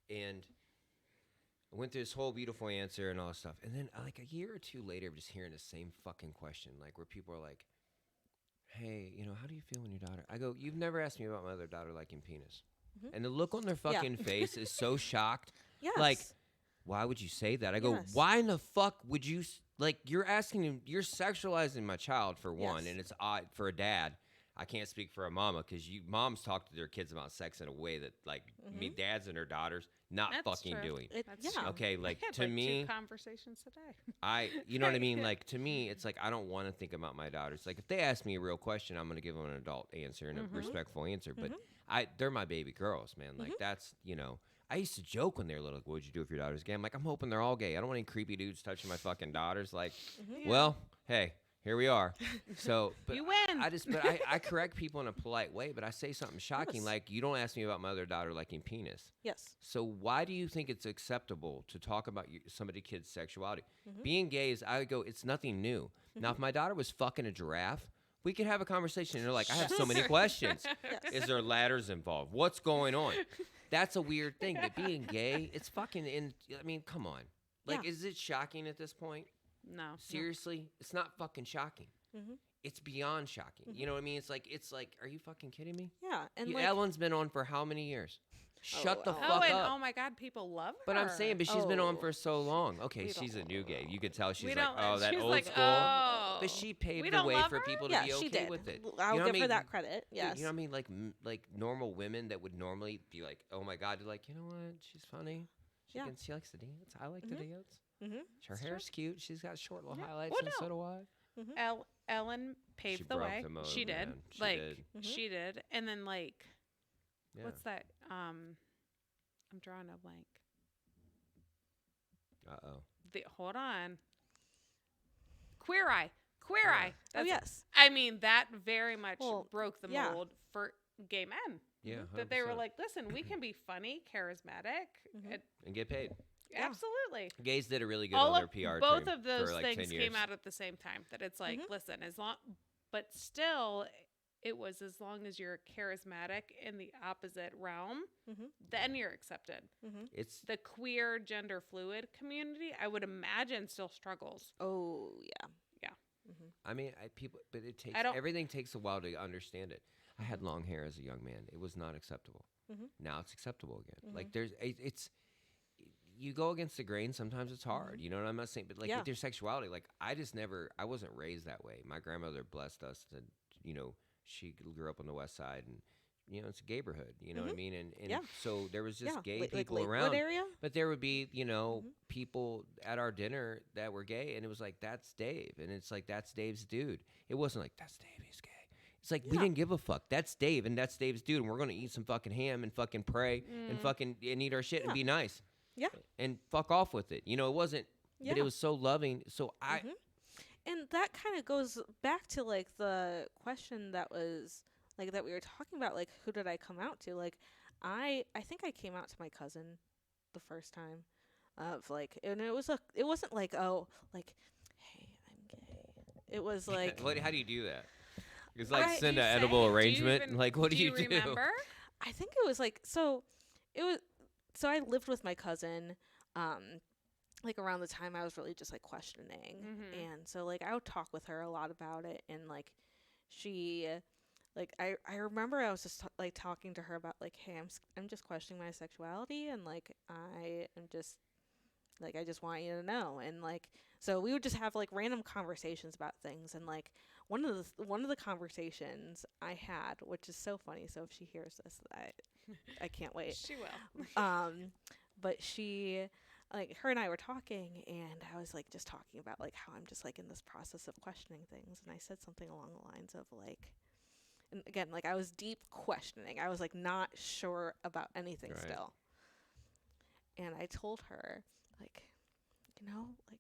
Speaker 1: And I went through this whole beautiful answer and all this stuff. And then like a year or two later, I'm just hearing the same fucking question, like where people are like, "Hey, how do you feel when your daughter?" I go, "You've never asked me about my other daughter liking penis."
Speaker 3: Mhm.
Speaker 1: And the look on their fucking face is so shocked.
Speaker 3: Yes.
Speaker 1: Like, why would you say that? I go,
Speaker 3: Yes.
Speaker 1: why in the fuck would you, you're asking him, you're sexualizing my child for one,
Speaker 3: Yes.
Speaker 1: and it's odd for a dad. I can't speak for a mama because moms talk to their kids about sex in a way that, like, me, dads and their daughters not
Speaker 2: That's
Speaker 1: fucking
Speaker 2: true.
Speaker 1: doing.
Speaker 2: That's
Speaker 3: yeah.
Speaker 2: true.
Speaker 1: Okay,
Speaker 2: I
Speaker 1: like,
Speaker 2: had
Speaker 1: to
Speaker 2: like
Speaker 1: me,
Speaker 2: 2 conversations today.
Speaker 1: you know what I mean? Like, to me, it's like, I don't want to think about my daughters. Like, if they ask me a real question, I'm going to give them an adult answer and a respectful answer. But they're my baby girls, man. Like, that's, I used to joke when they were little, like, "What'd you do if your daughter's gay?" I'm like, I'm hoping they're all gay. I don't want any creepy dudes touching my fucking daughters. Like, well, hey, here we are. So, but
Speaker 2: You win.
Speaker 1: I correct people in a polite way, but I say something shocking,
Speaker 3: Yes.
Speaker 1: like, you don't ask me about my other daughter liking penis.
Speaker 3: Yes.
Speaker 1: So why do you think it's acceptable to talk about somebody's kid's sexuality? Being gay is, I go, it's nothing new. Now, if my daughter was fucking a giraffe, we could have a conversation. And they're like, "I have so many questions.
Speaker 3: Yes.
Speaker 1: Is there ladders involved? What's going on?" that's a weird thing. That being gay, it's fucking I mean, come on. Like,
Speaker 3: Yeah.
Speaker 1: is it shocking at this point?
Speaker 2: No.
Speaker 1: Seriously, it's not fucking shocking.
Speaker 3: Mhm.
Speaker 1: It's beyond shocking. You know what I mean? It's like, are you fucking kidding me?
Speaker 3: Yeah, and
Speaker 1: You,
Speaker 3: like,
Speaker 1: Ellen's been on for how many years? Shut the
Speaker 3: Ellen.
Speaker 1: fuck
Speaker 2: and
Speaker 1: up.
Speaker 2: oh my God, people love her.
Speaker 1: But I'm saying, but she's been on
Speaker 3: Oh.
Speaker 1: for so long. Okay,
Speaker 3: We
Speaker 1: she's a
Speaker 3: don't-
Speaker 1: new gay. You could tell she's
Speaker 2: we
Speaker 1: like,
Speaker 2: don't.
Speaker 1: oh, that
Speaker 2: she's
Speaker 1: old
Speaker 2: like,
Speaker 1: school.
Speaker 2: Oh.
Speaker 1: But she
Speaker 2: We
Speaker 1: paved the
Speaker 2: don't
Speaker 1: way
Speaker 2: love
Speaker 1: for
Speaker 2: her?
Speaker 1: people to
Speaker 3: yeah,
Speaker 1: be okay
Speaker 3: she did.
Speaker 1: with it.
Speaker 3: I'll
Speaker 1: You know what
Speaker 3: give
Speaker 1: I
Speaker 3: her
Speaker 1: mean?
Speaker 3: that credit.
Speaker 1: Dude,
Speaker 3: Yes.
Speaker 1: you know what I mean? Like normal women that would normally be like, oh my God, you're like, you know what? She's funny.
Speaker 3: Yeah.
Speaker 1: She likes to dance. I like to dance.
Speaker 3: Mhm.
Speaker 1: Her hair's cute. She's got short little
Speaker 2: Yeah.
Speaker 1: highlights,
Speaker 2: Well,
Speaker 1: and
Speaker 2: no.
Speaker 1: so do I.
Speaker 2: Ellen paved
Speaker 1: She
Speaker 2: the
Speaker 1: broke
Speaker 2: way.
Speaker 1: the mold,
Speaker 2: she did.
Speaker 1: man. She
Speaker 2: like
Speaker 1: did.
Speaker 2: she did. And then like
Speaker 1: Yeah.
Speaker 2: what's that? I'm drawing a blank. Hold on. Queer Eye. Queer
Speaker 1: Yeah.
Speaker 2: Eye.
Speaker 3: Oh
Speaker 2: That's it.
Speaker 3: yes.
Speaker 2: I mean, that very much
Speaker 3: Well,
Speaker 2: broke the
Speaker 3: yeah.
Speaker 2: mold for gay men.
Speaker 1: Yeah.
Speaker 2: That they were
Speaker 1: 100%.
Speaker 2: like, listen, we can be funny, charismatic.
Speaker 1: and get paid.
Speaker 3: Yeah.
Speaker 2: Absolutely.
Speaker 1: Gays did a really good
Speaker 2: All
Speaker 1: on
Speaker 2: of
Speaker 1: their PR
Speaker 2: both
Speaker 1: team
Speaker 2: of those
Speaker 1: for like
Speaker 2: things
Speaker 1: 10 years.
Speaker 2: came out at the same time. That it's like, listen, as long, but still, it was as long as you're charismatic in the opposite realm, then you're accepted.
Speaker 1: It's
Speaker 2: The queer, gender fluid community, I would imagine, still struggles.
Speaker 3: Oh yeah.
Speaker 1: I mean, but it takes
Speaker 2: I don't-
Speaker 1: everything takes a while to understand it. I had long hair as a young man. It was not acceptable. Now it's acceptable again. Like it's you go against the grain. Sometimes it's hard. You know what I'm not saying, but like
Speaker 3: Yeah.
Speaker 1: with your sexuality, like I wasn't raised that way. My grandmother blessed us to, she grew up on the West Side and. It's a neighborhood, you know what I mean? And
Speaker 3: Yeah.
Speaker 1: so there was just
Speaker 3: Yeah.
Speaker 1: gay
Speaker 3: Like
Speaker 1: people
Speaker 3: Lakewood
Speaker 1: around.
Speaker 3: area.
Speaker 1: But there would be, people at our dinner that were gay, and it was like, that's Dave. And it's like, that's Dave's dude. It wasn't like, that's Dave, he's gay. It's like, we didn't give a fuck. That's Dave, and that's Dave's dude, and we're going to eat some fucking ham and fucking pray and eat our shit and be nice.
Speaker 3: Yeah.
Speaker 1: And fuck off with it. It wasn't, but it
Speaker 3: Yeah.
Speaker 1: was so loving. So
Speaker 3: And that kind of goes back to like the question that was like that we were talking about, like who did I come out to? Like I think I came out to my cousin the first time of like, and it wasn't like, oh, like, hey, I'm gay. It was like,
Speaker 1: how do you do that? It's like
Speaker 3: I-
Speaker 1: send
Speaker 2: Do
Speaker 1: an
Speaker 2: you
Speaker 1: edible
Speaker 2: say-
Speaker 1: arrangement.
Speaker 2: even-
Speaker 1: Like, what do you
Speaker 2: remember?
Speaker 3: I think it was like, so I lived with my cousin, like around the time I was really just like questioning. And so like I would talk with her a lot about it, and like she like I remember I was just like talking to her about like, hey, I'm just questioning my sexuality, and like I am just like, I just want you to know. And like, so we would just have like random conversations about things, and like one of the conversations I had, which is so funny, so if she hears this, I can't wait.
Speaker 2: She will.
Speaker 3: But she, like, her and I were talking, and I was like just talking about like how I'm just like in this process of questioning things, and I said something along the lines of like, and again, like I was deep questioning. I was like not sure about anything
Speaker 1: Right.
Speaker 3: still. And I told her like, like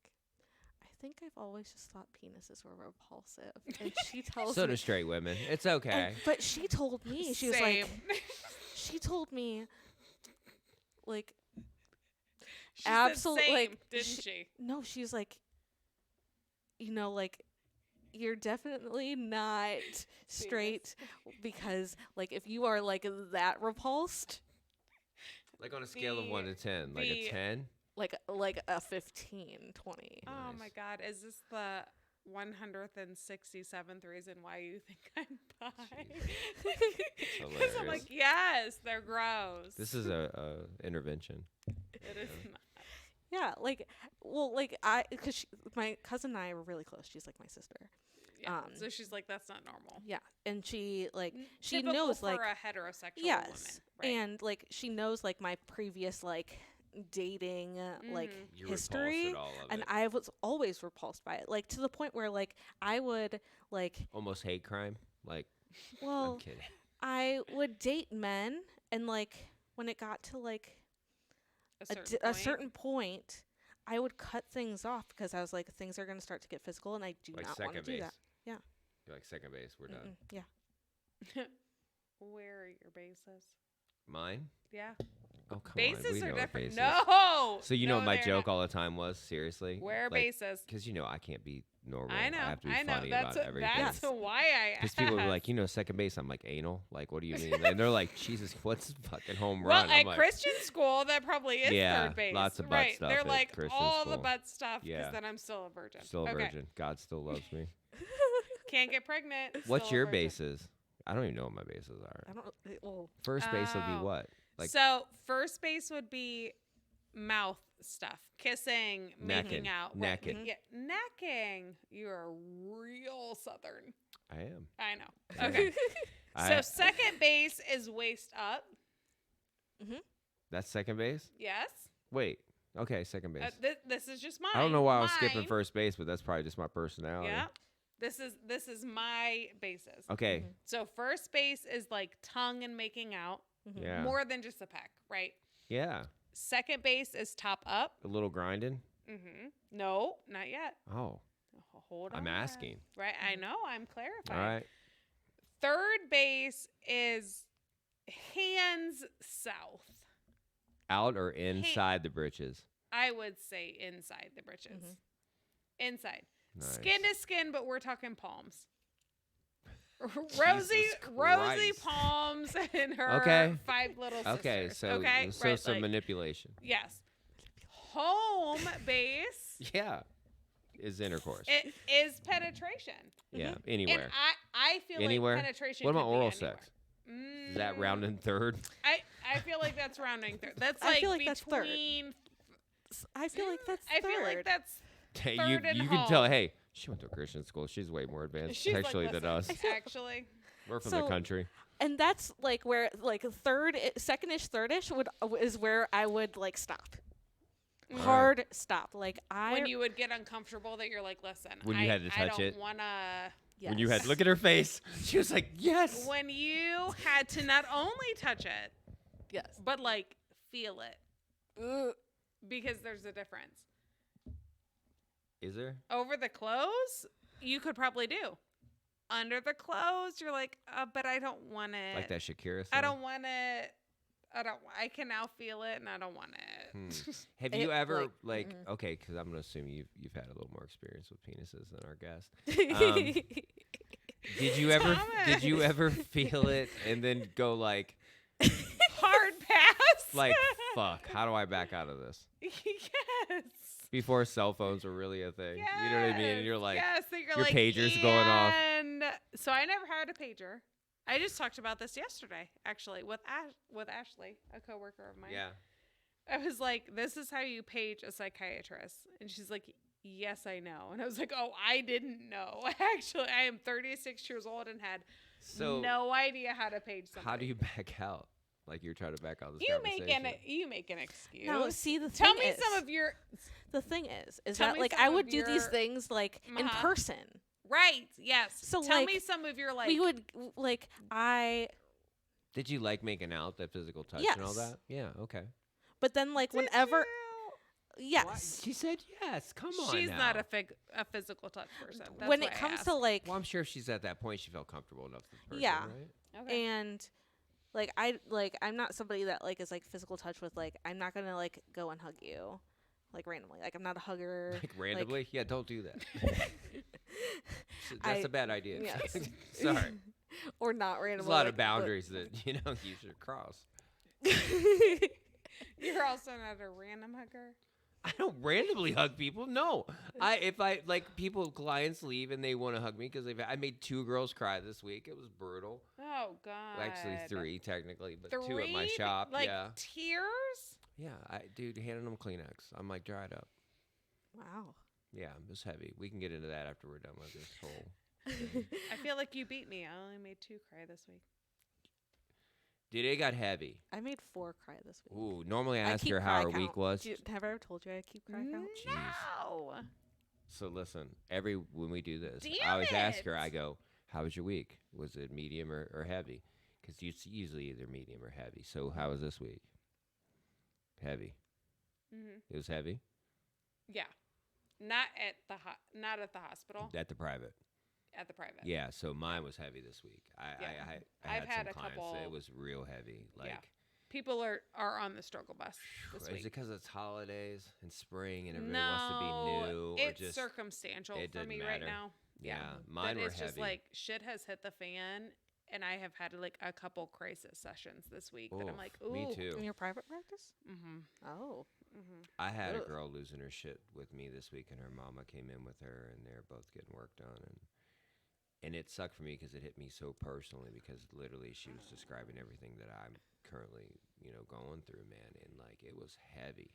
Speaker 3: I think I've always just thought penises were repulsive. And she tells
Speaker 1: So
Speaker 3: me,
Speaker 1: do straight women. It's okay.
Speaker 3: but she told me, she was
Speaker 2: Same.
Speaker 3: like, she told me like,
Speaker 2: She said
Speaker 3: absolutely,
Speaker 2: same,
Speaker 3: like,
Speaker 2: didn't she?
Speaker 3: no, she's like, like, you're definitely not straight, because like if you are like that repulsed,
Speaker 1: Like on a scale of 1 to 10, like a
Speaker 2: the-
Speaker 1: 10.
Speaker 3: like a 15, 20.
Speaker 2: Oh my
Speaker 1: Nice.
Speaker 2: God, is this the 167th reason why you think I'm bi? Because I'm
Speaker 1: hilarious.
Speaker 2: like, yes, they're gross.
Speaker 1: This is a intervention.
Speaker 2: It is not.
Speaker 3: Yeah, like, well, like because my cousin and I were really close. She's like my sister.
Speaker 2: Yeah. So she's like, that's not normal.
Speaker 3: Yeah, and she like she
Speaker 2: Typical
Speaker 3: knows
Speaker 2: for
Speaker 3: like
Speaker 2: a heterosexual
Speaker 3: yes,
Speaker 2: woman. Right.
Speaker 3: and like she knows like my previous like dating like
Speaker 1: You're repulsed
Speaker 3: history,
Speaker 1: at all of
Speaker 3: and
Speaker 1: it.
Speaker 3: I was always repulsed by it, like to the point where like I would like,
Speaker 1: Almost hate crime. Like, I'm
Speaker 3: well,
Speaker 1: kidding.
Speaker 3: I would date men, and like when it got to like a certain point, I would cut things off because I was like, things are going to start to get physical, and I do
Speaker 1: Like
Speaker 3: not want to
Speaker 1: second
Speaker 3: do
Speaker 1: base.
Speaker 3: that. Yeah.
Speaker 1: You're like second base. We're done.
Speaker 3: Yeah.
Speaker 2: Where are your bases?
Speaker 1: Mine,
Speaker 2: Yeah.
Speaker 1: Oh, come on.
Speaker 2: Bases
Speaker 1: We
Speaker 2: are
Speaker 1: know what
Speaker 2: different.
Speaker 1: bases.
Speaker 2: No.
Speaker 1: So you know
Speaker 2: no,
Speaker 1: what my
Speaker 2: they're
Speaker 1: joke
Speaker 2: not.
Speaker 1: all the time was? Seriously?
Speaker 2: Where are bases?
Speaker 1: Because I can't be normal.
Speaker 2: I know.
Speaker 1: I have to be
Speaker 2: I know.
Speaker 1: funny
Speaker 2: That's
Speaker 1: about everything.
Speaker 3: Yes.
Speaker 2: why I
Speaker 1: Because people were like, second base. I'm like, anal? Like, what do you mean? And they're like, Jesus, what's fucking home
Speaker 2: Well,
Speaker 1: run?
Speaker 2: at
Speaker 1: I'm like,
Speaker 2: Christian school, that probably is
Speaker 1: Yeah,
Speaker 2: third base.
Speaker 1: lots of butt
Speaker 2: right.
Speaker 1: stuff
Speaker 2: They're
Speaker 1: at
Speaker 2: like
Speaker 1: Christian
Speaker 2: all the
Speaker 1: school.
Speaker 2: butt stuff because
Speaker 1: Yeah.
Speaker 2: then I'm still a virgin.
Speaker 1: still a
Speaker 2: okay.
Speaker 1: virgin. God still loves me.
Speaker 2: Can't get pregnant.
Speaker 1: What's
Speaker 2: still a
Speaker 1: your
Speaker 2: virgin.
Speaker 1: bases? I don't even know what my bases are.
Speaker 3: I don't. Well,
Speaker 1: First base would be
Speaker 2: Oh.
Speaker 1: what? Like
Speaker 2: So first base would be mouth stuff, kissing,
Speaker 1: Necking.
Speaker 2: making out,
Speaker 1: Necking.
Speaker 2: Right. Yeah, necking. You're real southern.
Speaker 1: I am.
Speaker 2: I know.
Speaker 1: Yeah.
Speaker 2: Okay.
Speaker 1: I-
Speaker 2: So second base is waist up.
Speaker 1: That's second base?
Speaker 2: Yes.
Speaker 1: Wait. Okay, second base.
Speaker 2: This is just mine.
Speaker 1: I don't know why I was skipping
Speaker 2: Mine.
Speaker 1: first base, but that's probably just my personality.
Speaker 2: Yeah. This is my bases.
Speaker 1: Okay.
Speaker 2: So first base is like tongue and making out,
Speaker 1: Yeah.
Speaker 2: more than just a peck, right?
Speaker 1: Yeah.
Speaker 2: Second base is top up.
Speaker 1: A little grinding.
Speaker 2: No, not yet.
Speaker 1: Oh.
Speaker 2: Hold on.
Speaker 1: I'm asking.
Speaker 2: Right, I know. I'm clarifying.
Speaker 1: All right.
Speaker 2: Third base is hands south.
Speaker 1: Out or inside the britches?
Speaker 2: I would say inside the britches. Inside.
Speaker 1: Nice.
Speaker 2: Skin to skin, but we're talking palms. Rosy
Speaker 1: Christ.
Speaker 2: palms and her
Speaker 1: Okay.
Speaker 2: 5 little sisters.
Speaker 1: Okay, so
Speaker 2: right,
Speaker 1: some
Speaker 2: like-
Speaker 1: manipulation.
Speaker 2: Yes. Home base
Speaker 1: Yeah. Is intercourse.
Speaker 2: it is penetration.
Speaker 1: Yeah.
Speaker 2: And
Speaker 1: Anywhere.
Speaker 2: I feel
Speaker 1: Anywhere?
Speaker 2: like penetration
Speaker 1: What about
Speaker 2: could be
Speaker 1: oral
Speaker 2: anywhere.
Speaker 1: sex? Is that round and third?
Speaker 2: I feel like that's rounding third. That's
Speaker 3: I
Speaker 2: like
Speaker 3: feel like that's third.
Speaker 2: between
Speaker 3: I feel like that's
Speaker 2: I feel like
Speaker 3: third.
Speaker 2: that's
Speaker 1: Hey,
Speaker 2: third and
Speaker 1: you can tell.
Speaker 2: home.
Speaker 1: Hey, she went to a Christian school. She's way more advanced
Speaker 2: she's
Speaker 1: sexually
Speaker 2: like,
Speaker 1: than us.
Speaker 2: "Listen, actually.
Speaker 1: We're from the
Speaker 3: So-
Speaker 1: country.
Speaker 3: And that's like where like second-ish, third-ish is where I would like stop.
Speaker 1: Alright.
Speaker 3: Hard stop. Like
Speaker 2: When you would get uncomfortable that you're like, listen,
Speaker 1: When you had to
Speaker 2: I
Speaker 1: touch
Speaker 2: don't
Speaker 1: it.
Speaker 2: wanna
Speaker 1: When you had look at her face, she was like, "Yes."
Speaker 2: when you had to not only touch it,
Speaker 3: yes.
Speaker 2: but like feel it. Because there's a difference.
Speaker 1: Is there?
Speaker 2: Over the clothes, you could probably do. Under the clothes, you're like, but I don't want it.
Speaker 1: Like that Shakira song?
Speaker 2: I don't want it. I can now feel it, and I don't want it.
Speaker 1: Have
Speaker 3: It,
Speaker 1: you ever
Speaker 3: like,
Speaker 1: okay? Because I'm gonna assume you've had a little more experience with penises than our guest. Did you ever feel it and then go like
Speaker 2: Hard pass.
Speaker 1: like fuck? How do I back out of this?
Speaker 2: Yes.
Speaker 1: Before cell phones were really a thing, you know what I mean? And you're like,
Speaker 2: yes, so you're
Speaker 1: your
Speaker 2: like,
Speaker 1: pager's going off.
Speaker 2: And so I never had a pager. I just talked about this yesterday, actually, with Ashley, a coworker of mine.
Speaker 1: yeah.
Speaker 2: I was like, this is how you page a psychiatrist. And she's like, yes, I know. And I was like, oh, I didn't know. Actually, I am 36 years old and had
Speaker 1: So
Speaker 2: no idea how to page somebody.
Speaker 1: how do you back out? Like you're trying to back out of this
Speaker 2: you
Speaker 1: conversation.
Speaker 2: make an excuse.
Speaker 3: No, see the
Speaker 2: Tell
Speaker 3: thing
Speaker 2: me
Speaker 3: is,
Speaker 2: some of your
Speaker 3: the thing is
Speaker 2: tell
Speaker 3: that
Speaker 2: me
Speaker 3: like
Speaker 2: some
Speaker 3: I
Speaker 2: of
Speaker 3: would do these
Speaker 2: your-
Speaker 3: things like in
Speaker 2: Uh-huh.
Speaker 3: person.
Speaker 2: right. Yes.
Speaker 3: So,
Speaker 2: tell
Speaker 3: like,
Speaker 2: me some of your like.
Speaker 3: We would like I
Speaker 1: Did you like making out, that physical touch and all
Speaker 3: Yes.
Speaker 1: that? Yeah. Okay.
Speaker 3: but then like
Speaker 2: Did
Speaker 3: whenever
Speaker 2: you?
Speaker 3: yes.
Speaker 1: She said yes. Come on.
Speaker 2: She's
Speaker 1: now.
Speaker 2: not a physical touch person. That's
Speaker 3: when
Speaker 2: why
Speaker 3: it
Speaker 2: I
Speaker 3: comes
Speaker 2: asked.
Speaker 3: to like
Speaker 1: Well, I'm sure if she's at that point, she felt comfortable enough with this person,
Speaker 3: Yeah.
Speaker 1: right?
Speaker 2: okay.
Speaker 3: and I'm not somebody that like is like physical touch with like I'm not gonna like go and hug you like randomly. Like I'm not a hugger.
Speaker 1: Like randomly? Yeah, don't do that. That's
Speaker 3: I-
Speaker 1: a bad idea.
Speaker 3: yes.
Speaker 1: Sorry.
Speaker 3: Or not randomly.
Speaker 1: There's a lot
Speaker 3: like,
Speaker 1: of boundaries that, you should cross.
Speaker 2: You're also not a random hugger.
Speaker 1: I don't randomly hug people. No. If clients leave and they want to hug me because I made 2 girls cry this week. It was brutal.
Speaker 2: Oh God.
Speaker 1: Well, actually 3 technically, but 2 at my
Speaker 2: 3?
Speaker 1: shop.
Speaker 2: Like
Speaker 1: yeah.
Speaker 2: tears.
Speaker 1: Yeah. Dude, handing them Kleenex. I'm like dried up.
Speaker 3: Wow.
Speaker 1: Yeah, it was heavy. We can get into that after we're done with this whole.
Speaker 2: I feel like you beat me. I only made 2 cry this week.
Speaker 1: Dude, it got heavy.
Speaker 3: I made 4 cry this week.
Speaker 1: Ooh, normally I ask
Speaker 3: keep
Speaker 1: her how
Speaker 3: cry
Speaker 1: her
Speaker 3: count.
Speaker 1: week was.
Speaker 3: Have I ever told you I keep cry count?
Speaker 2: No.
Speaker 1: So listen, when we do this,
Speaker 2: Damn
Speaker 1: I always ask her.
Speaker 2: it.
Speaker 1: I go, "How was your week? Was it medium or heavy?" Because it's usually either medium or heavy. So how was this week? Heavy. It was heavy
Speaker 2: Yeah. Not at the hospital.
Speaker 1: at the private.
Speaker 2: At the private.
Speaker 1: Yeah. So mine was heavy this week. I
Speaker 2: Yeah.
Speaker 1: had
Speaker 2: I've had
Speaker 1: some
Speaker 2: a
Speaker 1: clients
Speaker 2: couple-
Speaker 1: that it was real heavy. Like
Speaker 2: people are on the struggle bus this
Speaker 1: Is
Speaker 2: week.
Speaker 1: it because it's holidays and spring and everybody wants to be new?
Speaker 2: It's
Speaker 1: or just
Speaker 2: circumstantial
Speaker 1: it
Speaker 2: for
Speaker 1: doesn't
Speaker 2: me
Speaker 1: matter?
Speaker 2: right now.
Speaker 1: Yeah,
Speaker 2: But
Speaker 1: mine were
Speaker 2: it's just
Speaker 1: heavy.
Speaker 2: like shit has hit the fan, and I have had like a couple crisis sessions this week that I'm like, ooh.
Speaker 1: Me too.
Speaker 3: In your private practice?
Speaker 2: Mm-hmm.
Speaker 3: Oh.
Speaker 2: Mm-hmm.
Speaker 1: I had a
Speaker 3: Ugh.
Speaker 1: girl losing her shit with me this week, and her mama came in with her, and they're both getting work done, and it sucked for me because it hit me so personally because literally she was describing everything that I'm currently, going through, man, and like it was heavy,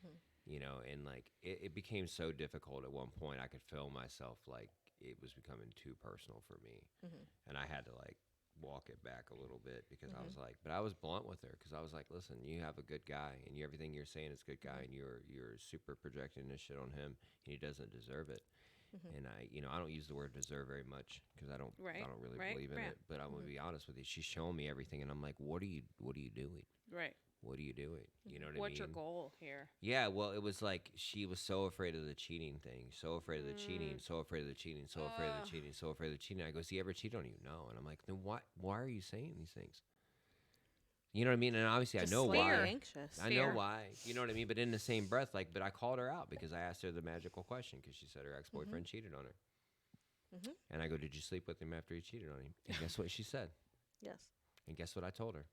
Speaker 3: Mhm.
Speaker 1: and like it became so difficult at one point. I could feel myself like it was becoming too personal for me,
Speaker 3: Mhm.
Speaker 1: and I had to like walk it back a little bit because I
Speaker 3: Mhm.
Speaker 1: was like, but I was blunt with her because I was like, listen, you have a good guy, and everything you're saying is good guy,
Speaker 3: Mhm.
Speaker 1: and you're super projecting this shit on him, and he doesn't deserve it.
Speaker 3: Mhm.
Speaker 1: And I don't use the word deserve very much because I don't really believe in it. But I'm gonna
Speaker 3: Mhm.
Speaker 1: be honest with you. She's showing me everything, and I'm like, what are you doing?
Speaker 2: Right.
Speaker 1: What are you doing? You know what I mean?
Speaker 2: What's your goal here?
Speaker 1: Yeah, well, it was like she was so afraid of the cheating thing, so afraid of the cheating,
Speaker 2: Mm.
Speaker 1: so afraid of the cheating, so afraid of the cheating, so afraid of the cheating. I go, "Has he ever cheated on you?" No, and I'm like, then why are you saying these things? You know what I mean? And obviously,
Speaker 3: Just
Speaker 1: I know
Speaker 3: slightly
Speaker 1: why.
Speaker 3: anxious.
Speaker 1: I know
Speaker 2: Fear.
Speaker 1: why. You know what I mean? But in the same breath, but I called her out because I asked her the magical question because she said her ex-boyfriend cheated on her.
Speaker 3: Mhm.
Speaker 1: And I go, did you sleep with him after he cheated on you? And guess what she said?
Speaker 3: Yes.
Speaker 1: And guess what I told her?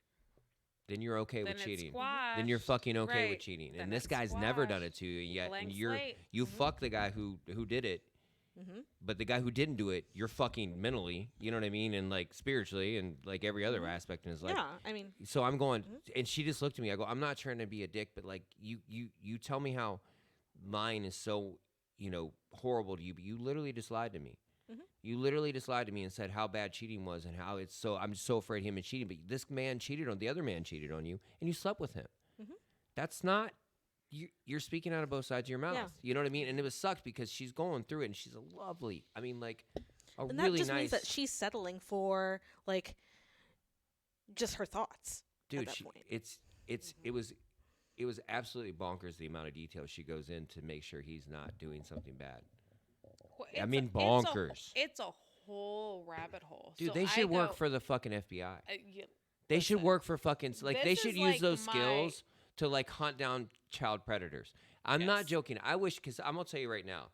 Speaker 1: Then you're okay
Speaker 2: Then
Speaker 1: with
Speaker 2: it's
Speaker 1: cheating.
Speaker 2: squashed.
Speaker 1: Then you're fucking okay with
Speaker 2: Right.
Speaker 1: cheating.
Speaker 2: Then
Speaker 1: And this
Speaker 2: it's
Speaker 1: guy's never done it
Speaker 2: squashed.
Speaker 1: to you yet.
Speaker 2: Blank
Speaker 1: And
Speaker 2: slate.
Speaker 1: you
Speaker 3: Mhm.
Speaker 1: fuck the guy who did it.
Speaker 3: Mhm.
Speaker 1: But the guy who didn't do it, you're fucking mentally, you know what I mean? And like spiritually and like every other
Speaker 3: Mhm.
Speaker 1: aspect in his life.
Speaker 3: Yeah. I mean.
Speaker 1: So I'm going,
Speaker 3: Mhm.
Speaker 1: and she just looked at me. I go, I'm not trying to be a dick, but like you tell me how mine is so, horrible to you, but you literally just lied to me.
Speaker 3: Mhm.
Speaker 1: You literally just lied to me and said how bad cheating was and how it's so. I'm so afraid of him and cheating, but this man cheated on the other man cheated on you, and you slept with him.
Speaker 3: Mhm.
Speaker 1: That's not. You're speaking out of both sides of your mouth.
Speaker 3: Yeah.
Speaker 1: You know what I mean? And it was sucked because she's going through it, and she's a lovely. I mean, like a
Speaker 3: And
Speaker 1: really
Speaker 3: that just
Speaker 1: nice
Speaker 3: means that she's settling for like just her thoughts at
Speaker 1: dude.
Speaker 3: that point.
Speaker 1: It was absolutely bonkers the amount of detail she goes in to make sure he's not doing something bad.
Speaker 2: Well,
Speaker 1: I mean, bonkers.
Speaker 2: It's a whole rabbit hole.
Speaker 1: Dude,
Speaker 2: So
Speaker 1: they should
Speaker 2: I
Speaker 1: work
Speaker 2: go,
Speaker 1: for the fucking FBI.
Speaker 2: you-
Speaker 1: They should
Speaker 2: listen,
Speaker 1: work for fucking like they
Speaker 2: this
Speaker 1: should
Speaker 2: is
Speaker 1: use
Speaker 2: like
Speaker 1: those
Speaker 2: my-
Speaker 1: skills to like hunt down child predators. I'm not
Speaker 2: Yes.
Speaker 1: joking. I wish because I'm gonna tell you right now,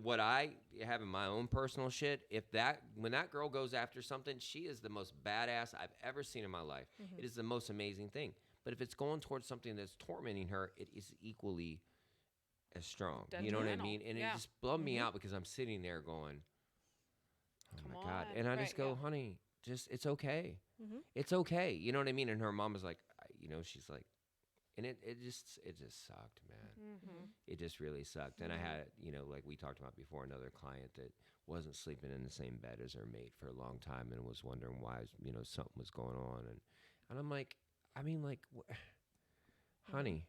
Speaker 1: what I have in my own personal shit. When that girl goes after something, she is the most badass I've ever seen in my life.
Speaker 3: Mhm.
Speaker 1: It is the most amazing thing. But if it's going towards something that's tormenting her, it is equally as strong. You know what I
Speaker 2: Detrimental.
Speaker 1: mean? And
Speaker 2: Yeah.
Speaker 1: it just bummed me
Speaker 3: Mhm.
Speaker 1: out because I'm sitting there going, "Oh
Speaker 2: Come
Speaker 1: my god!"
Speaker 2: on.
Speaker 1: And I
Speaker 2: Right,
Speaker 1: just go,
Speaker 2: yeah.
Speaker 1: "Honey, just it's okay."
Speaker 3: Mhm.
Speaker 1: It's okay. You know what I mean? And her mom was like, she's like, and it just sucked, man.
Speaker 2: Mm-hmm.
Speaker 1: It just really sucked. And I
Speaker 2: Mhm.
Speaker 1: had, like we talked about before, another client that wasn't sleeping in the same bed as her mate for a long time and was wondering why, something was going on. And I'm like, I mean, like, honey,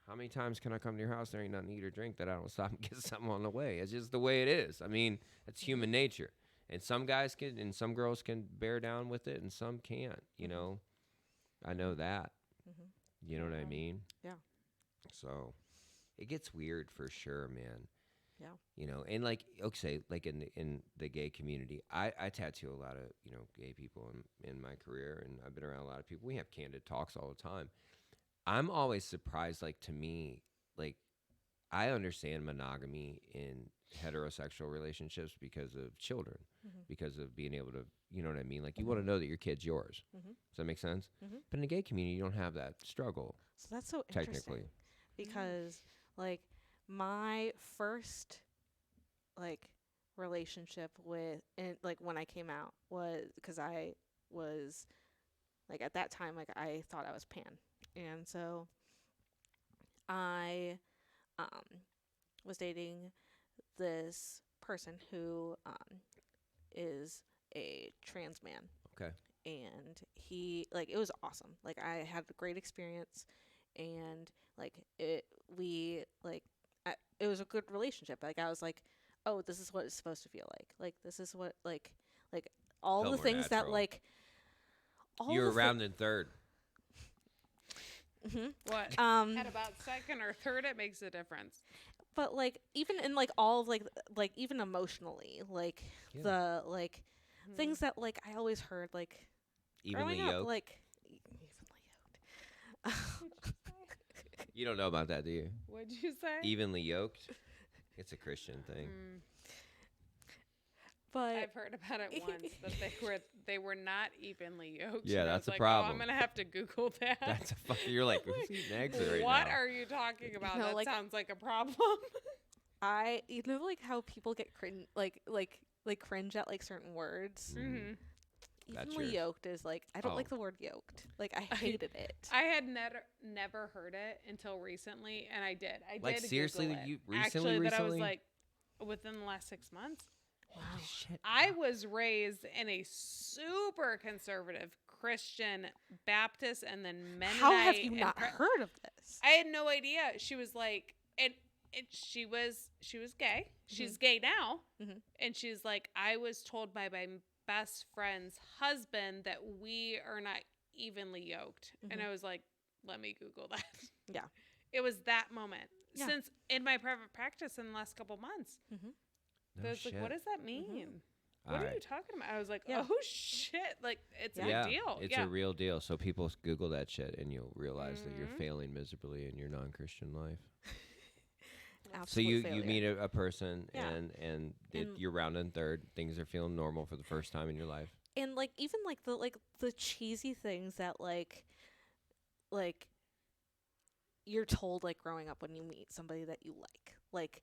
Speaker 1: how many times can I come to your house? There ain't nothing to eat or drink that I don't stop and get something on the way. It's just the way it is. I mean, it's human nature. And some guys can, and some girls can bear down with it, and some can't. I know that.
Speaker 3: Mhm.
Speaker 1: You know what I mean?
Speaker 3: Yeah.
Speaker 1: So it gets weird for sure, man.
Speaker 3: Yeah.
Speaker 1: And like okay, like in the gay community, I tattoo a lot of gay people in my career, and I've been around a lot of people. We have candid talks all the time. I'm always surprised. Like to me, like I understand monogamy in heterosexual relationships because of children,
Speaker 3: Mhm.
Speaker 1: because of being able to, you know what I mean? Like you want to know that your kid's yours.
Speaker 3: Mhm.
Speaker 1: Does that make sense?
Speaker 3: Mhm.
Speaker 1: But in the gay community, you don't have that struggle.
Speaker 3: So that's so
Speaker 1: Technically.
Speaker 3: interesting because like my first like relationship with and like when I came out was because I was like at that time like I thought I was pan, and so I was dating this person who is a trans man,
Speaker 1: Okay.
Speaker 3: and he like it was awesome. Like I had a great experience, and like it was a good relationship. Like I was like, oh, this is what it's supposed to feel like. Like this is what like all
Speaker 1: Felt
Speaker 3: the
Speaker 1: more
Speaker 3: things that
Speaker 1: natural.
Speaker 3: like all
Speaker 1: You're
Speaker 3: the thi-
Speaker 1: around in third.
Speaker 3: Mhm.
Speaker 2: What?
Speaker 3: Um,
Speaker 2: At about second or third, it makes a difference.
Speaker 3: but like even in like all of like even emotionally, like
Speaker 1: Yeah.
Speaker 3: the like
Speaker 2: Mhm.
Speaker 3: things that like I always heard like
Speaker 1: Evenly
Speaker 3: growing up,
Speaker 1: yoked.
Speaker 3: like evenly yoked.
Speaker 1: You don't know about that, do you?
Speaker 2: What'd you say?
Speaker 1: Evenly yoked. It's a Christian thing.
Speaker 3: But
Speaker 2: I've heard about it once that they were not evenly yoked.
Speaker 1: Yeah,
Speaker 2: and I
Speaker 1: that's
Speaker 2: was
Speaker 1: a
Speaker 2: like,
Speaker 1: problem.
Speaker 2: Oh, I'm gonna have to Google that.
Speaker 1: That's a fuck. You're like, who's eating eggs right
Speaker 2: What
Speaker 1: now?
Speaker 2: are you talking about?
Speaker 3: know,
Speaker 2: That
Speaker 3: like-
Speaker 2: sounds like a problem.
Speaker 3: you know, like how people get cringe, like cringe at like certain words.
Speaker 2: Mm-hmm.
Speaker 1: That's
Speaker 3: Evenly
Speaker 1: yours.
Speaker 3: yoked is like I don't
Speaker 1: Oh.
Speaker 3: like the word yoked. Like I hated it.
Speaker 2: I had never heard it until recently, and I did. I
Speaker 1: Like,
Speaker 2: did
Speaker 1: seriously,
Speaker 2: Google it.
Speaker 1: you recently?
Speaker 2: Actually, that I was
Speaker 1: Recently?
Speaker 2: like within the last 6 months.
Speaker 1: Holy shit.
Speaker 2: I was raised in a super conservative Christian Baptist and then Mennonite.
Speaker 3: How have you
Speaker 2: and
Speaker 3: not heard of this?
Speaker 2: I had no idea. She was like, and she was gay. She's gay now,
Speaker 3: Mhm.
Speaker 2: and she's like, I was told by my best friend's husband that we are not evenly yoked, and I was like, let me Google that.
Speaker 3: Yeah.
Speaker 2: It was that moment.
Speaker 3: Yeah.
Speaker 2: Since in my private practice in the last couple months,
Speaker 1: No
Speaker 2: I was like, what does that mean? What are you talking about? I was like,
Speaker 3: Yeah.
Speaker 2: oh shit, like it's a
Speaker 1: Yeah,
Speaker 2: big deal.
Speaker 1: it's
Speaker 2: yeah.
Speaker 1: a real deal. So people Google that shit, and you'll realize that you're
Speaker 2: Mhm.
Speaker 1: failing miserably in your non-Christian life. So
Speaker 3: Absolute
Speaker 1: you
Speaker 3: failure.
Speaker 1: meet a person,
Speaker 3: Yeah.
Speaker 1: and
Speaker 3: And-
Speaker 1: you're rounding third. Things are feeling normal for the first time in your life.
Speaker 3: And like even like the cheesy things that like you're told like growing up when you meet somebody that you like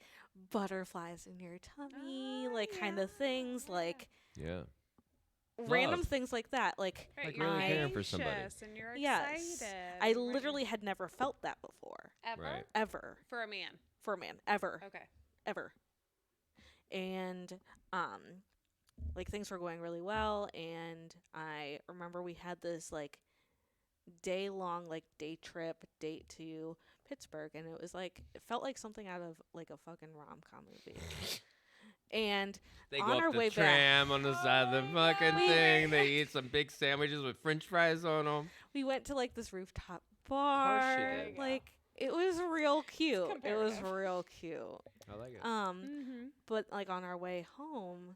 Speaker 3: butterflies in your tummy, like kind of things, like
Speaker 1: Yeah.
Speaker 3: random
Speaker 1: Love.
Speaker 3: things like that. Like
Speaker 2: Right,
Speaker 1: Like
Speaker 2: you're
Speaker 1: really caring for somebody.
Speaker 2: anxious and you're
Speaker 3: Yes.
Speaker 2: excited.
Speaker 3: I
Speaker 2: and what-
Speaker 3: literally had never felt that before,
Speaker 2: ever
Speaker 1: Right.
Speaker 3: ever,
Speaker 2: for a man.
Speaker 3: for a man, ever.
Speaker 2: Okay.
Speaker 3: Ever. And like things were going really well, and I remember we had this like day long like date to Pittsburgh, and it was like it felt like something out of like a fucking rom-com movie. And
Speaker 1: They
Speaker 3: on
Speaker 1: go
Speaker 3: our
Speaker 1: up
Speaker 3: way
Speaker 1: the
Speaker 3: back-
Speaker 1: tram on the side of the
Speaker 2: my
Speaker 1: fucking
Speaker 3: God.
Speaker 1: thing. They eat some big sandwiches with French fries on them.
Speaker 3: we went to like this rooftop bar.
Speaker 1: did.
Speaker 3: Like it was real cute. It was
Speaker 2: comparative.
Speaker 3: real cute.
Speaker 1: I like it.
Speaker 2: Mm-hmm.
Speaker 3: But like on our way home,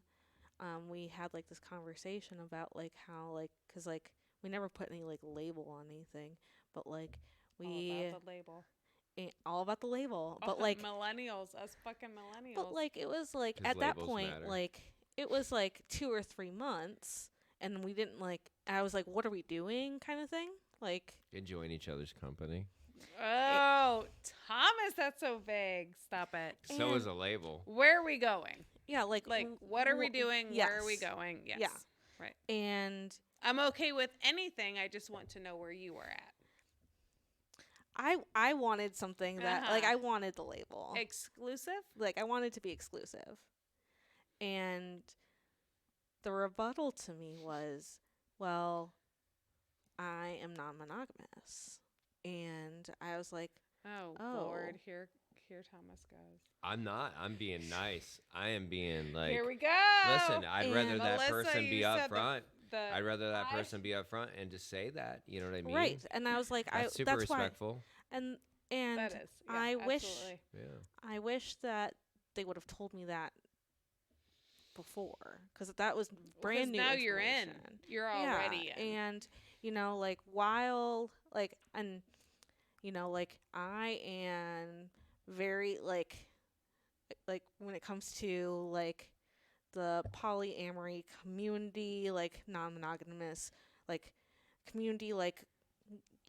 Speaker 3: we had like this conversation about like how like because like we never put any like label on anything, but like we
Speaker 2: All about the label.
Speaker 3: all about the label.
Speaker 2: Oh,
Speaker 3: But like
Speaker 2: millennials, us fucking millennials.
Speaker 3: but like it was like
Speaker 1: 'Cause
Speaker 3: at that
Speaker 1: labels
Speaker 3: point
Speaker 1: matter.
Speaker 3: like it was like 2 or 3 months, and we didn't like. I was like, what are we doing, kind of thing. Like
Speaker 1: Enjoying each other's company.
Speaker 2: oh, Thomas, that's so vague. Stop it.
Speaker 1: So is
Speaker 3: And-
Speaker 1: a label.
Speaker 2: Where are we going?
Speaker 3: yeah, like
Speaker 2: Like, what are we doing? Where are we
Speaker 3: yes.
Speaker 2: going? Yes.
Speaker 3: Yeah. And
Speaker 2: I'm okay with anything. I just want to know where you were at.
Speaker 3: I wanted something that like
Speaker 2: Uh-huh.
Speaker 3: I wanted the label.
Speaker 2: Exclusive?
Speaker 3: Like I wanted to be exclusive. And the rebuttal to me was, well, I am non-monogamous. And I was like,
Speaker 2: Oh,
Speaker 3: Oh.
Speaker 2: Lord. Here Thomas goes.
Speaker 1: I'm not. I'm being nice. I am being like.
Speaker 2: Here we go.
Speaker 1: Listen, I'd rather
Speaker 3: And-
Speaker 1: that
Speaker 2: Melissa,
Speaker 1: person
Speaker 2: you
Speaker 1: be
Speaker 2: said
Speaker 1: up front. I'd rather that
Speaker 2: I-
Speaker 1: person be up front and just say that. You know what I mean?
Speaker 3: right. And I was like,
Speaker 1: That's super
Speaker 3: that's why.
Speaker 1: respectful.
Speaker 3: And
Speaker 2: that is. Yeah,
Speaker 3: I wish
Speaker 2: absolutely.
Speaker 1: Yeah.
Speaker 3: I wish that they would have told me that before, because that was brand
Speaker 2: 'Cause
Speaker 3: new.
Speaker 2: now you're in.
Speaker 3: information.
Speaker 2: You're already
Speaker 3: Yeah,
Speaker 2: in.
Speaker 3: and you know, like while like and you know, like I am very like when it comes to like the polyamory community, like non-monogamous like community, like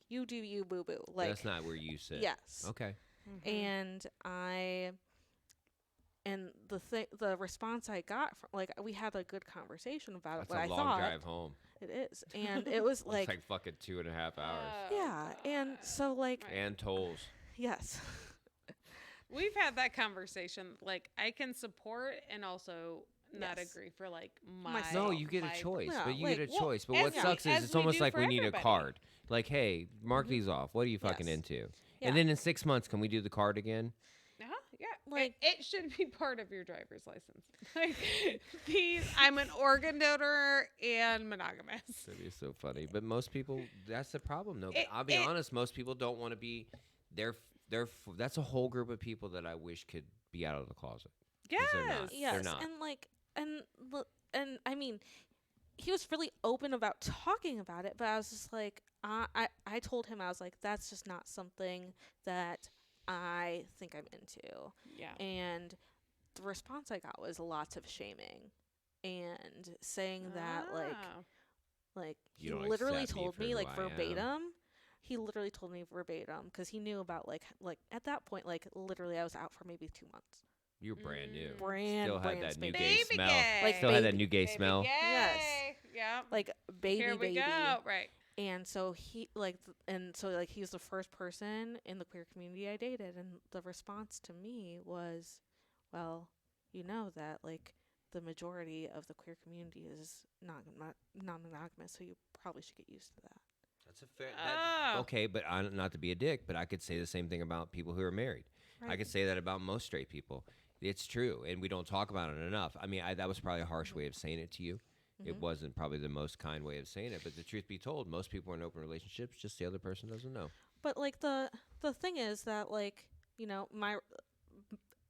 Speaker 3: you do you, boo boo, like
Speaker 1: That's not where you sit.
Speaker 3: yes.
Speaker 1: Okay.
Speaker 2: Mhm.
Speaker 3: And the response I got from like we had a good conversation about
Speaker 1: That's
Speaker 3: it. What
Speaker 1: a
Speaker 3: I
Speaker 1: long
Speaker 3: thought
Speaker 1: drive home.
Speaker 3: it is, and it was
Speaker 1: It's
Speaker 3: like,
Speaker 1: like fucking 2.5 hours.
Speaker 2: Oh,
Speaker 3: yeah, and
Speaker 2: God.
Speaker 3: so like
Speaker 2: Right.
Speaker 1: And tolls.
Speaker 3: yes,
Speaker 2: We've had that conversation. Like, I can support and also not
Speaker 3: Yes.
Speaker 2: agree for like my.
Speaker 3: Myself.
Speaker 1: No, you get
Speaker 2: my-
Speaker 1: a choice.
Speaker 3: Yeah,
Speaker 1: but you
Speaker 3: like,
Speaker 1: get a
Speaker 2: well,
Speaker 1: choice. But
Speaker 2: as
Speaker 1: what
Speaker 2: we-
Speaker 1: sucks
Speaker 2: as
Speaker 1: is it's
Speaker 2: we
Speaker 1: almost
Speaker 2: do
Speaker 1: like
Speaker 2: for
Speaker 1: we need a
Speaker 2: everybody.
Speaker 1: card. Like, hey, mark these off. What are you fucking
Speaker 3: Yes.
Speaker 1: into?
Speaker 3: Yeah.
Speaker 1: And then in 6 months, can we do the card again?
Speaker 2: Uh-huh, yeah,
Speaker 3: Like-
Speaker 2: it should be part of your driver's license. Like, I'm an organ donor and monogamous.
Speaker 1: That'd be so funny. But most people, that's the problem, though. But
Speaker 2: It-
Speaker 1: I'll be
Speaker 2: it-
Speaker 1: honest, most people don't want to be. That's a whole group of people that I wish could be out of the closet. 'Cause they're not.
Speaker 2: Yes.
Speaker 3: yes,
Speaker 1: They're not.
Speaker 3: and like and I mean, he was really open about talking about it, but I was just like, I told him, I was like, that's just not something that I think I'm into.
Speaker 2: Yeah.
Speaker 3: And the response I got was lots of shaming and saying that
Speaker 2: Ah.
Speaker 3: he
Speaker 1: You don't
Speaker 3: literally
Speaker 1: accept me
Speaker 3: told
Speaker 1: for
Speaker 3: me
Speaker 1: who
Speaker 3: like
Speaker 1: I am.
Speaker 3: verbatim. He literally told me verbatim because he knew about like at that point, like literally I was out for maybe 2 months.
Speaker 1: You're brand new.
Speaker 3: Brand
Speaker 1: Still had
Speaker 3: brand
Speaker 1: that new
Speaker 3: spanking
Speaker 1: gay
Speaker 2: Baby
Speaker 1: smell.
Speaker 2: gay.
Speaker 3: Like
Speaker 1: Still had that
Speaker 3: baby-
Speaker 1: new gay
Speaker 2: Baby
Speaker 1: smell.
Speaker 2: gay.
Speaker 3: Yes.
Speaker 2: Yeah.
Speaker 3: like baby
Speaker 2: Here we
Speaker 3: baby.
Speaker 2: go. Right.
Speaker 3: And so he's the first person in the queer community I dated, and the response to me was, well, you know that like the majority of the queer community is non-monogamous, so you probably should get used to that.
Speaker 1: That's a fair.
Speaker 2: Oh.
Speaker 1: Okay, but not to be a dick, but I could say the same thing about people who are married. I could say that about most straight people. It's true, and we don't talk about it enough. I mean, that was probably a harsh way of saying it to you. It wasn't probably the most kind way of saying it, but the truth be told, most people are in open relationships. Just the other person doesn't know.
Speaker 3: But like the thing is that like, you know, my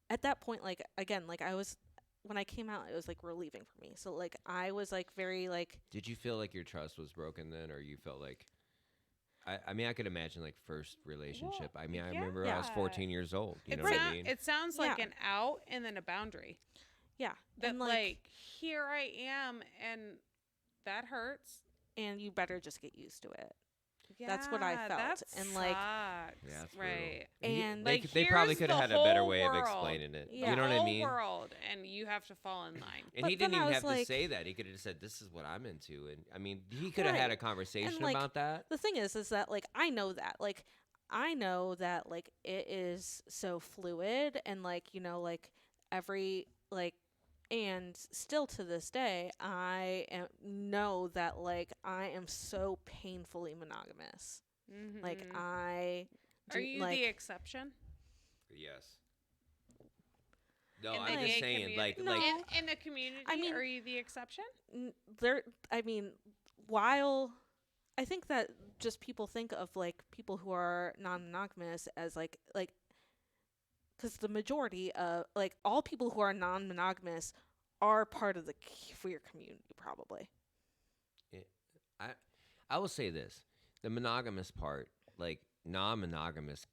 Speaker 3: at that point, like again, like I was when I came out, it was like relieving for me. So like I was like very like,
Speaker 1: Did you feel like your trust was broken then, or you felt like? I mean, I could imagine like first relationship. I mean, I remember I was
Speaker 2: yeah.
Speaker 1: 14 years old. You know
Speaker 2: It,
Speaker 1: what I mean?
Speaker 2: it sounds like
Speaker 3: Yeah.
Speaker 2: an out and then a boundary.
Speaker 3: yeah,
Speaker 2: That
Speaker 3: and
Speaker 2: like here I am and that hurts.
Speaker 3: and you better just get used to it.
Speaker 2: Yeah,
Speaker 3: That's what I felt.
Speaker 2: That
Speaker 3: And, like-
Speaker 2: sucks.
Speaker 1: Yeah, it's
Speaker 2: right.
Speaker 3: And
Speaker 1: they,
Speaker 2: Like,
Speaker 1: they probably
Speaker 2: here's
Speaker 1: could have
Speaker 2: the
Speaker 1: had a better
Speaker 2: whole
Speaker 1: way of
Speaker 2: world.
Speaker 1: explaining it.
Speaker 3: Yeah.
Speaker 1: You know what I
Speaker 2: Whole
Speaker 1: mean?
Speaker 2: world, and you have to fall in line.
Speaker 1: And
Speaker 3: But
Speaker 1: he
Speaker 3: then
Speaker 1: didn't
Speaker 3: I
Speaker 1: even
Speaker 3: was
Speaker 1: have to
Speaker 3: like-
Speaker 1: say that. He could have just said, "This is what I'm into." And I mean, he could have had
Speaker 3: Right.
Speaker 1: a conversation
Speaker 3: like,
Speaker 1: about that.
Speaker 3: the thing is that like I know that like it is so fluid, and like, you know, like every like, and still to this day know that like I am so painfully monogamous. Like
Speaker 2: Mhm.
Speaker 3: I
Speaker 2: Are you
Speaker 3: like
Speaker 2: the exception?
Speaker 1: Yes. No,
Speaker 2: In the
Speaker 1: I'm
Speaker 3: gay
Speaker 1: just saying,
Speaker 2: community?
Speaker 3: No.
Speaker 2: In the community,
Speaker 3: I mean-
Speaker 2: are you the exception?
Speaker 3: I mean, while I think that just people think of like people who are non-monogamous as like because the majority of like all people who are non-monogamous are part of the queer community probably.
Speaker 1: I will say this: the monogamous part, like non-monogamous,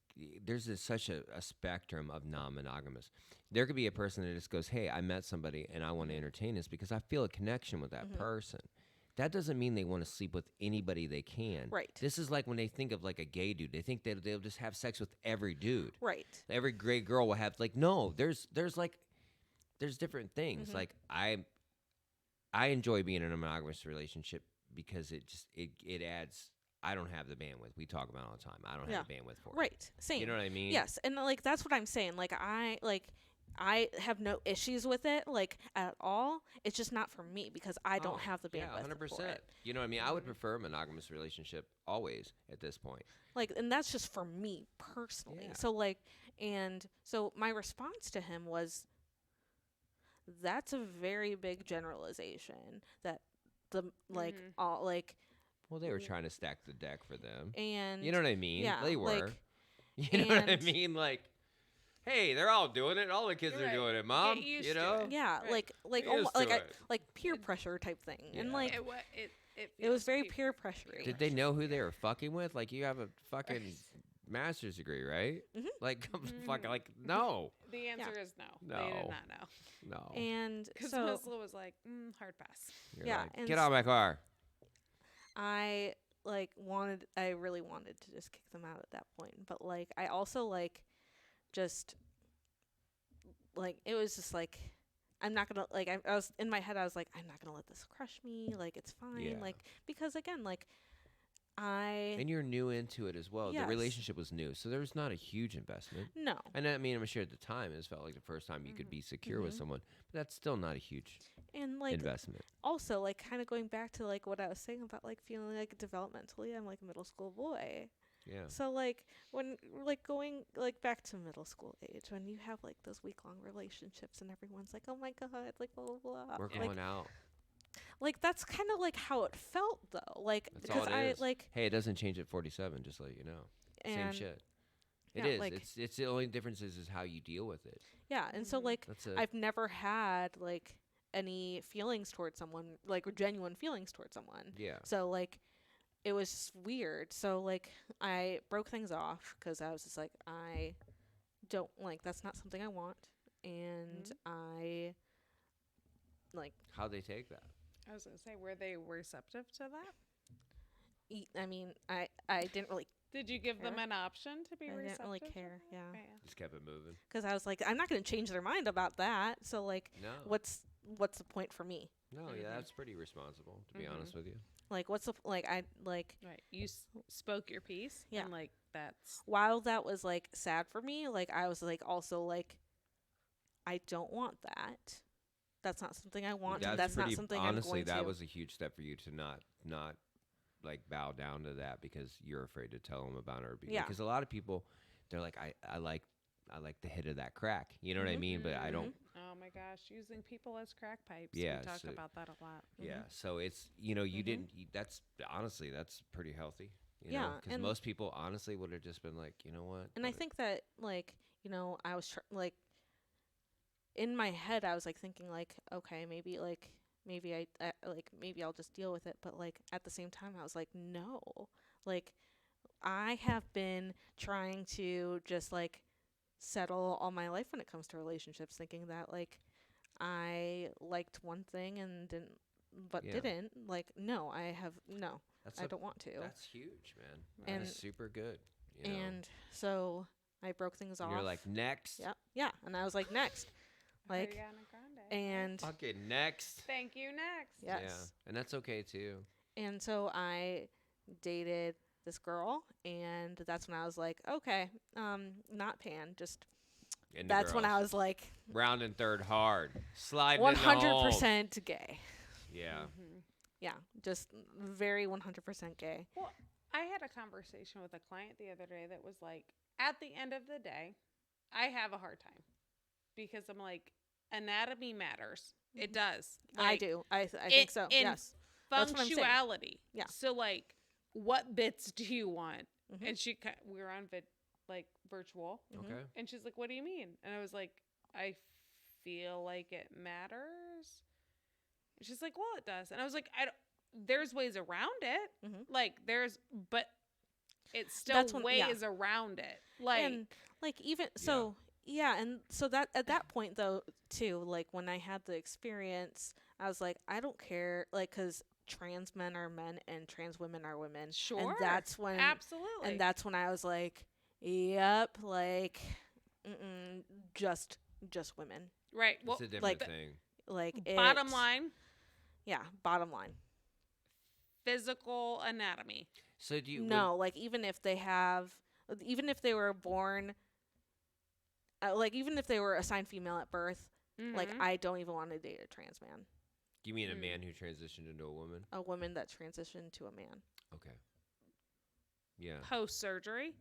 Speaker 1: there's such a spectrum of non-monogamous. There could be a person that just goes, "Hey, I met somebody and I want to entertain this because I feel a connection with that person." That doesn't mean they want to sleep with anybody they can.
Speaker 3: Right.
Speaker 1: This is like when they think of like a gay dude, they think that they'll just have sex with every dude.
Speaker 3: Right.
Speaker 1: Every gay girl will have like no. There's different things. Like I enjoy being in a monogamous relationship because it adds. I don't have the bandwidth. We talk about it all the time. I don't have the bandwidth for it.
Speaker 3: Right. Same.
Speaker 1: You know what I mean?
Speaker 3: Yes, and like that's what I'm saying. Like I have no issues with it like at all. It's just not for me because I don't have the bandwidth.
Speaker 1: Yeah, 100%.
Speaker 3: for it.
Speaker 1: You know what I mean? I would prefer a monogamous relationship always at this point.
Speaker 3: Like, and that's just for me personally.
Speaker 1: Yeah.
Speaker 3: So like, and so my response to him was, that's a very big generalization that the like all like
Speaker 1: Well, they were trying to stack the deck for them.
Speaker 3: and
Speaker 1: You know what I mean?
Speaker 3: yeah,
Speaker 1: They were.
Speaker 3: like,
Speaker 1: You know what I
Speaker 3: and-
Speaker 1: mean? Like, hey, they're all doing it. All the kids
Speaker 2: You're
Speaker 1: are
Speaker 2: right.
Speaker 1: doing it, Mom.
Speaker 2: Get used
Speaker 1: You
Speaker 2: to
Speaker 1: know?
Speaker 2: it.
Speaker 3: yeah,
Speaker 2: Right.
Speaker 3: like
Speaker 1: Get
Speaker 3: almost
Speaker 1: used to
Speaker 3: like
Speaker 1: it.
Speaker 3: like peer pressure type thing, and
Speaker 1: Yeah.
Speaker 3: like
Speaker 2: It
Speaker 3: it was
Speaker 2: feels
Speaker 3: very
Speaker 2: peer
Speaker 3: peer
Speaker 2: pressure.
Speaker 3: pressuring.
Speaker 1: Did they know who they were fucking with? Like, you have a fucking master's degree, right? Like, fucking, like, no.
Speaker 2: The answer is no. They
Speaker 1: No.
Speaker 2: did not know.
Speaker 1: No.
Speaker 3: And
Speaker 2: Because
Speaker 3: so
Speaker 2: Muslim was like, hard pass.
Speaker 1: You're
Speaker 3: yeah,
Speaker 1: like,
Speaker 3: and
Speaker 1: get out of my car.
Speaker 3: I I really wanted to just kick them out at that point, but like I also like just like it was just like I'm not gonna like I was in my head I was like I'm not gonna let this crush me, like it's fine,
Speaker 1: Yeah.
Speaker 3: like because again like
Speaker 1: And you're new into it as well.
Speaker 3: Yes.
Speaker 1: The relationship was new, so there was not a huge investment.
Speaker 3: no
Speaker 1: And I mean, I'm sure at the time it felt like the first time you could be secure with someone, but that's still not a huge
Speaker 3: and like
Speaker 1: investment.
Speaker 3: also like kind of going back to like what I was saying about like feeling like developmentally I'm like a middle school boy.
Speaker 1: Yeah.
Speaker 3: So like when like going like back to middle school age when you have like those week-long relationships and everyone's like, oh my god, like blah blah blah,
Speaker 1: We're
Speaker 3: like,
Speaker 1: going out.
Speaker 3: like that's kind of like how it felt though, like
Speaker 1: That's all
Speaker 3: because
Speaker 1: it
Speaker 3: I
Speaker 1: is.
Speaker 3: like
Speaker 1: Hey, it doesn't change at 47. Just to let you know. Same
Speaker 3: and
Speaker 1: shit. It
Speaker 3: yeah,
Speaker 1: is.
Speaker 3: like-
Speaker 1: It's the only difference is how you deal with it.
Speaker 3: yeah, and so like
Speaker 1: That's it.
Speaker 3: I've never had like any feelings towards someone, like genuine feelings towards someone.
Speaker 1: Yeah.
Speaker 3: So like it was just weird. So like I broke things off because I was just like, I don't like, that's not something I want. And
Speaker 2: Mhm.
Speaker 3: I like,
Speaker 1: How'd they take that?
Speaker 2: I was gonna say, were they receptive to that?
Speaker 3: I mean, I didn't really,
Speaker 2: Did you give them
Speaker 3: Care.
Speaker 2: an option to be
Speaker 3: I
Speaker 2: receptive?
Speaker 3: didn't really
Speaker 2: to
Speaker 3: care.
Speaker 2: that?
Speaker 3: Yeah.
Speaker 1: Just kept it moving.
Speaker 3: Because I was like, I'm not going to change their mind about that. So like,
Speaker 1: No.
Speaker 3: what's the point for me?
Speaker 1: No, yeah, that's pretty responsible, to be honest with you.
Speaker 3: Like, what's the like? I like
Speaker 2: Right. You spoke your piece.
Speaker 3: Yeah.
Speaker 2: And like that's.
Speaker 3: while that was like sad for me, like I was like also like, I don't want that. That's not something I want. That's not something
Speaker 1: honestly,
Speaker 3: I'm going
Speaker 1: that
Speaker 3: to.
Speaker 1: was a huge step for you to not like bow down to that because you're afraid to tell them about it.
Speaker 3: Yeah.
Speaker 1: Because a lot of people, they're like, I like the hit of that crack. You know what I mean? But I don't.
Speaker 2: Oh my gosh, using people as crack pipes.
Speaker 1: Yeah,
Speaker 2: We talk
Speaker 1: so-
Speaker 2: about that a lot.
Speaker 1: Yeah. So it's you didn't. That's honestly that's pretty healthy.
Speaker 3: Yeah,
Speaker 1: Because
Speaker 3: and-
Speaker 1: most people honestly would have just been like, you know what?
Speaker 3: And I think that like I was like in my head I was like thinking like okay maybe I like maybe I'll just deal with it, but like at the same time I was like no, like I have been trying to just like settle all my life when it comes to relationships, thinking that like I liked one thing and
Speaker 1: Yeah.
Speaker 3: didn't like no I have no
Speaker 1: that's
Speaker 3: I don't want to.
Speaker 1: That's huge, man.
Speaker 3: And-
Speaker 1: That is super good. You know?
Speaker 3: And so I broke things
Speaker 1: And
Speaker 3: off.
Speaker 1: you're like next.
Speaker 3: Yeah, and I was like next. Like,
Speaker 2: Ariana Grande.
Speaker 3: and
Speaker 1: Okay, next.
Speaker 2: Thank you. Next.
Speaker 3: yes.
Speaker 1: Yeah, and that's okay too.
Speaker 3: And so I dated this girl, and that's when I was like, okay, not pan, just
Speaker 1: Into
Speaker 3: that's when I
Speaker 1: girls.
Speaker 3: was like
Speaker 1: Round and third hard. Slide
Speaker 3: 100% gay.
Speaker 1: Yeah.
Speaker 3: Yeah, just very 100% gay.
Speaker 2: Well, I had a conversation with a client the other day that was like, at the end of the day, I have a hard time because I'm like, anatomy matters. It does.
Speaker 3: I
Speaker 2: Like,
Speaker 3: do. I think so.
Speaker 2: in
Speaker 3: Yes. That's what I'm saying.
Speaker 2: Functionality.
Speaker 3: Yeah.
Speaker 2: So like, what bits do you want?
Speaker 3: Mhm.
Speaker 2: And we were on like virtual,
Speaker 1: Okay.
Speaker 2: and she's like, "What do you mean?" And I was like, "I feel like it matters." And she's like, "Well, it does." And I was like, "I don't." There's ways around it.
Speaker 3: Mhm.
Speaker 2: Like but it's still
Speaker 3: That's when- yeah.
Speaker 2: ways around it. Like
Speaker 3: And like even so and so that at that point though too, like when I had the experience I was like I don't care, like because trans men are men and trans women are women.
Speaker 2: sure,
Speaker 3: And that's when
Speaker 2: absolutely.
Speaker 3: and that's when I was like yep, like just women,
Speaker 2: right. Well,
Speaker 1: It's a different
Speaker 3: like-
Speaker 1: thing.
Speaker 3: like
Speaker 2: bottom
Speaker 3: it-
Speaker 2: line,
Speaker 3: bottom line.
Speaker 2: physical anatomy.
Speaker 1: So do you?
Speaker 3: No, like even if they were born like even if they were assigned female at birth, like
Speaker 2: Mhm.
Speaker 3: I don't even want to date a trans man.
Speaker 1: Do you mean a man who transitioned into a woman?
Speaker 3: A woman that transitioned to a man.
Speaker 1: Okay. Yeah.
Speaker 2: post surgery,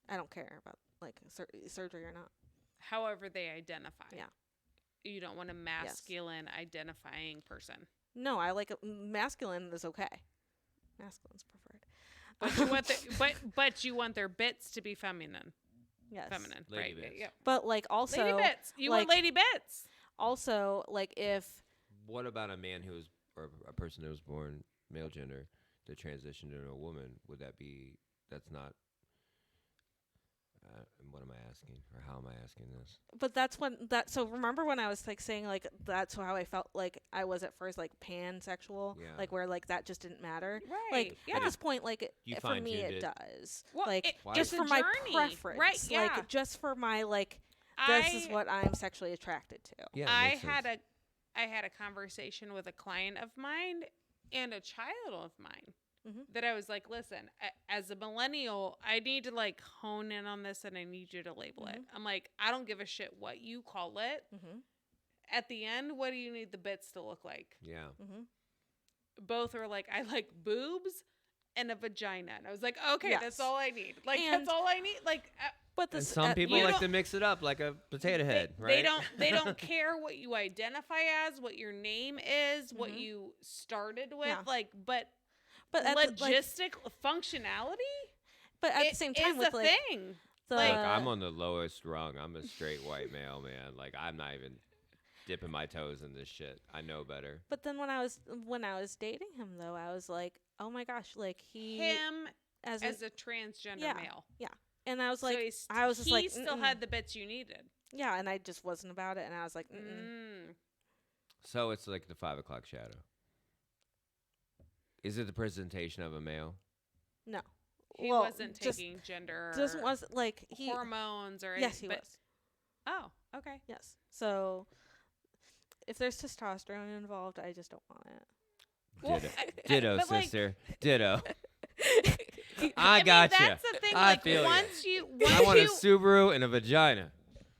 Speaker 3: I don't care about like surgery or not.
Speaker 2: however they identify.
Speaker 3: Yeah.
Speaker 2: You don't want a masculine identifying person.
Speaker 3: No, I like masculine is okay. Masculine's preferred.
Speaker 2: But you want but you want their bits to be feminine.
Speaker 3: Yes.
Speaker 2: Feminine.
Speaker 1: Lady
Speaker 2: right.
Speaker 1: bits.
Speaker 2: Yeah.
Speaker 3: But like also
Speaker 2: Lady bits. You want
Speaker 3: like-
Speaker 2: lady bits.
Speaker 3: also like if
Speaker 1: What about a man who was, or a person that was born male gender that transitioned into a woman? Would that be? That's not. What am I asking, or how am I asking this?
Speaker 3: but that's when that so remember when I was like saying like that's how I felt like I was at first, like pansexual,
Speaker 1: Yeah.
Speaker 3: like where like that just didn't matter.
Speaker 2: Right.
Speaker 3: Like
Speaker 2: yeah.
Speaker 3: at this point, like
Speaker 1: You
Speaker 3: for me
Speaker 1: fine-tuned
Speaker 3: it
Speaker 1: it.
Speaker 3: does.
Speaker 2: Well,
Speaker 3: like
Speaker 1: Why
Speaker 3: just
Speaker 1: is
Speaker 3: for
Speaker 2: a
Speaker 3: my
Speaker 2: journey.
Speaker 3: preference,
Speaker 2: Right, yeah.
Speaker 3: like just for my like this is what I'm sexually attracted to.
Speaker 1: Yeah.
Speaker 2: I had a conversation with a client of mine and a child of mine
Speaker 3: Mhm.
Speaker 2: that I was like, listen, as a millennial, I need to like hone in on this and I need you to label it. I'm like, I don't give a shit what you call it.
Speaker 3: Mhm.
Speaker 2: At the end, what do you need the bits to look like?
Speaker 1: Yeah.
Speaker 3: Mhm.
Speaker 2: Both are like, I like boobs and a vagina. And I was like, okay,
Speaker 3: Yes.
Speaker 2: that's all I need. Like,
Speaker 3: And-
Speaker 2: that's all I need. Like,
Speaker 3: But
Speaker 1: And
Speaker 3: this
Speaker 1: some people
Speaker 2: you
Speaker 1: like
Speaker 2: don't-
Speaker 1: to mix it up like a potato head,
Speaker 2: they,
Speaker 1: right?
Speaker 2: they don't care what you identify as, what your name is, what
Speaker 3: Mhm.
Speaker 2: you started with.
Speaker 3: Yeah.
Speaker 2: Like, but
Speaker 3: but at the, like,
Speaker 2: logistic functionality
Speaker 3: but at the
Speaker 2: it
Speaker 3: same time
Speaker 2: is
Speaker 3: with
Speaker 2: a
Speaker 3: like
Speaker 2: thing.
Speaker 3: the
Speaker 1: Look, I'm on the lowest rung. I'm a straight white male, man. Like I'm not even. dipping my toes in this shit. I know better.
Speaker 3: But then when I was dating him though, I was like, oh my gosh, like
Speaker 2: Him
Speaker 3: as
Speaker 2: a transgender
Speaker 3: yeah,
Speaker 2: male.
Speaker 3: yeah. And I was
Speaker 2: So
Speaker 3: like,
Speaker 2: he's,
Speaker 3: I was just
Speaker 2: he
Speaker 3: like,
Speaker 2: still had the bits you needed.
Speaker 3: yeah, and I just wasn't about it, and I was like,
Speaker 1: So it's like the 5 o'clock shadow. Is it the presentation of a male?
Speaker 3: no.
Speaker 2: He
Speaker 3: Well,
Speaker 2: wasn't taking gender
Speaker 3: Just was like
Speaker 2: hormones or
Speaker 3: yes, he
Speaker 2: but,
Speaker 3: was.
Speaker 2: Oh, okay.
Speaker 3: Yes. So if there's testosterone involved, I just don't want it.
Speaker 2: Well,
Speaker 1: Ditto,
Speaker 2: but, like,
Speaker 1: sister. Ditto.
Speaker 2: I
Speaker 1: I got
Speaker 2: mean,
Speaker 1: you.
Speaker 2: that's the thing.
Speaker 1: I
Speaker 2: Like
Speaker 1: feel ya.
Speaker 2: once you
Speaker 1: I want a
Speaker 2: you
Speaker 1: Subaru and a vagina.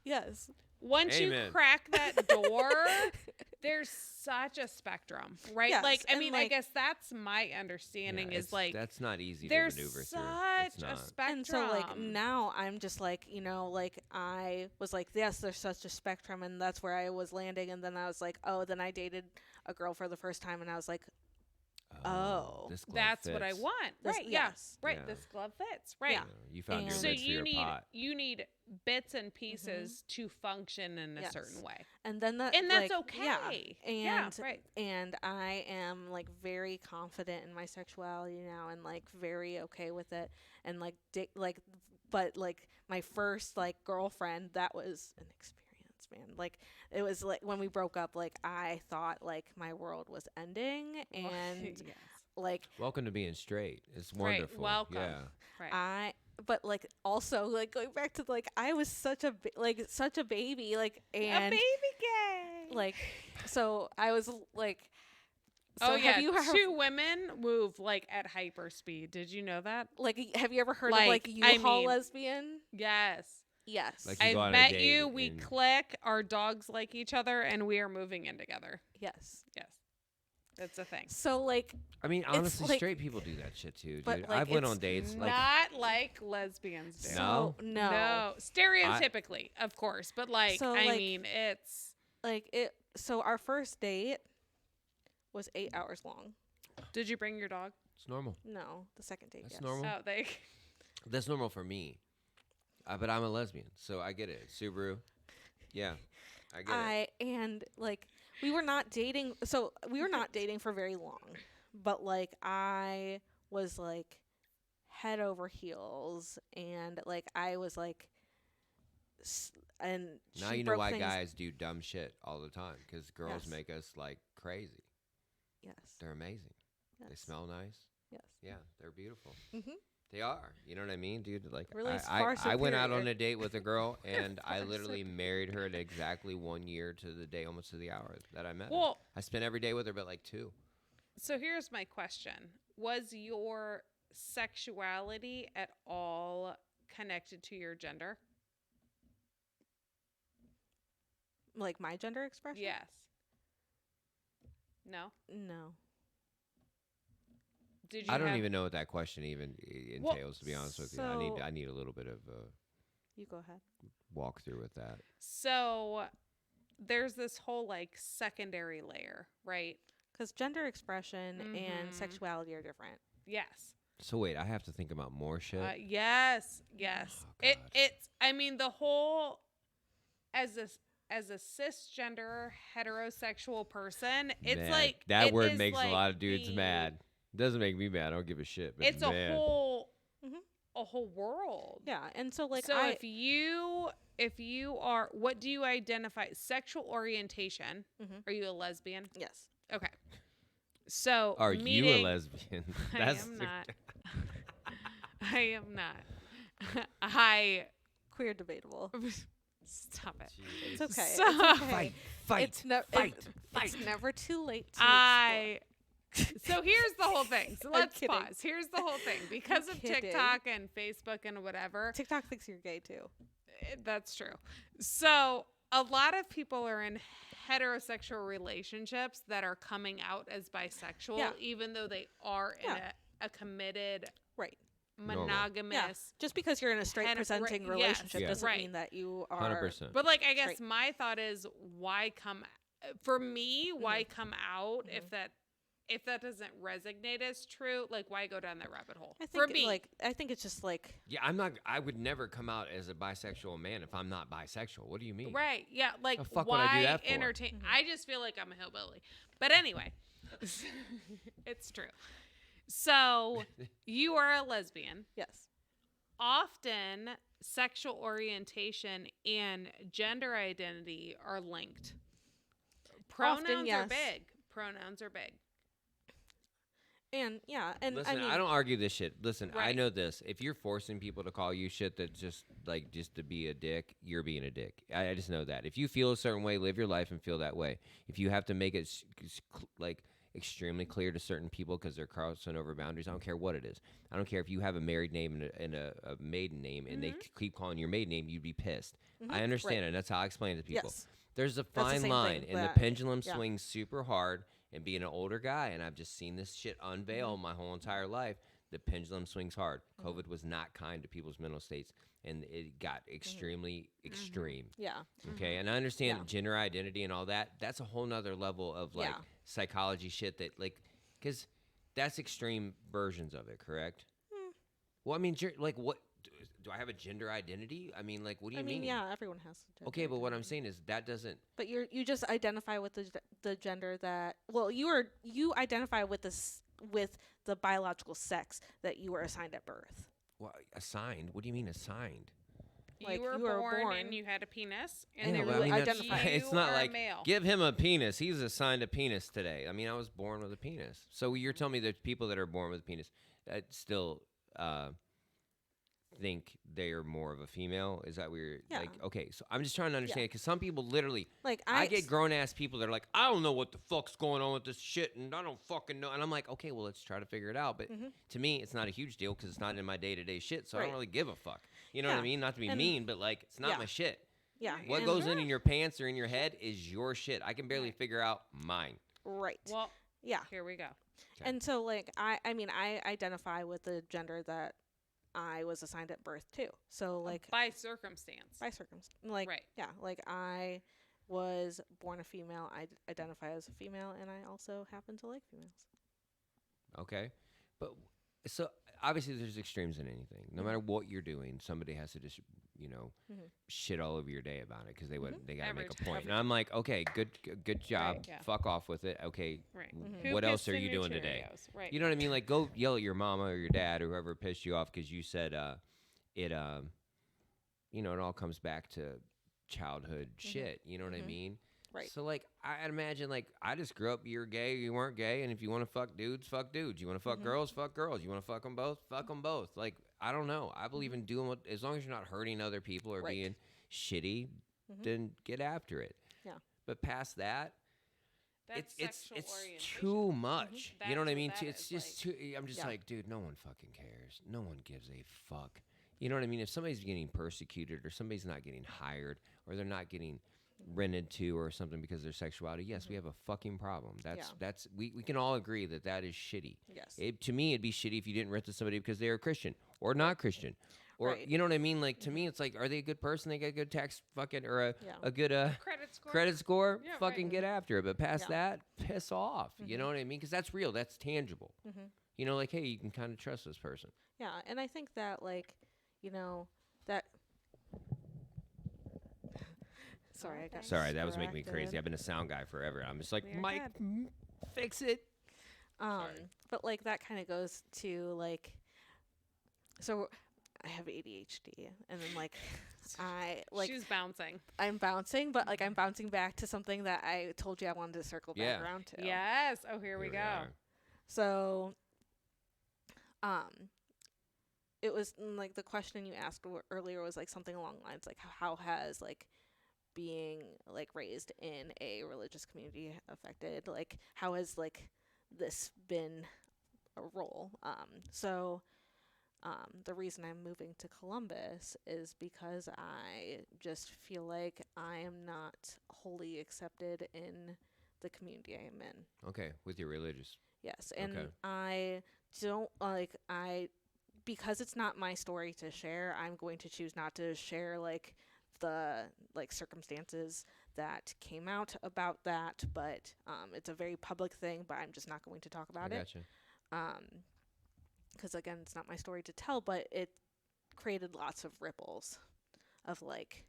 Speaker 3: Yes.
Speaker 2: once you
Speaker 1: Amen.
Speaker 2: crack that door, there's such a spectrum, right?
Speaker 3: Yes,
Speaker 2: like I
Speaker 3: and,
Speaker 2: mean, I
Speaker 3: like-
Speaker 2: guess that's my understanding
Speaker 1: Yeah,
Speaker 2: is like
Speaker 1: that's not easy to
Speaker 2: there's
Speaker 1: maneuver
Speaker 2: such
Speaker 1: through. It's
Speaker 2: a
Speaker 1: not.
Speaker 2: spectrum.
Speaker 3: And so like now I'm just like, like I was like, yes, there's such a spectrum, and that's where I was landing. And then I was like, oh, then I dated a girl for the first time, and I was like, oh,
Speaker 1: this glove
Speaker 2: that's what I
Speaker 1: fits.
Speaker 2: want.
Speaker 3: This-
Speaker 2: Right. Yeah.
Speaker 3: yes.
Speaker 2: Right.
Speaker 1: Yeah.
Speaker 2: This glove fits. Right.
Speaker 3: Yeah.
Speaker 1: You found your
Speaker 3: And-
Speaker 2: So
Speaker 1: niche for
Speaker 2: you
Speaker 1: your
Speaker 2: need
Speaker 1: pot.
Speaker 2: bits and pieces to function in a
Speaker 3: Yes.
Speaker 2: certain way.
Speaker 3: and then that
Speaker 2: And that's
Speaker 3: like,
Speaker 2: okay.
Speaker 3: Yeah,
Speaker 2: Yeah,
Speaker 3: and
Speaker 2: right.
Speaker 3: and I am like very confident in my sexuality now, and like very okay with it, and like but like my first like girlfriend, that was an experience, man. Like it was like when we broke up, like I thought like my world was ending, and
Speaker 2: yes.
Speaker 3: like
Speaker 1: Welcome to being straight. It's
Speaker 2: Right,
Speaker 1: wonderful.
Speaker 2: welcome.
Speaker 1: Yeah.
Speaker 2: Right.
Speaker 3: but like also like going back to like I was such a such a baby, like,
Speaker 2: a
Speaker 3: and
Speaker 2: baby gay.
Speaker 3: like so I was like, so
Speaker 2: oh yeah,
Speaker 3: have you ever
Speaker 2: two women move like at hyper speed. Did you know that?
Speaker 3: like have you ever heard
Speaker 2: Like,
Speaker 3: of like
Speaker 2: I
Speaker 3: U-Haul
Speaker 2: mean-
Speaker 3: lesbian?
Speaker 2: Yes.
Speaker 3: Yes.
Speaker 1: Like you go
Speaker 2: I've
Speaker 1: on a
Speaker 2: met
Speaker 1: date
Speaker 2: you. We
Speaker 1: and-
Speaker 2: click. Our dogs like each other, and we are moving in together.
Speaker 3: Yes.
Speaker 2: Yes, that's a thing.
Speaker 3: So like
Speaker 1: I mean, honestly,
Speaker 3: like-
Speaker 1: straight people do that shit too, dude.
Speaker 3: but, like,
Speaker 1: I've went on
Speaker 3: it's
Speaker 1: dates like
Speaker 2: Not like lesbians do.
Speaker 1: No?
Speaker 3: so no.
Speaker 2: No, stereotypically, of course, but like
Speaker 3: So,
Speaker 2: I
Speaker 3: like-
Speaker 2: mean, it's.
Speaker 3: Like it so our first date was 8 hours long.
Speaker 2: Did you bring your dog?
Speaker 1: it's normal.
Speaker 3: No, the second date.
Speaker 1: That's
Speaker 3: yes.
Speaker 1: normal.
Speaker 2: Oh, they.
Speaker 1: That's normal for me. But I'm a lesbian, so I get it. Subaru. Yeah. I get it.
Speaker 3: And like we were not dating, so we were not dating for very long, but like I was like head over heels, and like I was like and
Speaker 1: Now
Speaker 3: she
Speaker 1: you know
Speaker 3: broke
Speaker 1: why
Speaker 3: things-
Speaker 1: guys do dumb shit all the time, because girls
Speaker 3: Yes.
Speaker 1: make us like crazy.
Speaker 3: Yes.
Speaker 1: They're amazing. They
Speaker 3: Yes.
Speaker 1: smell nice.
Speaker 3: Yes.
Speaker 1: Yeah, they're beautiful.
Speaker 3: Mhm.
Speaker 1: They are. You know what I mean, dude? Like
Speaker 3: Really
Speaker 1: I went out on
Speaker 3: superior.
Speaker 1: a date with a girl, and I
Speaker 3: Far
Speaker 1: literally married her at exactly 1 year to the day, almost to the hour that I met her.
Speaker 2: Well,
Speaker 1: I spent every day with her, but like 2.
Speaker 2: so here's my question: was your sexuality at all connected to your gender?
Speaker 3: Like my gender expression?
Speaker 2: Yes. No.
Speaker 3: No.
Speaker 2: Did you?
Speaker 1: I don't
Speaker 2: have-
Speaker 1: even know what that question even
Speaker 2: Well,
Speaker 1: entails. To be honest with you,
Speaker 3: so-
Speaker 1: I need a little bit of a
Speaker 3: You go ahead.
Speaker 1: walkthrough with that.
Speaker 2: So there's this whole like secondary layer, right?
Speaker 3: Because gender expression and
Speaker 2: Mhm.
Speaker 3: sexuality are different.
Speaker 2: Yes.
Speaker 1: So wait, I have to think about more shit.
Speaker 2: Yes. Yes.
Speaker 1: Oh, God.
Speaker 2: It's. I mean, the whole as a cisgender heterosexual person, it's
Speaker 1: Man,
Speaker 2: like
Speaker 1: that
Speaker 2: it
Speaker 1: word
Speaker 2: is
Speaker 1: makes
Speaker 2: like
Speaker 1: a lot of dudes
Speaker 2: the-
Speaker 1: mad. Doesn't make me mad. I don't give a shit. But
Speaker 2: It's
Speaker 1: man,
Speaker 3: Mhm.
Speaker 2: a whole world.
Speaker 3: Yeah, and so like
Speaker 2: so
Speaker 3: I
Speaker 2: if you are, what do you identify? Sexual orientation?
Speaker 3: Mhm.
Speaker 2: Are you a lesbian?
Speaker 3: yes.
Speaker 2: Okay. So
Speaker 1: are you a
Speaker 2: meeting-
Speaker 1: lesbian?
Speaker 2: I
Speaker 1: That's
Speaker 2: am
Speaker 1: the-
Speaker 2: not. I am not. I
Speaker 3: Queer debatable.
Speaker 2: stop it.
Speaker 3: It's okay.
Speaker 2: So-
Speaker 3: It's okay.
Speaker 1: Fight, fight,
Speaker 3: It's never
Speaker 1: fight,
Speaker 3: It's never too late to
Speaker 2: I. So here's the whole thing. So
Speaker 3: I'm
Speaker 2: let's
Speaker 3: kidding.
Speaker 2: pause. Here's the whole thing. Because of
Speaker 3: kidding.
Speaker 2: TikTok and Facebook and whatever,
Speaker 3: TikTok thinks you're gay too.
Speaker 2: that's true. So a lot of people are in heterosexual relationships that are coming out as bisexual,
Speaker 3: Yeah.
Speaker 2: even though they are in
Speaker 3: Yeah.
Speaker 2: a committed,
Speaker 3: Right.
Speaker 1: Normal.
Speaker 2: monogamous.
Speaker 3: Just because you're in a straight presenting
Speaker 2: yes,
Speaker 3: relationship
Speaker 1: Yeah.
Speaker 3: doesn't
Speaker 2: right.
Speaker 3: mean that you are
Speaker 1: 100%.
Speaker 2: But like, I guess
Speaker 3: Straight.
Speaker 2: my thought is, why come? For me, why
Speaker 3: Mm-hmm.
Speaker 2: come out if that if that doesn't resonate as true, like why go down that rabbit hole?
Speaker 3: I
Speaker 2: For
Speaker 3: think
Speaker 2: me,
Speaker 3: I think it's just like
Speaker 1: Yeah, I'm not. I would never come out as a bisexual man if I'm not bisexual. What do you mean?
Speaker 2: right? Yeah, like
Speaker 1: The fuck would I do
Speaker 2: why
Speaker 1: that for?
Speaker 2: entertain? I just feel like I'm a hillbilly. But anyway, it's true. So you are a lesbian.
Speaker 3: yes.
Speaker 2: Often, sexual orientation and gender identity are linked. Pronouns
Speaker 3: Often,
Speaker 2: are
Speaker 3: yes.
Speaker 2: big. Pronouns are big.
Speaker 3: And yeah, and
Speaker 1: Listen,
Speaker 3: I mean,
Speaker 1: I don't argue this shit. Listen, I
Speaker 2: Right.
Speaker 1: know this. If you're forcing people to call you shit that just to be a dick, you're being a dick. I just know that. If you feel a certain way, live your life and feel that way. If you have to make it extremely clear to certain people because they're crossing over boundaries, I don't care what it is. I don't care if you have a married name and a maiden name, and they keep calling your maiden name, you'd be pissed. I understand
Speaker 3: right.
Speaker 1: it. That's how I explain it to people.
Speaker 3: yes.
Speaker 1: There's a
Speaker 3: the
Speaker 1: fine
Speaker 3: same
Speaker 1: line,
Speaker 3: thing
Speaker 1: and the
Speaker 3: that-
Speaker 1: pendulum
Speaker 3: yeah.
Speaker 1: swings super hard. And being an older guy, and I've just seen this shit unveil my whole entire life, the pendulum swings hard. COVID was not kind to people's mental states, and it got extremely extreme.
Speaker 3: Yeah.
Speaker 1: Okay, and I understand
Speaker 3: Yeah.
Speaker 1: gender identity and all that. That's a whole nother level of like
Speaker 3: Yeah.
Speaker 1: psychology shit that because that's extreme versions of it, correct? Well, I mean, like what? Do I have a gender identity? I mean, like, what do you
Speaker 3: I mean,
Speaker 1: mean?
Speaker 3: yeah, everyone has. a
Speaker 1: Okay,
Speaker 3: gender
Speaker 1: but what I'm
Speaker 3: identity.
Speaker 1: saying is that doesn't.
Speaker 3: But you just identify with the gender that you identify with with the biological sex that you were assigned at birth.
Speaker 1: Well, assigned? What do you mean assigned?
Speaker 3: Like,
Speaker 2: you were
Speaker 3: you were
Speaker 2: born
Speaker 3: born-
Speaker 2: and you had a penis, and
Speaker 3: Yeah,
Speaker 2: they
Speaker 3: but
Speaker 2: were
Speaker 3: I mean,
Speaker 2: like,
Speaker 3: that's-
Speaker 2: you
Speaker 1: it's not
Speaker 2: are
Speaker 1: like
Speaker 2: male.
Speaker 1: give him a penis. He's assigned a penis today. I mean, I was born with a penis. So you're telling me that people that are born with a penis that still think they are more of a female? Is that weird?
Speaker 3: Yeah.
Speaker 1: Like, okay, so I'm just trying to understand because some people literally,
Speaker 3: Like
Speaker 1: I get grown ass people that are like, I don't know what the fuck's going on with this shit, and I don't fucking know. And I'm like, okay, well, let's try to figure it out. But to me, it's not a huge deal because it's not in my day to day shit. So I don't
Speaker 3: Right.
Speaker 1: really give a fuck. You know what I
Speaker 3: Yeah.
Speaker 1: mean? Not to be
Speaker 3: And-
Speaker 1: mean, but like, it's not
Speaker 3: Yeah.
Speaker 1: my shit.
Speaker 3: Yeah.
Speaker 1: What
Speaker 2: And-
Speaker 1: goes in your pants or in your head is your shit. I can barely
Speaker 2: Right.
Speaker 1: figure out mine.
Speaker 3: Right.
Speaker 2: Well,
Speaker 3: Yeah.
Speaker 2: here we go.
Speaker 1: Okay.
Speaker 3: And so like I mean I identify with the gender that I was assigned at birth too. So like
Speaker 2: By circumstance.
Speaker 3: by circumstance, like
Speaker 2: Right.
Speaker 3: yeah, like I was born a female. I identify as a female, and I also happen to like females.
Speaker 1: Okay, but so obviously there's extremes in anything. No matter what you're doing, somebody has to just shit all over your day about it because they got to make a point. And I'm like, okay, good job.
Speaker 2: Right, yeah.
Speaker 1: Fuck off with it. Okay,
Speaker 2: Right.
Speaker 1: what
Speaker 2: Who
Speaker 1: else
Speaker 2: pissed
Speaker 1: are
Speaker 2: in
Speaker 1: you
Speaker 2: your
Speaker 1: doing today?
Speaker 2: Cheerios? Right.
Speaker 1: You know what I mean? Like, go yell at your mama or your dad or whoever pissed you off because you said it. It all comes back to childhood shit. You know what I mean?
Speaker 3: Right.
Speaker 1: So like, I'd imagine like I just grew up. You're gay. You weren't gay. And if you want to fuck dudes, fuck dudes. You want to fuck girls, fuck girls. You want to fuck them both, fuck them both. Like I don't know. I believe in doing what as long as you're not hurting other people or
Speaker 3: Right.
Speaker 1: being shitty, then get after it.
Speaker 3: Yeah.
Speaker 1: But past that,
Speaker 2: That's
Speaker 1: it's
Speaker 2: sexual orientation.
Speaker 1: too much. You know what I
Speaker 2: That's
Speaker 1: mean?
Speaker 2: what that
Speaker 1: It's
Speaker 2: is,
Speaker 1: just
Speaker 2: like-
Speaker 1: too. I'm just
Speaker 3: Yeah.
Speaker 1: like, dude, no one fucking cares. No one gives a fuck. You know what I mean? If somebody's getting persecuted or somebody's not getting hired or they're not getting rented to or something because of their sexuality, yes, we have a fucking problem. That's we can all agree that is shitty.
Speaker 3: Yes.
Speaker 1: To me, it'd be shitty if you didn't rent to somebody because they were Christian or not Christian. Or
Speaker 3: Right.
Speaker 1: you know what I mean? Like to me, it's like, are they a good person? They got a good tax fucking or
Speaker 3: Yeah.
Speaker 1: a good
Speaker 2: Credit score.
Speaker 1: credit score,
Speaker 2: Yeah,
Speaker 1: fucking
Speaker 2: right.
Speaker 1: get after it. But past
Speaker 3: Yeah.
Speaker 1: that, piss off. You know what I mean? Because that's real. That's tangible. You know, like, hey, you can kind of trust this person.
Speaker 3: Yeah, and I think that that. Sorry, I got.
Speaker 1: Sorry, that was making me crazy.
Speaker 3: distracted.
Speaker 1: I've been a sound guy forever. I'm just like,
Speaker 2: You're
Speaker 1: Mike, fix it.
Speaker 3: But like that kind of goes to like, so I have ADHD, and then like
Speaker 2: She's bouncing.
Speaker 3: I'm bouncing, but like I'm bouncing back to something that I told you I wanted to circle back
Speaker 1: Yeah.
Speaker 3: around to.
Speaker 2: Yes. Oh, here we go.
Speaker 1: are.
Speaker 3: So, it was like the question you asked earlier was like something along the lines like how has like being like raised in a religious community affected, like how has like this been a role. The reason I'm moving to Columbus is because I just feel like I am not wholly accepted in the community I am in.
Speaker 1: Okay, with your religious.
Speaker 3: Yes, and
Speaker 1: Okay.
Speaker 3: I don't because it's not my story to share, I'm going to choose not to share like the like circumstances that came out about that, but it's a very public thing, but I'm just not going to talk
Speaker 1: I
Speaker 3: about it.
Speaker 1: gotcha.
Speaker 3: Because again, it's not my story to tell, but it created lots of ripples of like,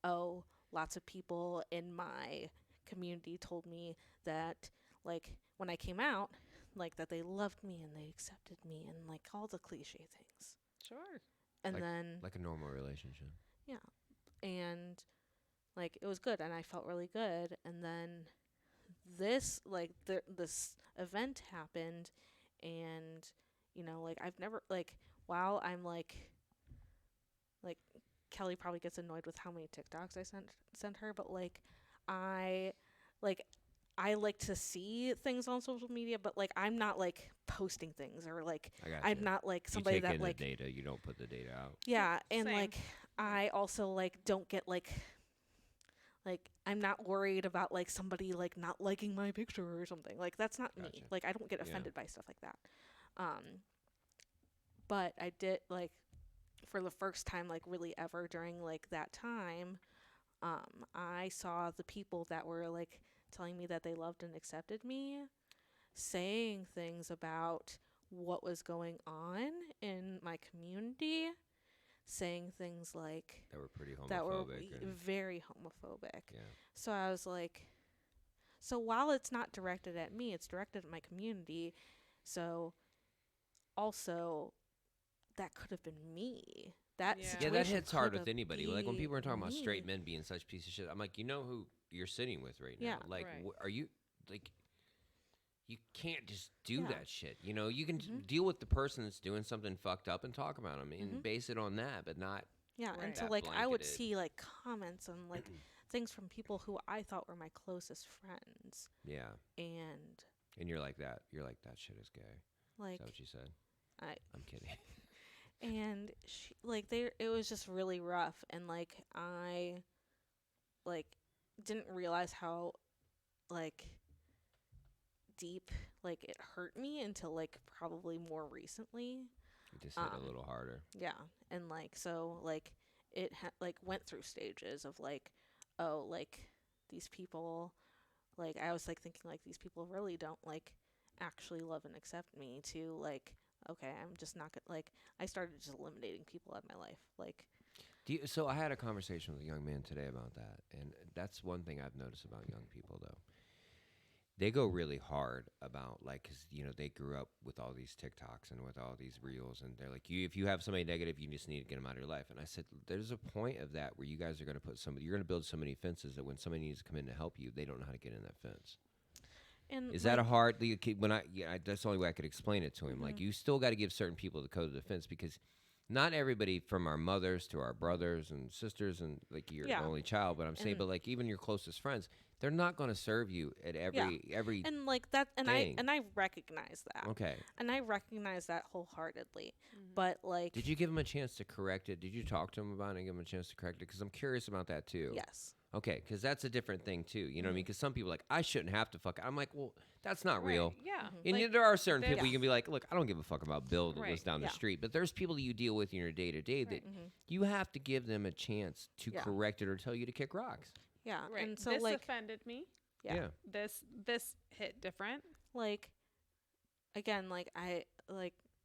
Speaker 3: oh, lots of people in my community told me that like when I came out, like that they loved me and they accepted me and like all the cliche things.
Speaker 2: Sure.
Speaker 3: And
Speaker 1: Like-
Speaker 3: then
Speaker 1: Like a normal relationship.
Speaker 3: yeah, and like it was good and I felt really good. And then this event happened, and like I've never like while I'm like Kelly probably gets annoyed with how many TikToks I sent her, but I like I like to see things on social media, but like I'm not like posting things or like
Speaker 1: I got
Speaker 3: I'm not like
Speaker 1: You
Speaker 3: somebody
Speaker 1: take
Speaker 3: that
Speaker 1: in
Speaker 3: like
Speaker 1: the data. You don't put the data out.
Speaker 3: yeah, and
Speaker 2: Same.
Speaker 3: like I also like don't get like I'm not worried about like somebody like not liking my picture or something. Like that's not me.
Speaker 1: Gotcha.
Speaker 3: Like I don't get
Speaker 1: Yeah.
Speaker 3: offended by stuff like that. But I did like for the first time like really ever during like that time, I saw the people that were like telling me that they loved and accepted me saying things about what was going on in my community, saying things like
Speaker 1: That were pretty
Speaker 3: that were
Speaker 1: homophobic.
Speaker 3: very homophobic.
Speaker 1: Yeah.
Speaker 3: So I was like, so while it's not directed at me, it's directed at my community. So also, that could have been me. That
Speaker 2: Yeah.
Speaker 1: Yeah,
Speaker 3: situation
Speaker 1: that hits hard
Speaker 3: could
Speaker 1: with
Speaker 3: have
Speaker 1: anybody. Like when people are talking about
Speaker 3: me.
Speaker 1: straight men being such piece of shit, I'm like, you know who you're sitting with right now.
Speaker 3: Yeah.
Speaker 1: Like,
Speaker 2: Right.
Speaker 1: are you like? You can't just do
Speaker 3: Yeah.
Speaker 1: that shit. You know, you can
Speaker 3: Mhm.
Speaker 1: deal with the person that's doing something fucked up and talk about them and
Speaker 3: Mhm.
Speaker 1: base it on that, but not.
Speaker 3: Yeah,
Speaker 2: Right.
Speaker 3: and so
Speaker 1: That
Speaker 3: like I would
Speaker 1: blanketed.
Speaker 3: see like comments and like things from people who I thought were my closest friends,
Speaker 1: Yeah.
Speaker 3: and
Speaker 1: And you're like that. You're like that shit is gay. Is
Speaker 3: like
Speaker 1: that what you said?
Speaker 3: I
Speaker 1: I'm kidding.
Speaker 3: and she, like they it was just really rough, and like I like didn't realize how like deep like it hurt me until like probably more recently.
Speaker 1: You just hit a
Speaker 3: Um,
Speaker 1: little harder.
Speaker 3: Yeah, and like so like it like went through stages of like, oh, like these people, like I was like thinking like these people really don't like actually love and accept me, to like, okay, I'm just not gonna like I started just eliminating people out of my life. Like
Speaker 1: So I had a conversation with a young man today about that, and that's one thing I've noticed about young people though. They go really hard about like, cause they grew up with all these TikToks and with all these reels, and they're like, if you have somebody negative, you just need to get them out of your life. And I said, there's a point of that where you guys are going to you're going to build so many fences that when somebody needs to come in to help you, they don't know how to get in that fence.
Speaker 3: and
Speaker 1: Is that a hard? That's the only way I could explain it to him. Like
Speaker 3: Mhm.
Speaker 1: you still got to give certain people the code of defense because not everybody, from our mothers to our brothers and sisters, and like you're
Speaker 3: Yeah.
Speaker 1: the only child. But I'm saying,
Speaker 3: And-
Speaker 1: but like even your closest friends, they're not going to serve you at every.
Speaker 3: and like that and
Speaker 1: thing.
Speaker 3: I recognize that.
Speaker 1: Okay.
Speaker 3: And I recognize that wholeheartedly.
Speaker 2: Mhm.
Speaker 3: But like
Speaker 1: Did you give him a chance to correct it? Did you talk to him about it and give him a chance to correct it? Because I'm curious about that too.
Speaker 3: yes.
Speaker 1: Okay, because that's a different thing too. You know what I mean?
Speaker 3: Mhm.
Speaker 1: Because some people are like, I shouldn't have to fuck. I'm like, well, that's not real.
Speaker 2: Right. Yeah.
Speaker 3: Mhm.
Speaker 1: And
Speaker 2: Like,
Speaker 1: there are certain
Speaker 2: there's-
Speaker 1: people you can be like, look, I don't give a fuck about Bill that lives
Speaker 2: Right,
Speaker 1: down the
Speaker 3: yeah.
Speaker 1: street. But there's people that you deal with in your day to day that
Speaker 3: Mhm.
Speaker 1: you have to give them a chance to
Speaker 3: Yeah.
Speaker 1: correct it or tell you to kick rocks.
Speaker 3: Yeah.
Speaker 2: Right.
Speaker 3: And so
Speaker 2: this
Speaker 3: like
Speaker 2: offended me.
Speaker 3: Yeah.
Speaker 2: This hit different.
Speaker 3: like again like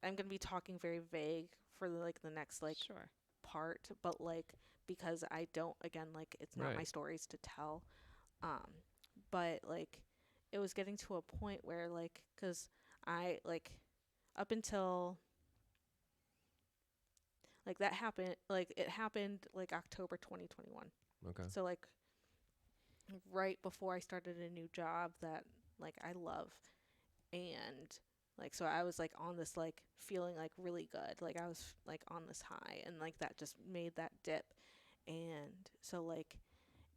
Speaker 3: I'm gonna be talking very vague for the next like
Speaker 2: Sure.
Speaker 3: part, but like because I don't, again, like it's not my
Speaker 1: Right.
Speaker 3: stories to tell. But like it was getting to a point where like because I like up until like that happened, like it happened like October 2021.
Speaker 1: Okay.
Speaker 3: So like right before I started a new job that like I love, and like so I was like on this like feeling like really good, like I was like on this high, and like that just made that dip. And so like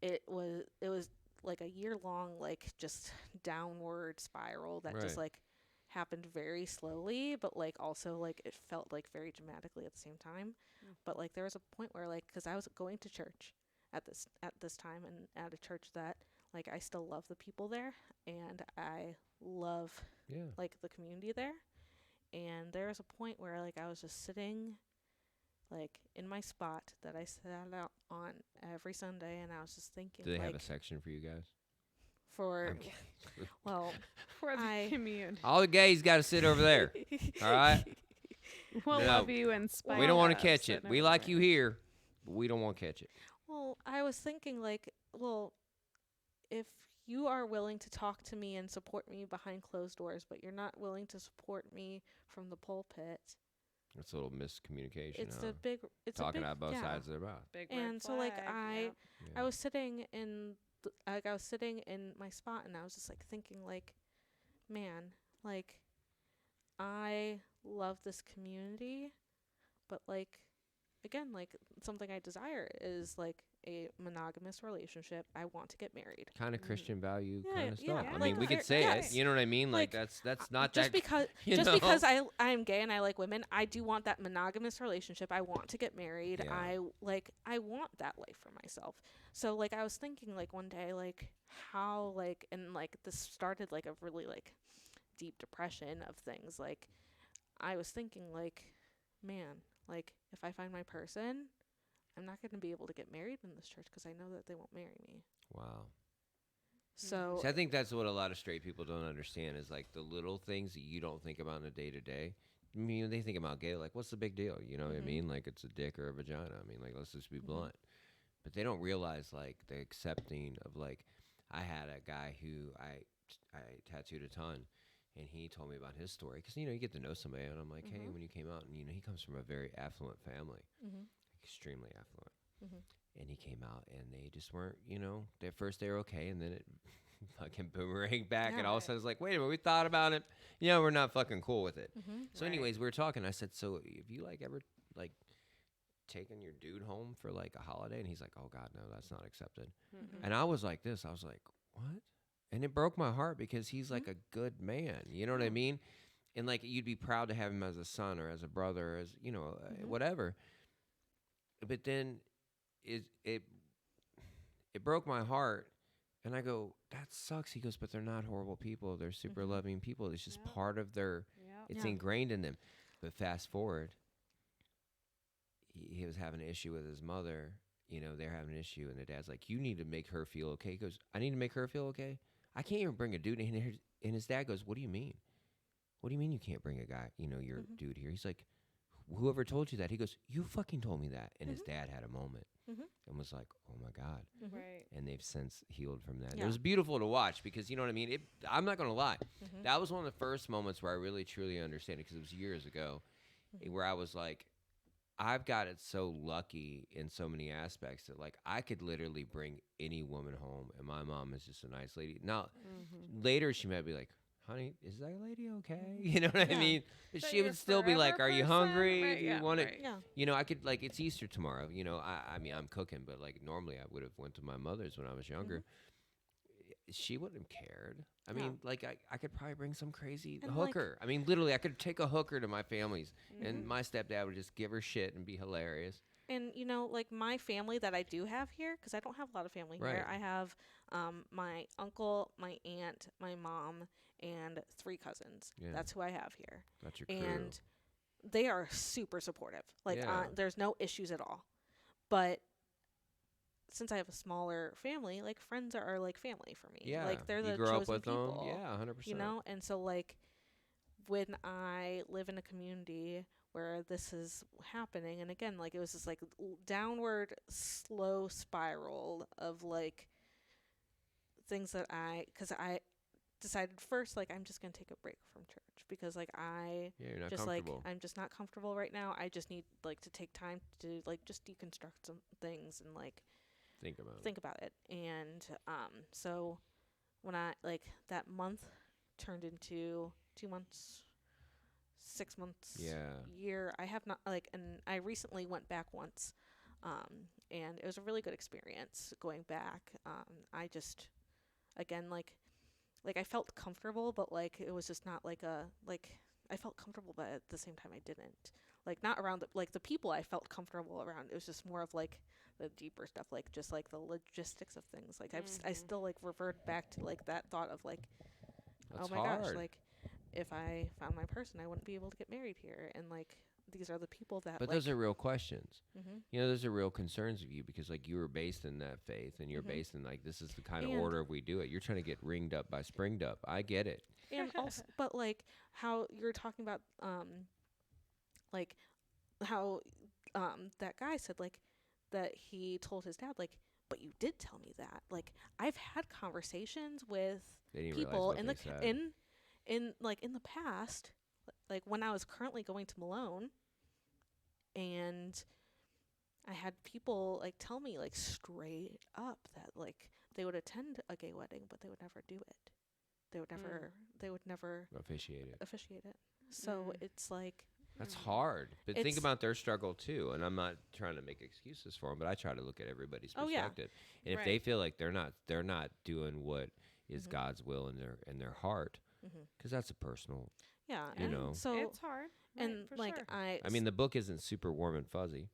Speaker 3: it was like a year long like just downward spiral that just
Speaker 1: Right.
Speaker 3: like happened very slowly, but like also like it felt like very dramatically at the same time.
Speaker 2: Mm.
Speaker 3: But like there was a point where like because I was going to church at this time, and at a church that like I still love the people there, and I love
Speaker 1: Yeah.
Speaker 3: like the community there. And there was a point where like I was just sitting like in my spot that I sat out on every Sunday, and I was just thinking,
Speaker 1: Do they have
Speaker 3: like,
Speaker 1: a section for you guys?
Speaker 3: for
Speaker 1: I'm kidding.
Speaker 3: well,
Speaker 2: For the
Speaker 3: I
Speaker 2: community.
Speaker 1: All the gays got to sit over there. All right.
Speaker 2: We'll
Speaker 1: No,
Speaker 2: love you in spite
Speaker 1: We don't want to
Speaker 2: of,
Speaker 1: catch
Speaker 2: so
Speaker 1: it.
Speaker 2: no
Speaker 1: We like you
Speaker 2: worries.
Speaker 1: here, but we don't want to catch it.
Speaker 3: well, I was thinking, like, well, if you are willing to talk to me and support me behind closed doors, but you're not willing to support me from the pulpit,
Speaker 1: It's a little miscommunication.
Speaker 3: it's
Speaker 1: Huh?
Speaker 3: a big, it's
Speaker 1: Talking
Speaker 3: a big,
Speaker 1: out both
Speaker 3: yeah.
Speaker 1: sides of their mouth.
Speaker 2: Big red
Speaker 3: And so, like,
Speaker 2: flag,
Speaker 3: I
Speaker 2: yep.
Speaker 1: Yeah.
Speaker 3: was sitting in like I was sitting in my spot, and I was just like thinking, like, man, like, I love this community, but like, again, like, something I desire is like a monogamous relationship. I want to get married.
Speaker 1: Kind of Christian value
Speaker 3: Yeah,
Speaker 1: kind of
Speaker 3: yeah,
Speaker 1: stuff. I
Speaker 2: like,
Speaker 1: mean, we could
Speaker 2: there-
Speaker 1: say
Speaker 3: yes.
Speaker 1: it. You know what I mean? Like,
Speaker 3: Like,
Speaker 1: that's not
Speaker 3: just
Speaker 1: that.
Speaker 3: because
Speaker 1: you
Speaker 3: just
Speaker 1: know?
Speaker 3: because I'm gay and I like women, I do want that monogamous relationship. I want to get married.
Speaker 1: Yeah.
Speaker 3: I want that life for myself. So like I was thinking, like, one day, like, how, like, and like this started like a really like deep depression of things. Like, I was thinking, like, man, like, if I find my person, I'm not going to be able to get married in this church because I know that they won't marry me.
Speaker 1: Wow.
Speaker 3: So
Speaker 1: See, I think that's what a lot of straight people don't understand is like the little things that you don't think about in a day to day. I mean, they think about gay, like, what's the big deal? You know what I
Speaker 3: Mhm.
Speaker 1: mean? Like, it's a dick or a vagina. I mean, like, let's just be
Speaker 3: Mhm.
Speaker 1: blunt. But they don't realize, like, the accepting of, like, I had a guy who I tattooed a ton, and he told me about his story. Because, you know, you get to know somebody, and I'm like, hey,
Speaker 3: Mhm.
Speaker 1: when you came out, and, you know, he comes from a very affluent family,
Speaker 3: Mhm.
Speaker 1: extremely affluent.
Speaker 3: Mhm.
Speaker 1: And he came out, and they just weren't, you know, at first they were okay, and then it fucking boomerang back, and all of a
Speaker 3: Yeah.
Speaker 1: sudden it's like, wait a minute, we thought about it. Yeah, we're not fucking cool with it.
Speaker 3: Mhm.
Speaker 1: So,
Speaker 2: Right.
Speaker 1: anyways, we were talking. I said, so if you like ever like taken your dude home for like a holiday, and he's like, oh God, no, that's not accepted.
Speaker 2: Mm-mm.
Speaker 1: And I was like this. I was like, what? And it broke my heart because he's like
Speaker 3: Mhm.
Speaker 1: a good man. You know what I
Speaker 3: Yeah.
Speaker 1: mean? And like you'd be proud to have him as a son or as a brother, or as you know,
Speaker 3: Mhm.
Speaker 1: whatever. But then it it broke my heart. And I go, that sucks. He goes, but they're not horrible people. They're super
Speaker 3: Mhm.
Speaker 1: loving people. It's just
Speaker 2: Yep.
Speaker 1: part of their,
Speaker 2: Yep.
Speaker 1: it's
Speaker 3: Yeah.
Speaker 1: ingrained in them. But fast forward, he was having an issue with his mother. You know, they're having an issue. And the dad's like, you need to make her feel okay. He goes, I need to make her feel okay? I can't even bring a dude in here. And his dad goes, what do you mean? What do you mean you can't bring a guy, you know, your
Speaker 3: Mhm.
Speaker 1: dude here? He's like, whoever told you that? He goes, you fucking told me that. And his
Speaker 3: Mhm.
Speaker 1: dad had a moment
Speaker 3: Mhm.
Speaker 1: and was like, oh my God.
Speaker 3: Mhm.
Speaker 2: Right.
Speaker 1: And they've since healed from that. And
Speaker 3: Yeah.
Speaker 1: it was beautiful to watch because, you know what I mean? I'm not going to lie.
Speaker 3: Mhm.
Speaker 1: That was one of the first moments where I really, truly understand it because it was years ago
Speaker 3: Mhm.
Speaker 1: where I was like, I've got it so lucky in so many aspects that, like, I could literally bring any woman home and my mom is just a nice lady. Now,
Speaker 2: Mm-hmm.
Speaker 1: later she might be like, honey, is that lady okay?
Speaker 3: Mhm.
Speaker 1: You know what I
Speaker 3: Yeah.
Speaker 1: mean? But
Speaker 2: Is that
Speaker 1: she
Speaker 2: your
Speaker 1: would still be like,
Speaker 2: forever
Speaker 1: are you
Speaker 2: person?
Speaker 1: hungry?
Speaker 2: Right,
Speaker 1: Do you
Speaker 2: yeah,
Speaker 1: want it?
Speaker 2: right.
Speaker 3: Yeah.
Speaker 1: You know, I could, like, it's Easter tomorrow. You know, I mean, I'm cooking, but like normally I would have went to my mother's when I was younger. She wouldn't have cared. I
Speaker 3: Yeah.
Speaker 1: mean, like I could probably bring some crazy
Speaker 3: And, like-
Speaker 1: hooker. I mean, literally, I could take a hooker to my family's, and
Speaker 2: Mhm.
Speaker 1: my stepdad would just give her shit and be hilarious.
Speaker 3: And you know, like, my family that I do have here, because I don't have a lot of family
Speaker 1: Right.
Speaker 3: here. I have my uncle, my aunt, my mom, and 3 cousins.
Speaker 1: Yeah.
Speaker 3: That's who I have here,
Speaker 1: That's your crew.
Speaker 3: and they are super supportive. Like,
Speaker 1: Yeah.
Speaker 3: there's no issues at all. But since I have a smaller family, like, friends are like family for me.
Speaker 1: yeah,
Speaker 3: Like, they're
Speaker 1: you
Speaker 3: the
Speaker 1: grew
Speaker 3: chosen
Speaker 1: up with
Speaker 3: people.
Speaker 1: them. Yeah, 100%.
Speaker 3: You know, and so, like, when I live in a community where this is happening, and again, like, it was this like downward slow spiral of like things that because I decided first, like, I'm just gonna take a break from church because, like, I
Speaker 1: Yeah, you're not
Speaker 3: just like
Speaker 1: comfortable.
Speaker 3: I'm just not comfortable right now. I just need, like, to take time to, like, just deconstruct some things and, like,
Speaker 1: Think about it.
Speaker 3: think about it. And so when I, like, that month turned into 2 months, 6 months,
Speaker 1: Yeah.
Speaker 3: year. I have not, like, and I recently went back once, and it was a really good experience going back. I just, again, like I felt comfortable, but, like, it was just not like I felt comfortable, but at the same time I didn't. Like, not around the people I felt comfortable around. It was just more of, like, the deeper stuff, like, just, like, the logistics of things. Like, I
Speaker 2: Mhm.
Speaker 3: still, like, revert back to, like, that thought of, like,
Speaker 1: That's
Speaker 3: oh my
Speaker 1: hard.
Speaker 3: gosh, like, if I found my person, I wouldn't be able to get married here. And, like, these are the people that.
Speaker 1: But
Speaker 3: like,
Speaker 1: those are real questions.
Speaker 3: mm-hmm.
Speaker 1: You know, those are real concerns of you because, like, you were based in that faith and you're
Speaker 3: Mhm.
Speaker 1: based in, like, this is the kind of
Speaker 3: And-
Speaker 1: order we do it. You're trying to get ringed up by springed up. I get it.
Speaker 3: And also, but like how you're talking about, like how, that guy said like that he told his dad like, but you did tell me that. Like I've had conversations with
Speaker 1: They didn't realize
Speaker 3: people
Speaker 1: what
Speaker 3: in
Speaker 1: they
Speaker 3: the
Speaker 1: said.
Speaker 3: in like in the past, like when I was currently going to Malone, and I had people like tell me like straight up that like they would attend a gay wedding, but they would never do it. They would never
Speaker 1: Officiate it.
Speaker 3: officiate it. So it's like,
Speaker 1: That's hard. But think
Speaker 3: It's-
Speaker 1: about their struggle too. And I'm not trying to make excuses for them, but I try to look at everybody's
Speaker 3: Oh, yeah.
Speaker 1: perspective. And if they
Speaker 2: Right.
Speaker 1: feel like they're not doing what is
Speaker 3: Mhm.
Speaker 1: God's will in their heart,
Speaker 3: Mhm.
Speaker 1: because that's a personal.
Speaker 3: yeah,
Speaker 1: You
Speaker 3: and
Speaker 1: know.
Speaker 3: so
Speaker 2: It's hard.
Speaker 3: and
Speaker 2: right, for
Speaker 3: like
Speaker 2: sure.
Speaker 1: I mean, the book isn't super warm and fuzzy.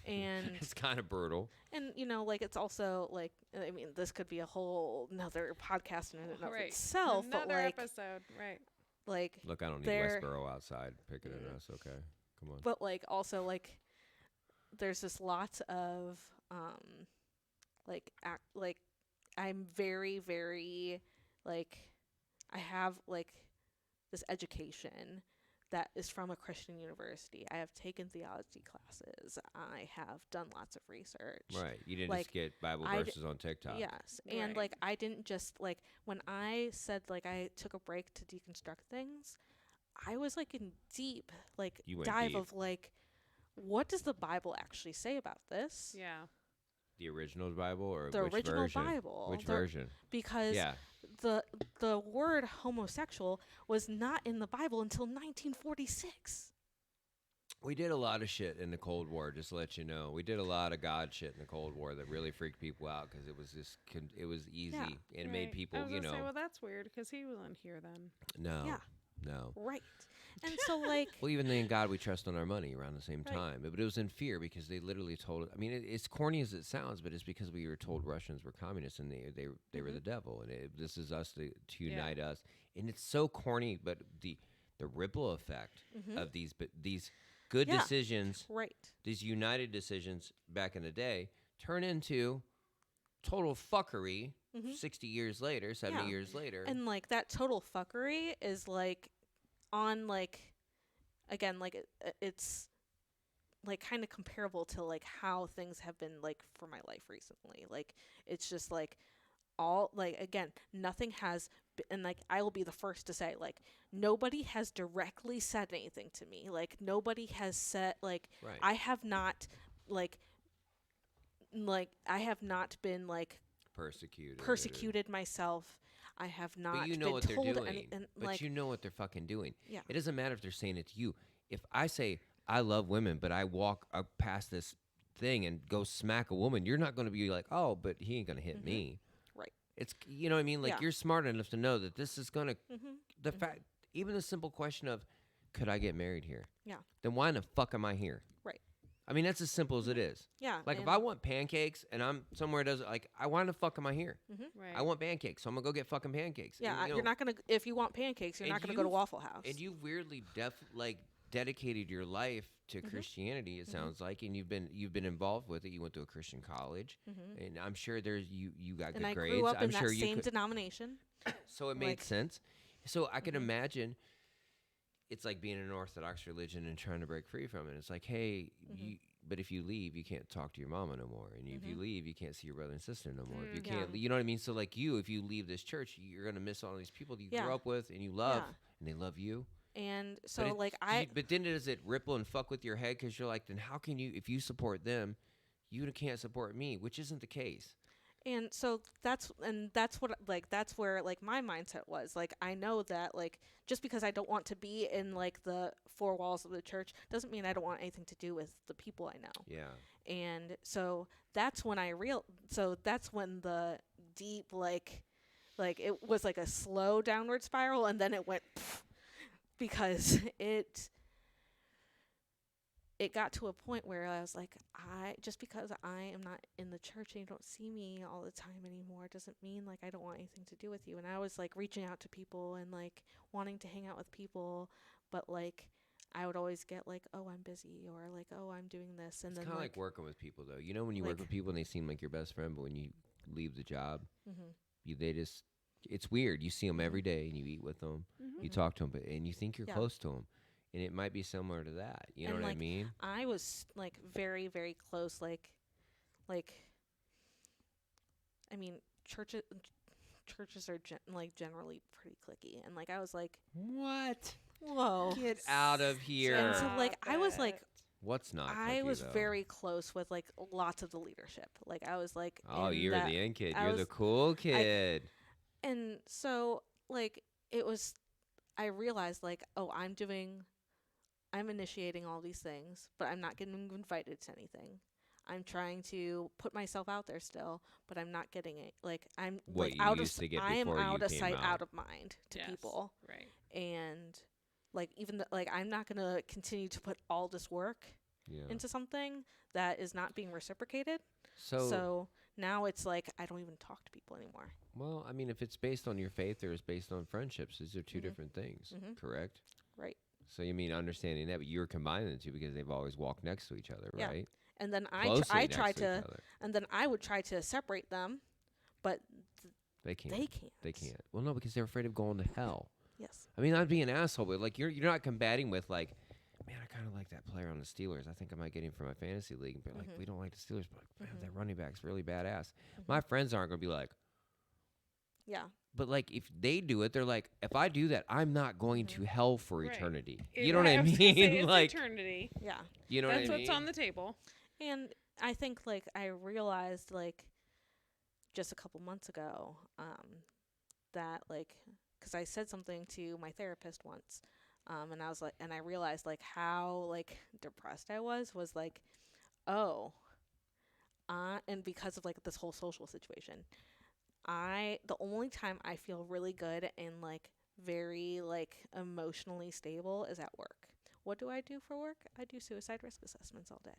Speaker 3: and
Speaker 1: It's kind of brutal.
Speaker 3: and like it's also like, I mean, this could be a whole another podcast in and of
Speaker 2: right.
Speaker 3: itself,
Speaker 2: Another
Speaker 3: but like
Speaker 2: episode. Right.
Speaker 3: like
Speaker 1: Look, I don't need
Speaker 3: They're-
Speaker 1: Westboro outside picking at
Speaker 3: Mm.
Speaker 1: us. Okay, come on.
Speaker 3: but like also like there's this lots of like I'm very like I have like this education that is from a Christian university. I have taken theology classes. I have done lots of research.
Speaker 1: Right, you didn't
Speaker 3: like,
Speaker 1: just get Bible
Speaker 3: I d-
Speaker 1: verses on TikTok.
Speaker 3: Yes. And
Speaker 2: Right.
Speaker 3: like I didn't just like when I said like I took a break to deconstruct things, I was like in deep like
Speaker 1: You went
Speaker 3: dive
Speaker 1: deep.
Speaker 3: of like, what does the Bible actually say about this?
Speaker 2: Yeah.
Speaker 1: The original Bible or
Speaker 3: The
Speaker 1: which
Speaker 3: original
Speaker 1: version?
Speaker 3: Bible.
Speaker 1: Which
Speaker 3: The-
Speaker 1: version?
Speaker 3: Because
Speaker 1: Yeah,
Speaker 3: the word homosexual was not in the Bible until 1946.
Speaker 1: we did a lot of shit in the Cold War. Just to let you know, we did a lot of God shit in the Cold War that really freaked people out because it was just it was easy and it made
Speaker 2: Right.
Speaker 1: people,
Speaker 2: I was
Speaker 1: you
Speaker 2: gonna
Speaker 1: know,
Speaker 2: say, well, that's weird because he wasn't here then.
Speaker 1: no,
Speaker 3: Yeah.
Speaker 1: no.
Speaker 3: Right. And so like
Speaker 1: Well, even in God, we trust on our money around the same
Speaker 2: Right.
Speaker 1: time. But it was in fear because they literally told us. I mean, it's corny as it sounds, but it's because we were told Russians were communists and they were the devil. And this is us to
Speaker 2: Yeah.
Speaker 1: unite us. And it's so corny, but the ripple effect of these good
Speaker 3: Yeah.
Speaker 1: decisions,
Speaker 3: right.
Speaker 1: these united decisions back in the day, turn into total fuckery 60 years later, 70
Speaker 3: Yeah.
Speaker 1: years later.
Speaker 3: And like that total fuckery is like on like again like it's like kind of comparable to like how things have been like for my life recently. Like it's just like all like again nothing has and like I will be the first to say like nobody has directly said anything to me. Like nobody has said like
Speaker 1: Right.
Speaker 3: I have not like I have not been like persecuted myself. I have not
Speaker 1: But you know
Speaker 3: been
Speaker 1: what they're
Speaker 3: told
Speaker 1: doing.
Speaker 3: any and
Speaker 1: But
Speaker 3: like
Speaker 1: you know what they're fucking doing.
Speaker 3: Yeah.
Speaker 1: It doesn't matter if they're saying it to you. If I say I love women, but I walk past this thing and go smack a woman, you're not going to be like, oh, but he ain't going to hit me.
Speaker 3: right.
Speaker 1: It's, you know what I mean? Like
Speaker 3: Yeah.
Speaker 1: you're smart enough to know that this is going to,
Speaker 3: Mhm.
Speaker 1: the fact, even the simple question of, could I get married here?
Speaker 3: Yeah.
Speaker 1: Then why in the fuck am I here?
Speaker 3: Right.
Speaker 1: I mean, that's as simple as it is.
Speaker 3: Yeah.
Speaker 1: Like if
Speaker 3: and-
Speaker 1: I want pancakes and I'm somewhere that doesn't, like, why in the fuck am I here?
Speaker 2: Right.
Speaker 1: I want pancakes, so I'm going to go get fucking pancakes.
Speaker 3: yeah,
Speaker 1: And, you
Speaker 3: you're
Speaker 1: know,
Speaker 3: not gonna if you want pancakes, you're
Speaker 1: and
Speaker 3: not gonna go to
Speaker 1: you've-
Speaker 3: Waffle House.
Speaker 1: And you weirdly dedicated your life to Christianity. It sounds like, and you've been involved with it. You went to a Christian college, and I'm sure there's you got
Speaker 3: and
Speaker 1: good
Speaker 3: I
Speaker 1: grades.
Speaker 3: grew up
Speaker 1: I'm
Speaker 3: in
Speaker 1: sure
Speaker 3: that
Speaker 1: you
Speaker 3: same
Speaker 1: could,
Speaker 3: denomination.
Speaker 1: so it made
Speaker 3: like-
Speaker 1: sense. So I can imagine. It's like being in an Orthodox religion and trying to break free from it. It's like, hey, but if you leave, you can't talk to your mama no more, and if you leave, you can't see your brother and sister no more. If you can't,
Speaker 3: Yeah.
Speaker 1: you know what I mean. So like if you leave this church, you're gonna miss all these people that you
Speaker 3: Yeah.
Speaker 1: grew up with and you love,
Speaker 3: Yeah.
Speaker 1: and they love you.
Speaker 3: And
Speaker 1: But
Speaker 3: so like
Speaker 1: but then does it ripple and fuck with your head because you're like, then how can you, if you support them, you can't support me, which isn't the case.
Speaker 3: and so that's what like that's where like my mindset was. Like I know that like just because I don't want to be in like the four walls of the church doesn't mean I don't want anything to do with the people I know.
Speaker 1: Yeah,
Speaker 3: And so that's when that's when the deep like it was like a slow downward spiral and then it went because it got to a point where I was like, just because I am not in the church and you don't see me all the time anymore doesn't mean like I don't want anything to do with you. And I was like reaching out to people and like wanting to hang out with people, but like I would always get like, oh, I'm busy, or like, oh, I'm doing this, and
Speaker 1: It's
Speaker 3: then
Speaker 1: kind of like working with people, though. You know, when you work
Speaker 3: like-
Speaker 1: with people and they seem like your best friend, but when you leave the job,
Speaker 3: mhm,
Speaker 1: they just, it's weird. You see them every
Speaker 3: Mhm.
Speaker 1: day and you eat with them,
Speaker 2: Mhm.
Speaker 1: you
Speaker 3: Mhm.
Speaker 1: talk to them, and you think you're
Speaker 3: Yeah.
Speaker 1: close to them. And it might be similar to that. You know
Speaker 3: And,
Speaker 1: what I
Speaker 3: like,
Speaker 1: mean?
Speaker 3: I was like very, very close. Like, I mean, churches are like generally pretty clicky, and like I was like,
Speaker 1: What?
Speaker 3: whoa.
Speaker 1: Get out of here.
Speaker 3: And so like I was
Speaker 2: Stop
Speaker 3: like,
Speaker 2: it.
Speaker 1: What's not
Speaker 3: I
Speaker 1: clicky,
Speaker 3: was
Speaker 1: though?
Speaker 3: very close with like lots of the leadership. Like I was like,
Speaker 1: Oh,
Speaker 3: in
Speaker 1: you're
Speaker 3: that,
Speaker 1: the in kid.
Speaker 3: I
Speaker 1: You're the
Speaker 3: was,
Speaker 1: cool kid.
Speaker 3: and so like it was. I realized like, oh, I'm initiating all these things, but I'm not getting invited to anything. I'm trying to put myself out there still, but I'm not getting it. Like I'm
Speaker 1: What
Speaker 3: like
Speaker 1: you
Speaker 3: out of
Speaker 1: used to get
Speaker 3: I am
Speaker 1: before you
Speaker 3: out of
Speaker 1: came
Speaker 3: sight,
Speaker 1: out.
Speaker 3: out of mind to
Speaker 2: Yes.
Speaker 3: people,
Speaker 2: Right.
Speaker 3: and like like I'm not gonna continue to put all this work
Speaker 1: Yeah.
Speaker 3: into something that is not being reciprocated.
Speaker 1: So,
Speaker 3: So now it's like I don't even talk to people anymore.
Speaker 1: well, I mean, if it's based on your faith or it's based on friendships, these are 2
Speaker 3: Mhm.
Speaker 1: different things,
Speaker 3: Mhm.
Speaker 1: correct?
Speaker 3: Right.
Speaker 1: So you mean understanding that, but you're combining the two because they've always walked next to each other,
Speaker 3: Yeah.
Speaker 1: right?
Speaker 3: And then
Speaker 1: Closely
Speaker 3: I
Speaker 1: next
Speaker 3: try
Speaker 1: to each
Speaker 3: to,
Speaker 1: other.
Speaker 3: and then I would try to separate them, but
Speaker 1: They can't.
Speaker 3: they can't.
Speaker 1: They can't. Well, no, because they're afraid of going to hell.
Speaker 3: Yes.
Speaker 1: I mean, I'd be an asshole, but like you're not combating with like, man, I kind of like that player on the Steelers. I think I might get him for my fantasy league. But like,
Speaker 3: Mhm.
Speaker 1: we don't like the Steelers, but like, man,
Speaker 3: Mhm.
Speaker 1: that running back's really badass.
Speaker 3: Mhm.
Speaker 1: My friends aren't gonna be like,
Speaker 3: Yeah.
Speaker 1: but like if they do it, they're like, if I do that, I'm not going
Speaker 3: Mhm.
Speaker 1: to hell for
Speaker 2: Right.
Speaker 1: eternity.
Speaker 2: It-
Speaker 1: You know what I
Speaker 2: was gonna
Speaker 1: mean?
Speaker 2: say, it's
Speaker 1: like,
Speaker 2: eternity.
Speaker 3: Yeah.
Speaker 1: you know
Speaker 2: That's
Speaker 1: what I mean?
Speaker 2: what's on the table.
Speaker 3: And I think like I realized like just a couple months ago that like because I said something to my therapist once, and I was like, and I realized like how like depressed I was like, oh, and because of like this whole social situation, the only time I feel really good and like very like emotionally stable is at work. What do I do for work? I do suicide risk assessments all day.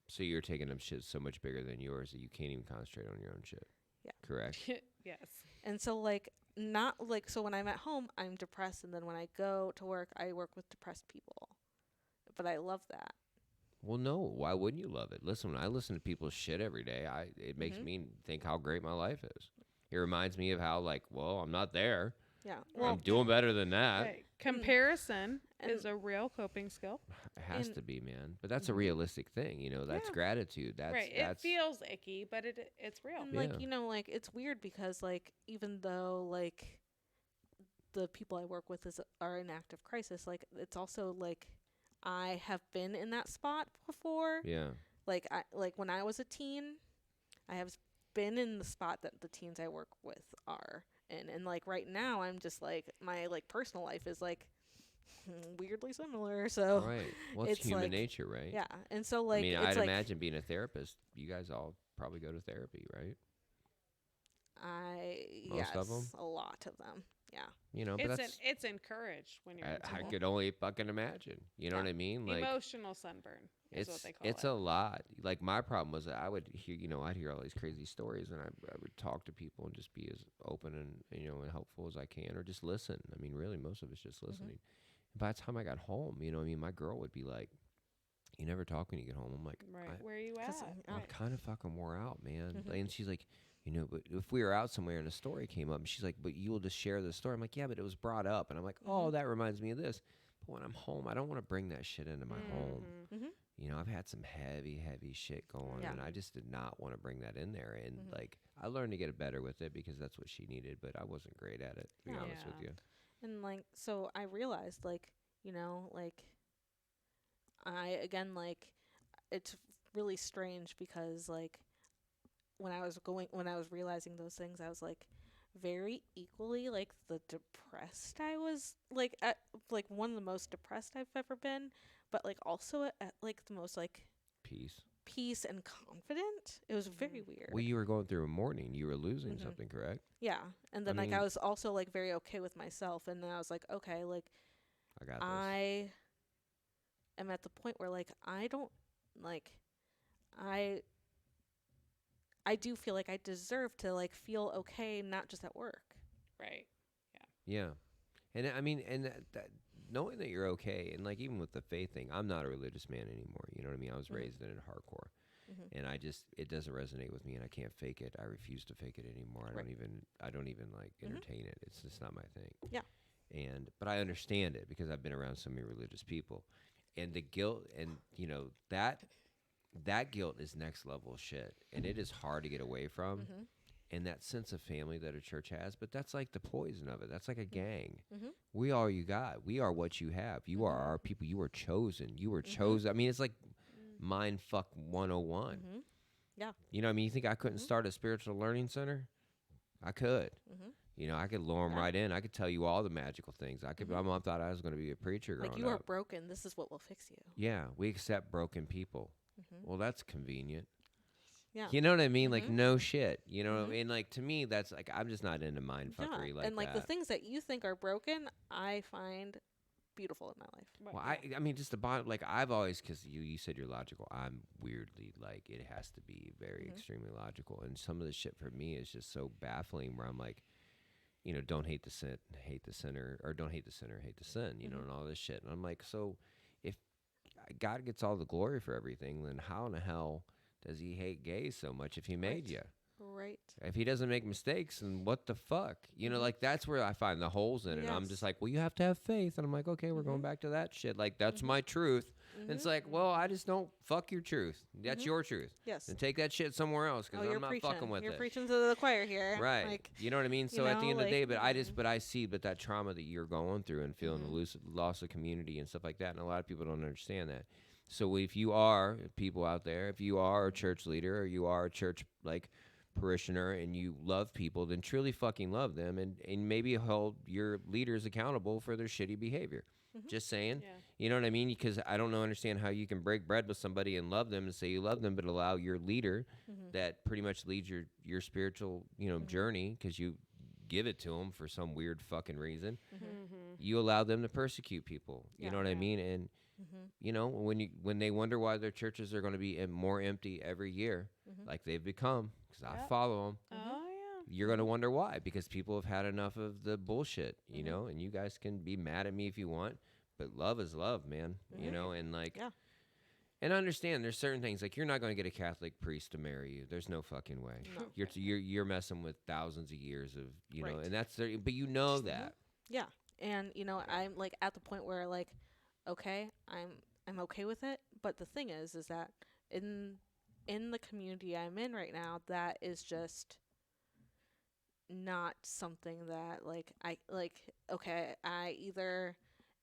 Speaker 1: So you're taking up shit so much bigger than yours that you can't even concentrate on your own shit.
Speaker 3: Yeah.
Speaker 1: Correct.
Speaker 2: Yes.
Speaker 3: And so like not like so when I'm at home I'm depressed, and then when I go to work I work with depressed people. But I love that.
Speaker 1: Well, no. Why wouldn't you love it? Listen, when I listen to people's shit every day, it makes
Speaker 3: Mhm.
Speaker 1: me think how great my life is. It reminds me of how like, well, I'm not there.
Speaker 3: Yeah.
Speaker 1: I'm
Speaker 3: Well,
Speaker 1: doing better than that.
Speaker 2: Right. Comparison
Speaker 3: and-
Speaker 2: is a real coping skill.
Speaker 1: It has
Speaker 3: And-
Speaker 1: to be, man. But that's a
Speaker 3: Mhm.
Speaker 1: realistic thing, you know. That's
Speaker 3: Yeah.
Speaker 1: gratitude. That's
Speaker 2: Right. It
Speaker 1: that's
Speaker 2: feels icky, but it's real.
Speaker 3: and
Speaker 1: Yeah.
Speaker 3: like like it's weird because like even though like the people I work with are in active crisis, like it's also like I have been in that spot before.
Speaker 1: yeah.
Speaker 3: Like when I was a teen, I have been in the spot that the teens I work with are in, and like right now I'm just like my like personal life is like weirdly similar. So
Speaker 1: Right. Well, it's
Speaker 3: it's
Speaker 1: human
Speaker 3: like-
Speaker 1: nature, right?
Speaker 3: yeah, and so like
Speaker 1: I mean,
Speaker 3: it's
Speaker 1: I'd
Speaker 3: like
Speaker 1: imagine being a therapist, you guys all probably go to therapy, right? Most of 'em?
Speaker 3: a lot of them. Yeah.
Speaker 1: You know, but
Speaker 2: It's encouraged when you're in
Speaker 1: I
Speaker 2: school.
Speaker 1: could only fucking imagine. You know
Speaker 3: Yeah.
Speaker 1: what I mean? Like
Speaker 2: Emotional sunburn is what they call
Speaker 1: it's
Speaker 2: it.
Speaker 1: a lot. Like my problem was that I would hear, I'd hear all these crazy stories, and I would talk to people and just be as open and and helpful as I can, or just listen. I mean, really, most of it's just listening. By the time I got home, my girl would be like, "You never talk when you get home." I'm like,
Speaker 2: Right. Where are you
Speaker 3: 'Cause,
Speaker 2: at?
Speaker 1: I'm
Speaker 2: Right.
Speaker 1: kind of fucking wore out, man.
Speaker 3: Mhm.
Speaker 1: And she's like, but if we were out somewhere and a story came up, and she's like, but you'll just share the story. I'm like, yeah, but it was brought up. And I'm like, oh, that reminds me of this. But when I'm home, I don't want to bring that shit into my home.
Speaker 2: Mhm.
Speaker 1: I've had some heavy, heavy shit going,
Speaker 3: Yeah.
Speaker 1: and I just did not want to bring that in there. And like, I learned to get better with it because that's what she needed, but I wasn't great at it, to be
Speaker 3: Yeah.
Speaker 1: honest with
Speaker 2: Yeah.
Speaker 1: you.
Speaker 3: And like so I realized like like I again like it's really strange because like when I was realizing those things I was like very equally like the depressed I was like at like one of the most depressed I've ever been, but like also at like the most like
Speaker 1: Peace.
Speaker 3: peace and confident. It was very weird.
Speaker 1: Well, you were going through a mourning. You were losing
Speaker 3: Mhm.
Speaker 1: something, correct?
Speaker 3: Yeah. And then like I was also like very okay with myself, and then I was like, okay, like
Speaker 1: I got this.
Speaker 3: I am at the point where like I don't like I do feel like I deserve to like feel okay, not just at work.
Speaker 2: Right.
Speaker 1: Yeah, and I mean, and knowing that you're okay, and like even with the faith thing, I'm not a religious man anymore. You know what I mean? I was
Speaker 3: Mhm.
Speaker 1: raised in it hardcore,
Speaker 3: Mhm.
Speaker 1: and it doesn't resonate with me, and I can't fake it. I refuse to fake it anymore.
Speaker 3: Right.
Speaker 1: I don't even like
Speaker 3: Mhm.
Speaker 1: entertain it. It's just not my thing.
Speaker 3: Yeah.
Speaker 1: But I understand it because I've been around so many religious people, and the guilt, and that guilt is next level shit, and it is hard to get away from.
Speaker 3: Mhm.
Speaker 1: And that sense of family that a church has, but that's like the poison of it. That's like a gang.
Speaker 3: Mhm.
Speaker 1: We are you got. We are what you have. You are our people. You were chosen. You were chosen. I mean, it's like mind fuck 101.
Speaker 3: Mhm. Yeah.
Speaker 1: You know what I mean? You think I couldn't
Speaker 3: Mhm.
Speaker 1: start a spiritual learning center? I could.
Speaker 3: Mhm.
Speaker 1: I could lure them
Speaker 3: Yeah.
Speaker 1: right in. I could tell you all the magical things. I could.
Speaker 3: Mhm.
Speaker 1: My mom thought I was going to be a preacher growing
Speaker 3: Like you are
Speaker 1: up.
Speaker 3: broken. This is what will fix you.
Speaker 1: Yeah, we accept broken people.
Speaker 3: Mhm.
Speaker 1: Well, that's convenient.
Speaker 3: Yeah.
Speaker 1: You know what I mean? Like,
Speaker 3: Mhm.
Speaker 1: no shit. You know what I
Speaker 3: Mhm.
Speaker 1: mean? Like, to me, that's like, I'm just not into mind fuckery
Speaker 3: Yeah.
Speaker 1: like
Speaker 3: And like
Speaker 1: that.
Speaker 3: the things that you think are broken, I find beautiful in my life.
Speaker 2: But
Speaker 1: Well,
Speaker 2: yeah.
Speaker 1: I mean, just the bottom, like, I've always, because you said you're logical. I'm weirdly, like, it has to be very
Speaker 3: Mhm.
Speaker 1: extremely logical. And some of the shit for me is just so baffling where I'm like, don't hate the sin, hate the sinner, or don't hate the sinner, hate the sin,
Speaker 3: Mhm.
Speaker 1: and all this shit. And I'm like, so if God gets all the glory for everything, then how in the hell does he hate gays so much if he made
Speaker 3: Right.
Speaker 1: you?
Speaker 3: Right.
Speaker 1: If he doesn't make mistakes, then what the fuck?
Speaker 3: Mhm.
Speaker 1: Like that's where I find the holes in it. I'm just
Speaker 3: Yes.
Speaker 1: like, well, you have to have faith. And I'm like, okay, we're going
Speaker 3: Mhm.
Speaker 1: back to that shit. Like, that's
Speaker 3: Mhm.
Speaker 1: my truth. And it's
Speaker 3: Mhm.
Speaker 1: like, well, I just don't fuck your truth. That's
Speaker 3: Mhm.
Speaker 1: your truth.
Speaker 3: Yes.
Speaker 1: And take that shit somewhere else because
Speaker 3: You're
Speaker 1: I'm not
Speaker 3: preaching.
Speaker 1: fucking with
Speaker 3: You're
Speaker 1: it.
Speaker 3: preaching to the choir here.
Speaker 1: Right.
Speaker 3: Like,
Speaker 1: You know what I mean?
Speaker 3: you
Speaker 1: So at the
Speaker 3: know,
Speaker 1: end of the day,
Speaker 3: like,
Speaker 1: but I see, but that trauma that you're going through and feeling the loss of community and stuff like that. And a lot of people don't understand that. So if you are people out there, if you are a church leader or you are a church like parishioner and you love people, then truly fucking love them and maybe hold your leaders accountable for their shitty behavior.
Speaker 3: Mhm.
Speaker 1: Just saying.
Speaker 2: Yeah.
Speaker 1: You know what I mean? Because I don't understand how you can break bread with somebody and love them and say you love them, but allow your leader
Speaker 3: Mhm.
Speaker 1: that pretty much leads your spiritual, journey because you give it to them for some weird fucking reason.
Speaker 3: Mhm.
Speaker 2: Mm-hmm.
Speaker 1: You allow them to persecute people. You
Speaker 3: Yeah.
Speaker 1: know what I
Speaker 2: Yeah.
Speaker 1: mean? And
Speaker 3: Mhm.
Speaker 1: when they wonder why their churches are going to be more empty every year,
Speaker 3: Mhm.
Speaker 1: like they've become, because I
Speaker 2: Yep.
Speaker 1: follow them.
Speaker 2: Oh yeah.
Speaker 1: You're going to wonder why, because people have had enough of the bullshit,
Speaker 3: Mhm.
Speaker 1: and you guys can be mad at me if you want, but love is love, man. And like,
Speaker 3: Yeah.
Speaker 1: and understand there's certain things like you're not going to get a Catholic priest to marry you. There's no fucking way.
Speaker 3: No.
Speaker 1: You're messing with thousands of years of,
Speaker 3: Right.
Speaker 1: and that's but you know that.
Speaker 3: Yeah. And I'm like at the point where like, okay, I'm okay with it. But the thing is that in the community I'm in right now, that is just not something that like I like. Okay, I either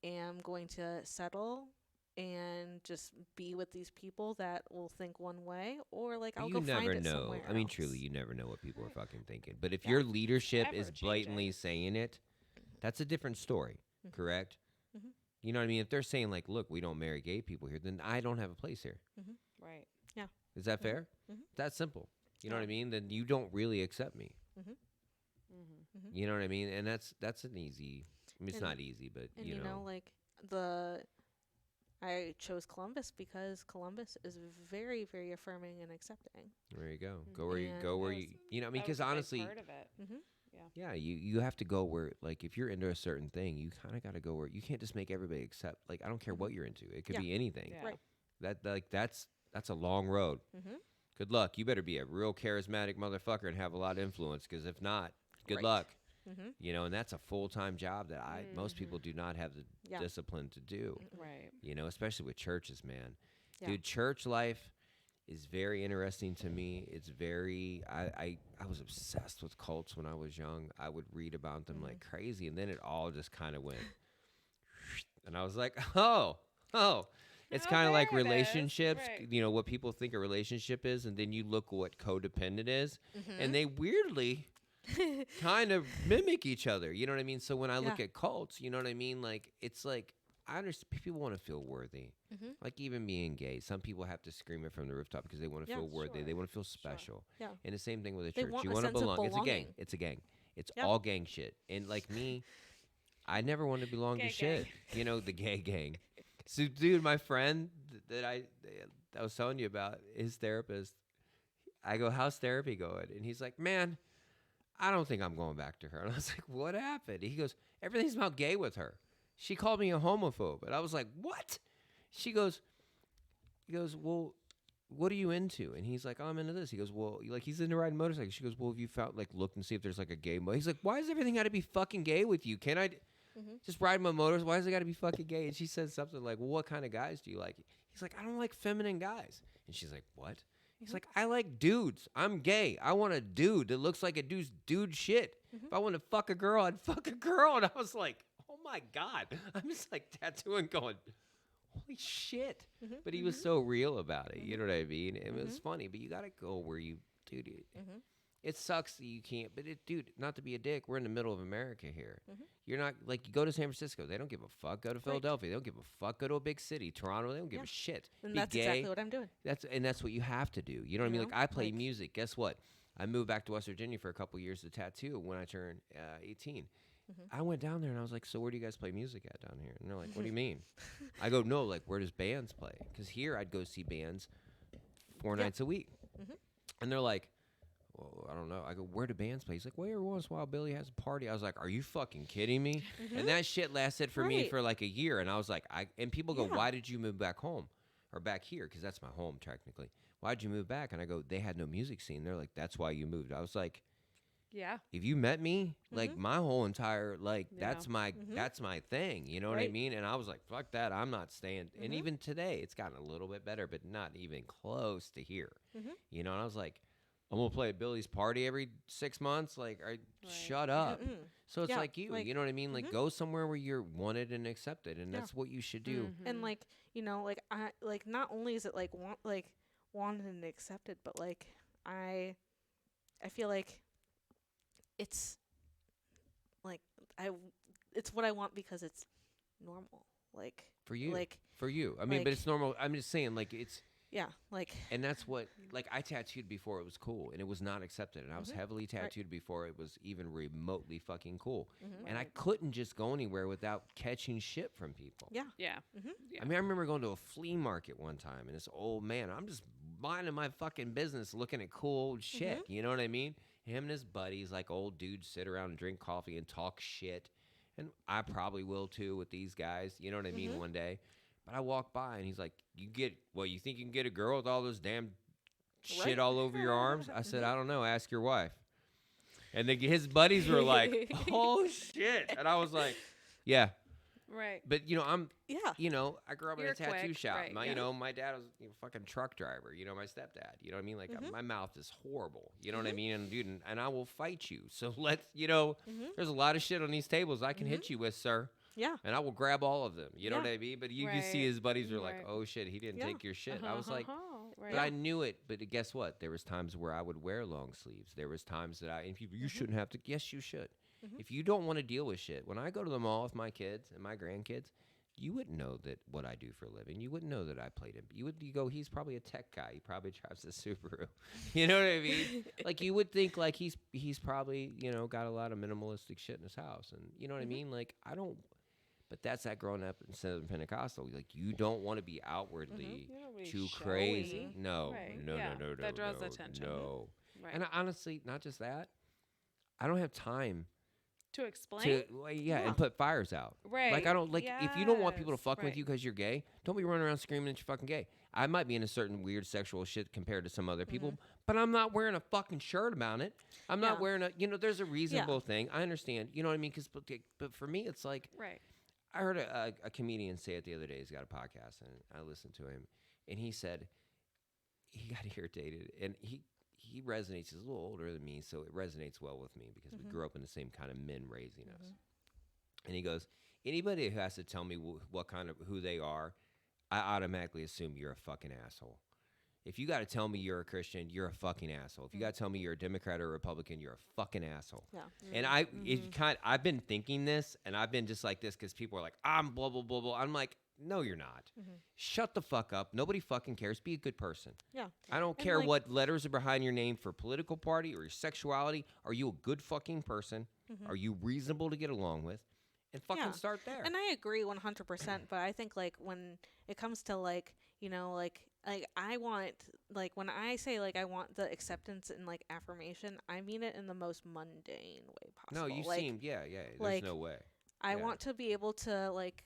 Speaker 3: am going to settle and just be with these people that will think one way, or like
Speaker 1: But
Speaker 3: I'll
Speaker 1: you
Speaker 3: go
Speaker 1: never
Speaker 3: find it
Speaker 1: know.
Speaker 3: somewhere
Speaker 1: I mean,
Speaker 3: else.
Speaker 1: truly, you never know what people are fucking thinking. But if
Speaker 3: Yeah.
Speaker 1: your leadership is
Speaker 2: Ever-changing.
Speaker 1: blatantly saying it, that's a different story,
Speaker 3: Mhm.
Speaker 1: correct?
Speaker 3: Mhm.
Speaker 1: You know what I mean? If they're saying like, "Look, we don't marry gay people here," then I don't have a place here.
Speaker 2: Right.
Speaker 1: Is that fair?
Speaker 3: Mhm.
Speaker 1: That's simple. You know what I
Speaker 2: Yeah.
Speaker 1: mean? Then you don't really accept me.
Speaker 2: Mm-hmm.
Speaker 1: You know what I mean? And that's an easy. I mean, it's
Speaker 3: And-
Speaker 1: not easy, but
Speaker 3: And
Speaker 1: you know.
Speaker 3: like I chose Columbus because Columbus is very, very affirming and accepting.
Speaker 1: There you go.
Speaker 2: Mhm.
Speaker 1: Go where you
Speaker 3: And
Speaker 1: go where
Speaker 2: That
Speaker 1: you.
Speaker 2: was-
Speaker 1: You know, I mean,
Speaker 2: That was
Speaker 1: because
Speaker 2: a big
Speaker 1: honestly,
Speaker 2: part of it.
Speaker 3: Mm-hmm.
Speaker 1: yeah, you have to go where, like, if you're into a certain thing, you kind of got to go where you can't just make everybody accept. Like, I don't care what you're into. It could
Speaker 3: Yeah.
Speaker 1: be anything.
Speaker 2: Yeah.
Speaker 3: Right.
Speaker 1: That's a long road.
Speaker 3: Mm-hmm.
Speaker 1: Good luck. You better be a real charismatic motherfucker and have a lot of influence. Because if not, good
Speaker 3: Right.
Speaker 1: luck.
Speaker 3: Mm-hmm.
Speaker 1: And that's a full-time job that most people do not have the
Speaker 3: Yeah.
Speaker 1: discipline to do.
Speaker 2: Right.
Speaker 1: Especially with churches, man.
Speaker 3: Yeah.
Speaker 1: Dude, church life is very interesting to me. It's very I was obsessed with cults when I was young. I would read about them like crazy, and then it all just kind of went and I was like, oh. It's
Speaker 2: Oh,
Speaker 1: kind of like
Speaker 2: there it is.
Speaker 1: relationships,
Speaker 2: Right.
Speaker 1: what people think a relationship is, and then you look what codependent is,
Speaker 3: Mm-hmm.
Speaker 1: and they weirdly kind of mimic each other. You know what I mean? So when I look
Speaker 3: Yeah.
Speaker 1: at cults, you know what I mean? Like, it's like, I understand people want to feel worthy.
Speaker 3: Mm-hmm.
Speaker 1: Like, even being gay, some people have to scream it from the rooftop because they want to
Speaker 3: Yeah,
Speaker 1: feel worthy.
Speaker 2: sure.
Speaker 1: They want to feel special.
Speaker 3: Yeah.
Speaker 1: And the same thing with a
Speaker 3: They
Speaker 1: church.
Speaker 3: want
Speaker 1: You
Speaker 3: a
Speaker 1: want to
Speaker 3: sense of
Speaker 1: belong. It's a gang.
Speaker 3: belonging.
Speaker 1: It's a gang. It's
Speaker 3: Yeah.
Speaker 1: all gang shit. And like me, I never wanted to belong to
Speaker 2: Gay
Speaker 1: shit. The gay gang. So, dude, my friend that I was telling you about, his therapist, I go, how's therapy going? And he's like, man, I don't think I'm going back to her. And I was like, what happened? He goes, everything's about gay with her. She called me a homophobe. And I was like, what? He goes, well, what are you into? And he's like, oh, I'm into this. He goes, well, like he's into riding motorcycles. She goes, well, have you found like looked and see if there's like a gay He's like, why does everything got to be fucking gay with you? Can I just ride my motors? Why does it got to be fucking gay? And she said something like, well, what kind of guys do you like? He's like, I don't like feminine guys. And she's like, what? He's like, I like dudes. I'm gay. I want a dude that looks like a dude shit. If I want to fuck a girl, I'd fuck a girl. And I was like, oh my God. I'm just like tattooing going, holy shit. But he was so real about it. You know what I mean? It was funny, but you got to go where you, dude. It sucks that you can't, but dude, not to be a dick, we're in the middle of America here. You're not, like, you go to San Francisco, they don't give a fuck. Go to Philadelphia, they don't give a fuck. Go to a big city, Toronto, they don't give a shit.
Speaker 3: And
Speaker 1: be
Speaker 3: that's
Speaker 1: gay.
Speaker 3: exactly what I'm doing.
Speaker 1: That's what you have to do. You know what I mean? Like, I play music. Guess what? I moved back to West Virginia for a couple years to tattoo when I turned 18. I went down there and I was like, so where do you guys play music at down here? And they're like, what do you mean? I go, no, like, where does bands play? Because here I'd go see bands 4 nights a week. And they're like, well, I don't know. I go, where do bands play? He's like, well, every once in a while Billy has a party. I was like, are you fucking kidding me? And that shit lasted for me for like a year. And I was like, and people go, why did you move back home or back here? Because that's my home technically. Why'd you move back? And I go, they had no music scene. They're like, that's why you moved. I was like,
Speaker 2: yeah.
Speaker 1: If you met me, like my whole entire that's my thing. You know what I mean? And I was like, fuck that. I'm not staying. And even today, it's gotten a little bit better, but not even close to here. You know, and I was like, I'm gonna play at Billy's party every 6 months. Like, shut up. So it's like you. You know what I mean? Like, go somewhere where you're wanted and accepted, and that's what you should do.
Speaker 3: And like, you know, like I like not only is it like wanted and accepted, but like I feel like it's like it's what I want because it's normal. Like
Speaker 1: For you.
Speaker 3: Like
Speaker 1: For you. I mean, but it's normal. I'm just saying, like, it's.
Speaker 3: Yeah, like.
Speaker 1: And that's what, like, I tattooed before it was cool, and it was not accepted. And I was heavily tattooed before it was even remotely fucking cool. And I couldn't just go anywhere without catching shit from people.
Speaker 3: Yeah.
Speaker 2: Yeah.
Speaker 1: I mean, I remember going to a flea market one time, and this old man, I'm just minding my fucking business looking at cool old shit. You know what I mean? Him and his buddies, like old dudes, sit around and drink coffee and talk shit. And I probably will too with these guys. You know what I mean? One day. But I walk by and he's like, you think you can get a girl with all this damn shit all over your arms? I said, I don't know. Ask your wife. And his buddies were like, oh, shit. And I was like, yeah.
Speaker 2: Right.
Speaker 1: But, you know, I grew up in
Speaker 2: You're
Speaker 1: a tattoo
Speaker 2: quick,
Speaker 1: shop.
Speaker 2: right,
Speaker 1: You know, my dad was a fucking truck driver. You know, my stepdad. You know what I mean? Like, my mouth is horrible. You know what I mean? And, dude, and I will fight you. So let's, there's a lot of shit on these tables I can hit you with, sir.
Speaker 3: Yeah.
Speaker 1: And I will grab all of them. You know what I mean? But you can see his buddies are like, oh, shit, he didn't take your shit. I was like, but I knew it. But guess what? There was times where I would wear long sleeves. There was times that and people, you shouldn't have to. Yes, you should. If you don't want to deal with shit. When I go to the mall with my kids and my grandkids, you wouldn't know that what I do for a living. You wouldn't know that I played him. You go, he's probably a tech guy. He probably drives a Subaru. You know what I mean? Like, you would think, like, he's probably, got a lot of minimalistic shit in his house. And you know what I mean? Like, I don't. But that's that growing up in Southern Pentecostal. Like, you don't want to be outwardly too crazy. No, no.
Speaker 2: That draws attention.
Speaker 1: No.
Speaker 2: Right.
Speaker 1: And honestly, not just that. I don't have time
Speaker 2: to explain.
Speaker 1: And put fires out.
Speaker 2: Right.
Speaker 1: Like, I don't if you don't want people to fuck
Speaker 2: right.
Speaker 1: with you because you're gay, don't be running around screaming that you're fucking gay. I might be in a certain weird sexual shit compared to some other people, but I'm not wearing a fucking shirt about it. I'm not wearing there's a reasonable thing. I understand. You know what I mean? But for me, it's like.
Speaker 2: Right.
Speaker 1: I heard a comedian say it the other day. He's got a podcast, and I listened to him, and he said he got irritated, and he resonates. He's a little older than me, so it resonates well with me because we grew up in the same kind of men raising us. And he goes, anybody who has to tell me what kind of who they are, I automatically assume you're a fucking asshole. If you got to tell me you're a Christian, you're a fucking asshole. If you got to tell me you're a Democrat or a Republican, you're a fucking asshole. Yeah. And I've been thinking this, and I've been just like this because people are like, I'm blah, blah, blah, blah. I'm like, no, you're not. Shut the fuck up. Nobody fucking cares. Be a good person.
Speaker 3: Yeah.
Speaker 1: I don't care what letters are behind your name for political party or your sexuality. Are you a good fucking person? Are you reasonable to get along with? And fucking start there.
Speaker 3: And I agree 100%, but I think, like, when it comes to, like, I want, like, when I say, like, I want the acceptance and, like, affirmation, I mean it in the most mundane way possible.
Speaker 1: No, you
Speaker 3: like,
Speaker 1: seem, there's no way.
Speaker 3: I
Speaker 1: Yeah.
Speaker 3: want to be able to like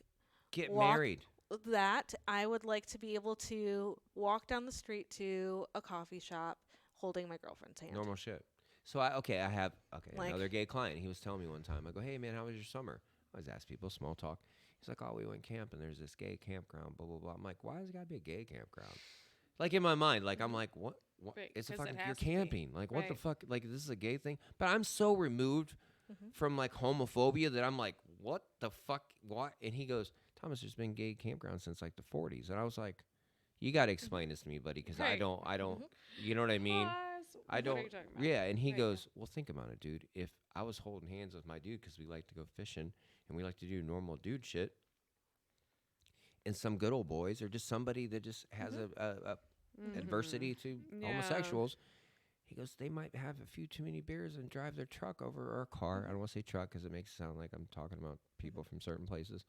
Speaker 1: Get
Speaker 3: walk
Speaker 1: married.
Speaker 3: that. I would like to be able to walk down the street to a coffee shop holding my girlfriend's hand.
Speaker 1: Normal shit. So I have
Speaker 3: Like-
Speaker 1: another gay client. He was telling me one time. I go, hey man, how was your summer? I always ask people small talk. He's like, oh, we went camp and there's this gay campground. Blah blah blah. I'm like, why has it got to be a gay campground? Like in my mind, like I'm like, what? What?
Speaker 2: Right,
Speaker 1: It's a
Speaker 2: 'cause it
Speaker 1: fucking. You're
Speaker 2: has to be.
Speaker 1: camping. Like what the
Speaker 2: Right.
Speaker 1: fuck? Like this is a gay thing. But I'm so removed
Speaker 3: Mhm.
Speaker 1: from like homophobia that I'm like, what the fuck? What? And he goes, Thomas, there's been gay campgrounds since like the 40s. And I was like, you got to explain this to me, buddy, because I
Speaker 2: Right.
Speaker 1: don't.
Speaker 3: Mhm.
Speaker 1: You know what I mean?
Speaker 2: Pause.
Speaker 1: I
Speaker 2: What
Speaker 1: don't.
Speaker 2: are you talking about?
Speaker 1: Yeah, and he
Speaker 2: Right,
Speaker 1: goes, well, think about it, dude. If I was holding hands with my dude because we like to go fishing and we like to do normal dude shit, and some good old boys or just somebody that just has a
Speaker 2: Mhm.
Speaker 1: adversity to
Speaker 2: Yeah.
Speaker 1: homosexuals, he goes, they might have a few too many beers and drive their truck over or a car. I don't want to say truck because it makes it sound like I'm talking about people from certain places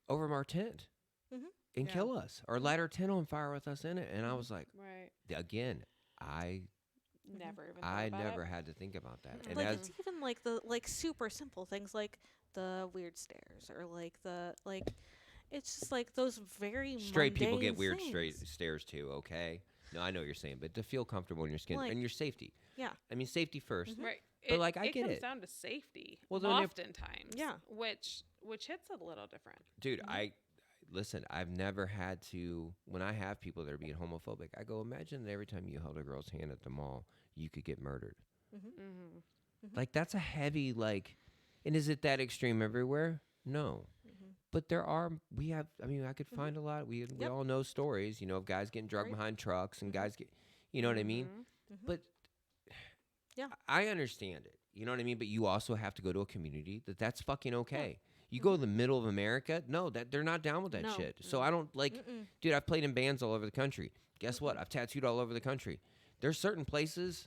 Speaker 1: over our tent
Speaker 3: Mhm.
Speaker 1: and
Speaker 2: Yeah.
Speaker 1: kill us or light our tent on fire with us in it. And I was like,
Speaker 2: Right.
Speaker 1: again, I
Speaker 2: Never even.
Speaker 1: I
Speaker 2: thought about
Speaker 1: never
Speaker 2: it.
Speaker 1: had to think about that. And
Speaker 3: Like
Speaker 1: as
Speaker 3: it's even like the like super simple things like the weird stares or like the like it's just like those very
Speaker 1: straight people get
Speaker 3: mundane
Speaker 1: weird straight
Speaker 3: things.
Speaker 1: stares too, okay? No, I know what you're saying, but to feel comfortable in your skin
Speaker 3: Like-
Speaker 1: and your safety.
Speaker 3: Yeah.
Speaker 1: I mean, safety 1st.
Speaker 2: Right.
Speaker 1: But, like, I get
Speaker 2: comes
Speaker 1: it.
Speaker 2: down to safety.
Speaker 1: Well, then if-
Speaker 2: oftentimes.
Speaker 3: Yeah.
Speaker 2: Which hits a little different.
Speaker 1: Dude,
Speaker 3: Mhm.
Speaker 1: I listen, I've never had to when I have people that are being homophobic, I go, imagine that every time you held a girl's hand at the mall, you could get murdered.
Speaker 2: Mm-hmm.
Speaker 1: Like that's a heavy like and is it that extreme everywhere? No.
Speaker 3: Mhm.
Speaker 1: But there are I could find a lot. We
Speaker 3: Yep.
Speaker 1: all know stories, of guys getting drugged
Speaker 3: Right.
Speaker 1: behind trucks and
Speaker 3: Mhm.
Speaker 1: guys get you know what I mean?
Speaker 3: Mhm.
Speaker 1: But
Speaker 3: Yeah.
Speaker 1: I understand it. You know what I mean? But you also have to go to a community that's fucking okay. You go to the middle of America, no, that they're not down with that
Speaker 3: No.
Speaker 1: shit. So I don't like,
Speaker 3: Mm-mm.
Speaker 1: dude. I've played in bands all over the country. Guess what? I've tattooed all over the country. There's certain places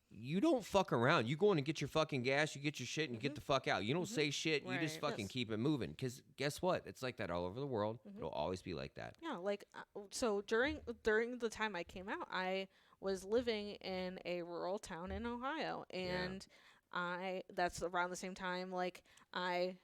Speaker 1: you don't fuck around. You go in and get your fucking gas, you get your shit, and you get the fuck out. You don't say shit. You just
Speaker 2: Right.
Speaker 1: fucking
Speaker 3: Yes.
Speaker 1: keep it moving. Because guess what? It's like that all over the world. It'll always be like that.
Speaker 3: Yeah, like so during the time I came out, I was living in a rural town in Ohio, and that's around the same time like I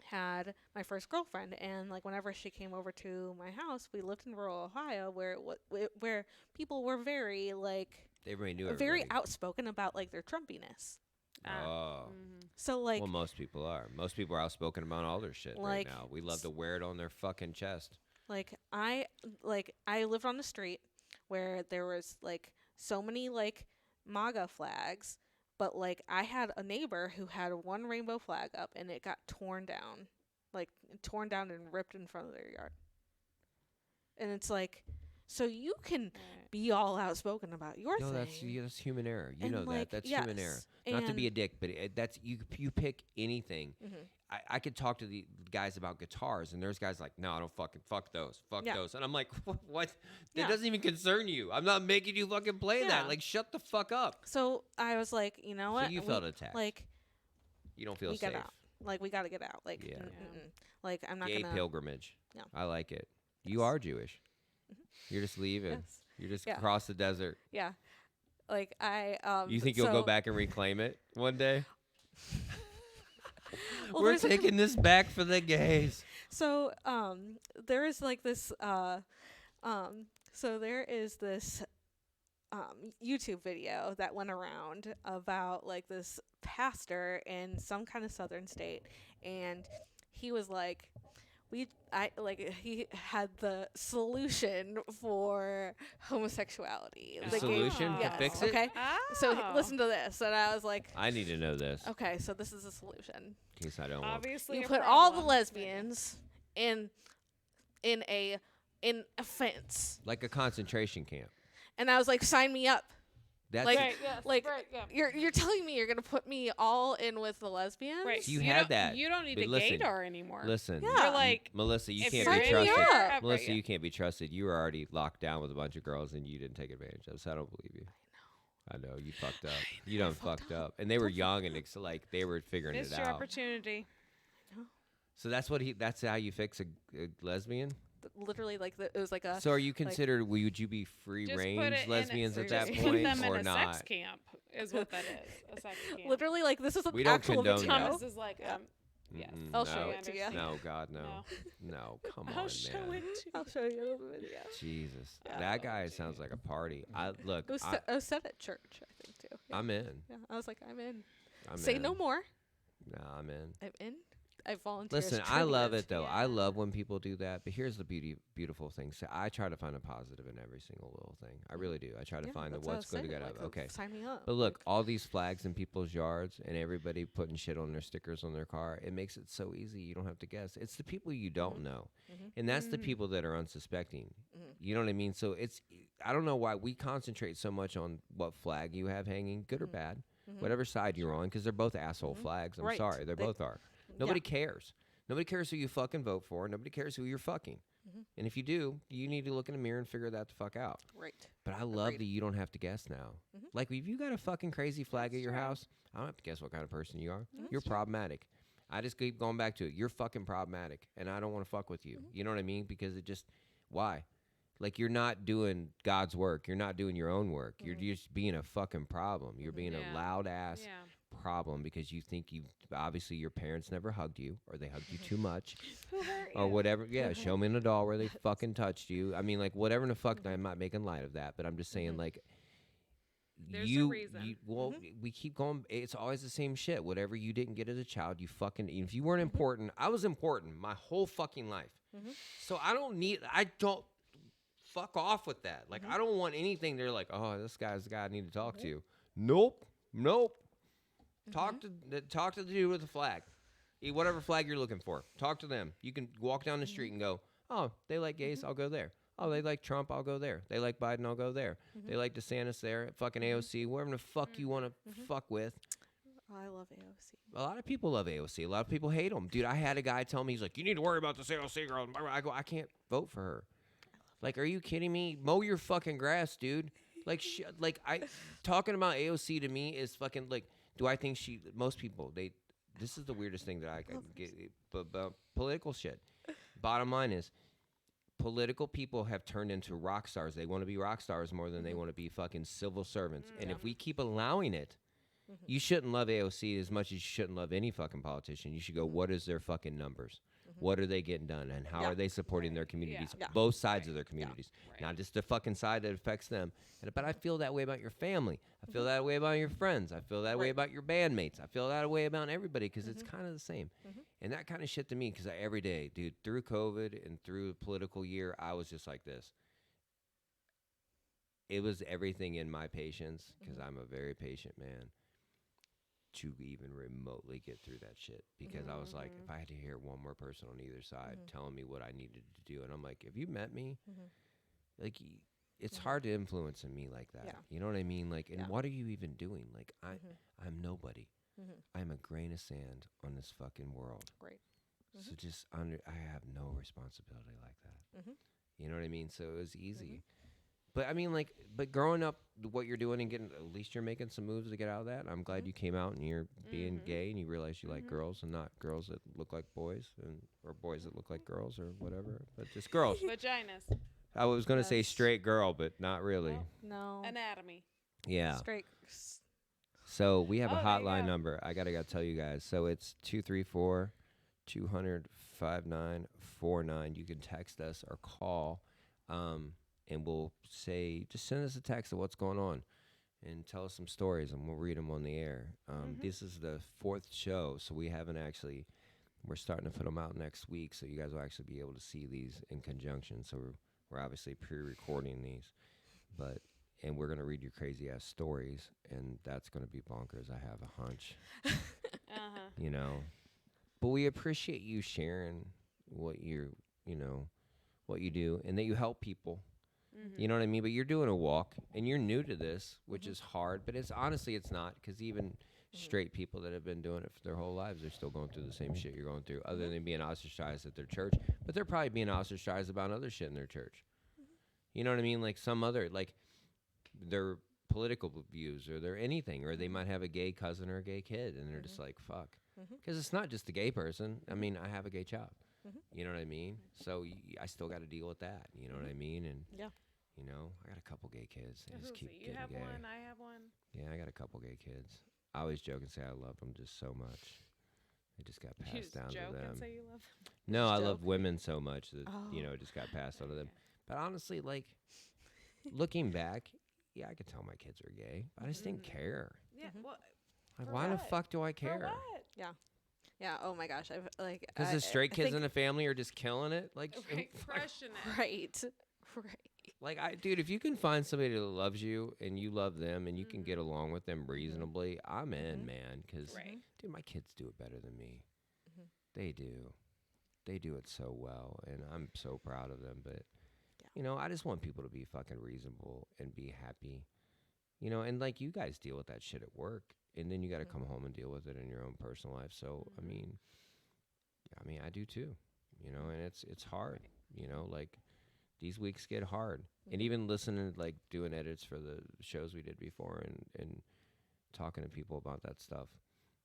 Speaker 3: had my first girlfriend, and like whenever she came over to my house, we lived in rural Ohio where people were very like
Speaker 1: Everybody knew
Speaker 3: very
Speaker 1: everybody.
Speaker 3: outspoken about like their Trumpiness.
Speaker 1: Oh.
Speaker 3: So like
Speaker 1: Well, most people are. Most people are outspoken about all their shit right
Speaker 3: Like,
Speaker 1: now. We love to wear it on their fucking chest.
Speaker 3: Like I lived on the street where there was like so many like MAGA flags, but like I had a neighbor who had one rainbow flag up and it got torn down and ripped in front of their yard. And it's like, so you can
Speaker 2: Right.
Speaker 3: be all outspoken about your
Speaker 1: No,
Speaker 3: thing.
Speaker 1: that's human error. You
Speaker 3: and,
Speaker 1: know
Speaker 3: like,
Speaker 1: that. That's human error.
Speaker 3: yes,
Speaker 1: Not to be a
Speaker 3: and-
Speaker 1: dick, but that's you pick anything.
Speaker 3: Mhm.
Speaker 1: I could talk to the guys about guitars, and there's guys like, no, I don't fucking fuck those,
Speaker 3: Yeah.
Speaker 1: those, and I'm like, what? That
Speaker 3: Yeah.
Speaker 1: doesn't even concern you. I'm not making you fucking play
Speaker 3: Yeah.
Speaker 1: that. Like, shut the fuck up.
Speaker 3: So I was like, you know what?
Speaker 1: So you felt attacked.
Speaker 3: Like
Speaker 1: You don't feel
Speaker 3: we
Speaker 1: safe.
Speaker 3: got out. Like we got to get out. Like
Speaker 1: Yeah.
Speaker 3: like I'm not
Speaker 1: Gay
Speaker 3: gonna.
Speaker 1: pilgrimage.
Speaker 3: Yeah.
Speaker 1: I like it. You
Speaker 3: Yes.
Speaker 1: are Jewish. You're just leaving.
Speaker 3: Yes.
Speaker 1: You're just
Speaker 3: Yeah.
Speaker 1: across the desert.
Speaker 3: Yeah. Like I
Speaker 1: You think you'll go
Speaker 3: so-
Speaker 1: back and reclaim it one day?
Speaker 3: Well,
Speaker 1: We're
Speaker 3: there's a
Speaker 1: taking this back for the gays.
Speaker 3: So there is like this so there is this YouTube video that went around about like this pastor in some kind of southern state, and he was like he had the solution for homosexuality.
Speaker 1: The
Speaker 3: gay-
Speaker 1: solution to
Speaker 3: yes,
Speaker 1: fix it?
Speaker 3: Okay. So
Speaker 2: Oh.
Speaker 3: listen to this, and I was like,
Speaker 1: I need to know this
Speaker 3: okay, so this is the solution.
Speaker 1: in case I don't want.
Speaker 2: Obviously,
Speaker 3: You
Speaker 2: a
Speaker 3: put all the
Speaker 2: problem.
Speaker 3: lesbians in a fence,
Speaker 1: Like a concentration camp.
Speaker 3: and I was like, sign me up.
Speaker 1: That's
Speaker 3: Like-
Speaker 2: Right, yes,
Speaker 3: like,
Speaker 2: right, yeah.
Speaker 3: You're telling me you're gonna put me all in with the lesbians?
Speaker 2: Right.
Speaker 1: You
Speaker 2: don't-
Speaker 1: had that,
Speaker 2: You don't need
Speaker 1: but
Speaker 2: a
Speaker 1: listen,
Speaker 2: gaydar anymore.
Speaker 1: Listen,
Speaker 3: Yeah.
Speaker 2: You're like,
Speaker 1: Melissa, you
Speaker 2: if
Speaker 1: can't
Speaker 2: you're
Speaker 1: be
Speaker 3: Sign me
Speaker 1: trusted.
Speaker 3: up.
Speaker 2: right,
Speaker 1: Melissa,
Speaker 2: yeah.
Speaker 1: you can't be trusted. You were already locked down with a bunch of girls and you didn't take advantage of. So I don't believe you. I know you fucked up. You done fucked up, and they were young and like they were figuring
Speaker 2: missed
Speaker 1: it
Speaker 2: your
Speaker 1: out.
Speaker 2: opportunity.
Speaker 1: So that's how you fix a lesbian.
Speaker 3: literally like it was like a
Speaker 1: So are you considered? Would you be free
Speaker 2: Just put
Speaker 1: range
Speaker 2: it in
Speaker 1: lesbians
Speaker 2: a,
Speaker 1: at that
Speaker 2: just
Speaker 1: point,
Speaker 2: put them
Speaker 1: or
Speaker 2: in a
Speaker 1: not?
Speaker 2: sex camp is what that is. A sex camp.
Speaker 3: literally like this is an
Speaker 1: We don't
Speaker 3: actual
Speaker 1: condone
Speaker 3: video.
Speaker 1: that.
Speaker 2: Thomas is like, yes.
Speaker 3: I'll
Speaker 1: no.
Speaker 3: show it to you.
Speaker 1: No, God, no. No, come on,
Speaker 2: I'll show
Speaker 1: man.
Speaker 2: it to
Speaker 3: I'll show you the video.
Speaker 1: Jesus,
Speaker 3: Yeah.
Speaker 1: that guy sounds like a party. Look.
Speaker 3: It was said at church, I think too. Yeah.
Speaker 1: I'm in.
Speaker 3: Yeah, I was like, I'm in.
Speaker 1: I'm
Speaker 3: Say
Speaker 1: in.
Speaker 3: no more.
Speaker 1: No, I'm in.
Speaker 3: I'm in. I volunteer. as
Speaker 1: Listen, I love
Speaker 3: tribute.
Speaker 1: it though. I
Speaker 2: Yeah.
Speaker 1: love when people do that. But here's the beautiful thing. So I try to find a positive in every single little thing. I really do. I try to
Speaker 3: Yeah,
Speaker 1: find
Speaker 3: that's
Speaker 1: what's
Speaker 3: what I
Speaker 1: good to
Speaker 3: was
Speaker 1: get
Speaker 3: saying,
Speaker 1: out.
Speaker 3: like,
Speaker 1: Okay.
Speaker 3: sign me up.
Speaker 1: But look,
Speaker 3: like,
Speaker 1: all these flags in people's yards and everybody putting shit on their stickers on their car, it makes it so easy. You don't have to guess. It's the people you don't know. And that's the people that are unsuspecting. You know what I mean? So I don't know why we concentrate so much on what flag you have hanging, good or bad, whatever side you're on, because they're both asshole flags. I'm
Speaker 3: Right.
Speaker 1: sorry. They both are. Nobody cares. Nobody cares who you fucking vote for. Nobody cares who you're fucking. And if you do, you need to look in the mirror and figure that the fuck out.
Speaker 3: right.
Speaker 1: But I love
Speaker 3: Agreed.
Speaker 1: that you don't have to guess now. Like, if you got a fucking crazy flag at your house, I don't have to guess what kind of person you are. You're problematic. I just keep going back to it. You're fucking problematic, and I don't want to fuck with you. You know what I mean? Because it just, why? Like, you're not doing God's work. You're not doing your own work. You're just being a fucking problem. You're being a
Speaker 2: Yeah.
Speaker 1: loud ass
Speaker 2: Yeah.
Speaker 1: problem because you think obviously your parents never hugged you, or they hugged you too much,
Speaker 2: Who hurt
Speaker 1: or
Speaker 2: you?
Speaker 1: whatever. Yeah, show me in a doll where they fucking touched you. I mean, like, whatever in the fuck. I'm not making light of that, but I'm just saying, like,
Speaker 2: There's a
Speaker 1: you,
Speaker 2: reason.
Speaker 1: well, we keep going. It's always the same shit. Whatever you didn't get as a child, you fucking. If you weren't important, I was important my whole fucking life. So I don't fuck off with that. Like, I don't want anything. They're like, oh, this guy's the guy I need to talk to. Nope. Talk to the dude with the flag. Whatever flag you're looking for. Talk to them. You can walk down the street and go, oh, they like gays, I'll go there. Oh, they like Trump, I'll go there. They like Biden, I'll go there. They like DeSantis there, fucking AOC, wherever the fuck you want to fuck with.
Speaker 3: Oh, I love AOC.
Speaker 1: A lot of people love AOC. A lot of people hate him. Dude, I had a guy tell me, he's like, you need to worry about this AOC girl. I go, I can't vote for her. Like, are you kidding me? Mow your fucking grass, dude. Like, talking about AOC to me is fucking, like, do I think most people, this is the weirdest thing that I can get, but political shit. Bottom line is, political people have turned into rock stars. They want to be rock stars more than they want to be fucking civil servants. And if we keep allowing it, you shouldn't love AOC as much as you shouldn't love any fucking politician. You should go, what is their fucking numbers? What are they getting done? And how are they supporting their communities?
Speaker 3: Yeah.
Speaker 1: Both sides of their communities.
Speaker 2: Right.
Speaker 1: Not just the fucking side that affects them. But I feel that way about your family. I feel that way about your friends. I feel that way about your bandmates. I feel that way about everybody because it's kind of the same. And that kind of shit to me, because every day, dude, through COVID and through the political year, I was just like this. It was everything in my patience, because I'm a very patient man, to even remotely get through that shit. Because I was like, if I had to hear one more person on either side telling me what I needed to do, and I'm like, if you met me, like, it's hard to influence in me like that.
Speaker 3: Yeah.
Speaker 1: You know what I mean? Like, and
Speaker 3: Yeah.
Speaker 1: what are you even doing? Like, I'm nobody. I'm a grain of sand on this fucking world.
Speaker 3: Right.
Speaker 1: So just I have no responsibility like that. You know what I mean? So it was easy. But I mean, like, but growing up, what you're doing and getting, at least you're making some moves to get out of that. I'm glad you came out and you're being gay and you realize you like girls and not girls that look like boys or boys that look like girls or whatever, but just girls.
Speaker 2: Vaginas.
Speaker 1: I was going to say
Speaker 3: Yes.
Speaker 1: straight girl, but not really.
Speaker 3: No.
Speaker 2: Anatomy.
Speaker 1: Yeah.
Speaker 3: Straight.
Speaker 1: So we have a
Speaker 2: Oh, there you
Speaker 1: hotline
Speaker 2: go.
Speaker 1: number. I gotta tell you guys. So it's 234-200-5949. You can text us or call, and we'll say, just send us a text of what's going on, and tell us some stories, and we'll read them on the air. This is the 4th show, so we haven't actually. We're starting to put them out next week, so you guys will actually be able to see these in conjunction. So we're obviously pre-recording these, and we're gonna read your crazy ass stories, and that's gonna be bonkers. I have a hunch, you know. But we appreciate you sharing what what you do, and that you help people. You know what I mean? But you're doing a walk, and you're new to this, which is hard. But it's not, because even straight people that have been doing it for their whole lives, they're still going through the same shit you're going through, other than being ostracized at their church. But they're probably being ostracized about other shit in their church. You know what I mean? Like some other, like their political views or their anything, or they might have a gay cousin or a gay kid, and they're just like, fuck. Because it's not just the gay person. I mean, I have a gay child. You know what I mean? So I still got to deal with that. You know what I mean? And
Speaker 3: Yeah.
Speaker 1: you know, I got a couple gay kids. They
Speaker 2: I was
Speaker 1: just
Speaker 2: gonna
Speaker 1: keep
Speaker 2: say, you
Speaker 1: getting
Speaker 2: have
Speaker 1: gay.
Speaker 2: one, I have one.
Speaker 1: Yeah, I got a couple gay kids. I always joke and say I love them just so much. They just got
Speaker 2: You
Speaker 1: passed
Speaker 2: just
Speaker 1: down to
Speaker 2: joke and
Speaker 1: them.
Speaker 2: say you love them.
Speaker 1: No,
Speaker 3: Just
Speaker 1: I
Speaker 3: joke.
Speaker 1: love women so much that
Speaker 3: Oh.
Speaker 1: it just got passed on to them.
Speaker 2: Yeah.
Speaker 1: But honestly, like looking back, yeah, I could tell my kids are gay. I just didn't
Speaker 2: Mhm.
Speaker 1: care.
Speaker 2: Yeah,
Speaker 3: Mhm.
Speaker 2: well,
Speaker 1: Like,
Speaker 2: For
Speaker 1: why the
Speaker 2: what?
Speaker 1: fuck do I
Speaker 2: for
Speaker 1: care?
Speaker 2: what?
Speaker 3: Yeah. Oh my gosh. I've like.
Speaker 1: Because
Speaker 3: I
Speaker 1: the straight
Speaker 3: I
Speaker 1: kids
Speaker 3: think-
Speaker 1: in the family are just killing it. Like,
Speaker 2: Right,
Speaker 1: like,
Speaker 2: crushing it.
Speaker 3: Right. Right.
Speaker 1: dude, if you can find somebody that loves you and you love them and you can get
Speaker 2: Mhm.
Speaker 1: along with them reasonably, I'm in,
Speaker 3: Mhm.
Speaker 1: man. Because,
Speaker 2: Right.
Speaker 1: dude, my kids do it better than me.
Speaker 3: Mhm.
Speaker 1: They do. They do it so well, and I'm so proud of them. But,
Speaker 3: Yeah.
Speaker 1: you know, I just want people to be fucking reasonable and be happy. You know, and like you guys deal with that shit at work, and then you got to
Speaker 3: Mhm.
Speaker 1: come home and deal with it in your own personal life. So,
Speaker 2: Mhm.
Speaker 1: I mean, I do too. You know, and it's hard.
Speaker 2: Right.
Speaker 1: You know, like these weeks get hard, and
Speaker 3: Mhm.
Speaker 1: even listening, like doing edits for the shows we did before, and talking to people about that stuff.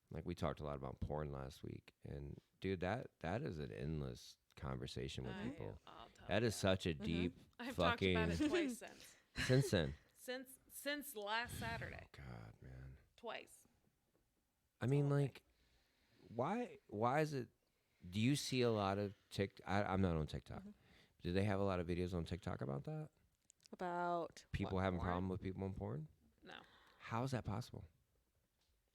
Speaker 1: Like we talked a lot about porn last week, and dude, that is an endless conversation with people.
Speaker 2: I'll tell
Speaker 1: That
Speaker 2: ya.
Speaker 1: is such a deep
Speaker 2: I've talked about it
Speaker 1: fucking
Speaker 2: twice since.
Speaker 1: since then.
Speaker 2: Since last Saturday.
Speaker 1: God, man.
Speaker 2: Twice.
Speaker 1: I mean,
Speaker 2: whole thing.
Speaker 1: like, why is it? Do you see a lot of I'm not on TikTok.
Speaker 3: Mhm.
Speaker 1: Do they have a lot of videos on TikTok about that?
Speaker 3: About
Speaker 1: People
Speaker 3: what,
Speaker 1: having
Speaker 3: porn?
Speaker 1: problem with people on porn?
Speaker 2: No,
Speaker 1: How is that possible?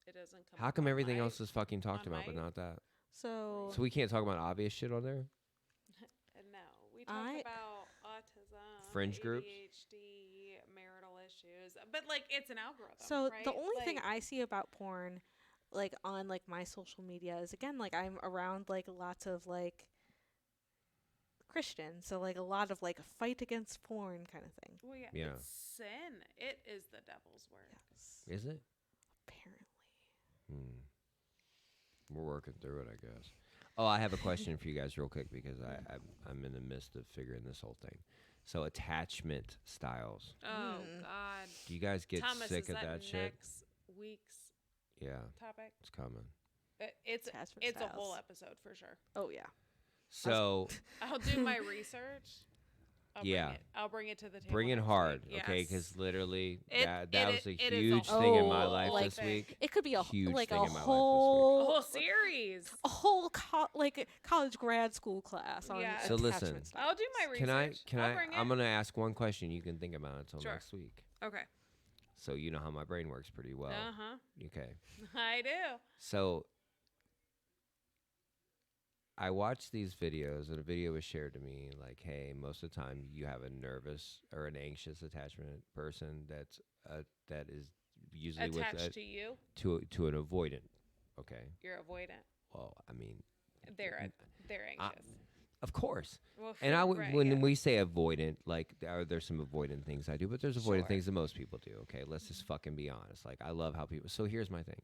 Speaker 2: it doesn't come
Speaker 1: How
Speaker 2: up
Speaker 1: come
Speaker 2: on
Speaker 1: everything
Speaker 2: my-
Speaker 1: else is fucking talked
Speaker 2: on
Speaker 1: about, but
Speaker 2: my-
Speaker 1: not that?
Speaker 3: So
Speaker 1: So we can't talk about obvious shit on there?
Speaker 2: No, we talk
Speaker 3: I-
Speaker 2: about autism,
Speaker 1: Fringe groups?
Speaker 2: ADHD, marital issues, but like it's an algorithm.
Speaker 3: So
Speaker 2: right?
Speaker 3: the only thing
Speaker 2: Like,
Speaker 3: I see about porn, like on like my social media, is again like I'm around like lots of like Christians, so like a lot of like fight against porn kind of thing.
Speaker 2: well, yeah,
Speaker 1: Yeah.
Speaker 2: it's sin. It is the devil's work.
Speaker 3: Yes,
Speaker 1: Is it?
Speaker 3: apparently.
Speaker 1: We're working through it, I guess. Oh, I have a question for you guys real quick because I'm in the midst of figuring this whole thing. So attachment styles.
Speaker 2: Oh
Speaker 3: Mm.
Speaker 2: God,
Speaker 1: Do you guys get
Speaker 2: Thomas,
Speaker 1: sick
Speaker 2: is
Speaker 1: of
Speaker 2: that
Speaker 1: that shit?
Speaker 2: next week's
Speaker 1: Yeah,
Speaker 2: topic?
Speaker 1: it's coming.
Speaker 2: It's
Speaker 3: Attachment
Speaker 2: it's a whole
Speaker 3: styles.
Speaker 2: episode for sure.
Speaker 3: Oh yeah.
Speaker 1: So
Speaker 2: I'll do my research.
Speaker 1: Yeah.
Speaker 2: I'll bring it to the table.
Speaker 1: bring it
Speaker 2: next
Speaker 1: hard,
Speaker 2: week.
Speaker 1: okay?
Speaker 2: Yes.
Speaker 1: Because literally
Speaker 2: It-
Speaker 1: that
Speaker 2: it
Speaker 1: was a
Speaker 2: i- it is a
Speaker 1: huge thing in my
Speaker 3: whole
Speaker 1: life
Speaker 3: like
Speaker 1: this
Speaker 2: thing.
Speaker 1: week.
Speaker 3: It could be a
Speaker 1: Huge
Speaker 3: like
Speaker 1: thing
Speaker 3: a
Speaker 1: in my life this week.
Speaker 2: a
Speaker 3: whole
Speaker 2: whole series.
Speaker 3: a whole like college grad school class on
Speaker 2: Yeah.
Speaker 1: So listen,
Speaker 3: attachment styles.
Speaker 2: I'll do my research.
Speaker 1: Can
Speaker 2: I'll
Speaker 1: I?
Speaker 2: bring
Speaker 1: I'm
Speaker 2: it.
Speaker 1: gonna ask one question. You can think about it until
Speaker 2: Sure.
Speaker 1: next week.
Speaker 2: Okay.
Speaker 1: So you know how my brain works pretty well.
Speaker 2: Uh huh.
Speaker 1: Okay.
Speaker 2: I do.
Speaker 1: So I watched these videos, and a video was shared to me like, hey, most of the time you have a nervous or an anxious attachment person that is usually
Speaker 2: Attached to you,
Speaker 1: to an avoidant. Okay.
Speaker 2: you're avoidant.
Speaker 1: Well, I mean,
Speaker 2: They're anxious.
Speaker 1: of course.
Speaker 2: Well,
Speaker 1: And I
Speaker 2: right,
Speaker 1: when
Speaker 2: yeah.
Speaker 1: we say avoidant, like there's some avoidant things I do, but there's avoidant
Speaker 2: Sure.
Speaker 1: things that most people do. Okay, let's just fucking be honest. Like I love how people. So here's my thing.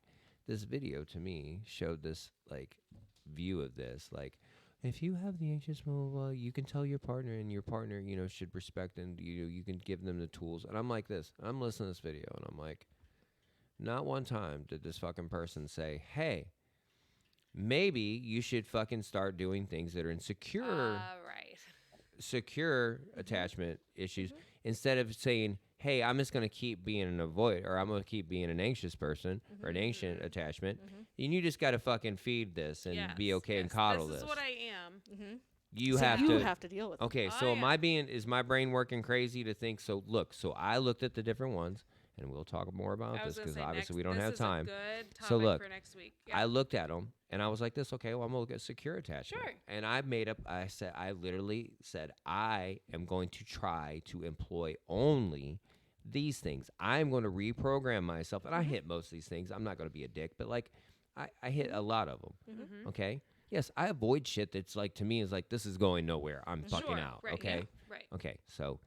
Speaker 1: This video to me showed this like view of this. Like if you have the anxious, well, you can tell your partner, and your partner, should respect, and you can give them the tools. And I'm like this. I'm listening to this video, and I'm like, not one time did this fucking person say, hey. Maybe you should fucking start doing things that are insecure.
Speaker 2: Right.
Speaker 1: Secure attachment issues instead of saying, hey, I'm just going to keep being an avoid or I'm going to keep being an anxious person or an ancient attachment. And you just got to fucking feed this and be okay and coddle
Speaker 2: This
Speaker 1: this.
Speaker 2: is what I am.
Speaker 3: Mm-hmm.
Speaker 1: You
Speaker 3: so
Speaker 1: have
Speaker 3: you
Speaker 1: to.
Speaker 3: have to deal with it.
Speaker 1: Okay,
Speaker 2: Oh,
Speaker 1: so
Speaker 2: yeah.
Speaker 1: is my brain working crazy to think? So look, so I looked at the different ones and we'll talk more about
Speaker 2: I was
Speaker 1: this
Speaker 2: gonna
Speaker 1: because
Speaker 2: say
Speaker 1: obviously
Speaker 2: next,
Speaker 1: we don't
Speaker 2: this
Speaker 1: have
Speaker 2: is
Speaker 1: time.
Speaker 2: A good topic
Speaker 1: So look,
Speaker 2: for next week.
Speaker 1: I looked at them and I was like this, okay, well, I'm going to look at secure attachment.
Speaker 2: Sure.
Speaker 1: And I literally said, I am going to try to employ only these things. I'm going to reprogram myself. And I hit most of these things. I'm not going to be a dick, but like I hit a lot of them.
Speaker 2: Mhm.
Speaker 1: Okay. Yes, I avoid shit that's like, to me, is like, this is going nowhere. I'm fucking
Speaker 2: Sure,
Speaker 1: out.
Speaker 2: right,
Speaker 1: Okay.
Speaker 2: yeah, right.
Speaker 1: Okay. So,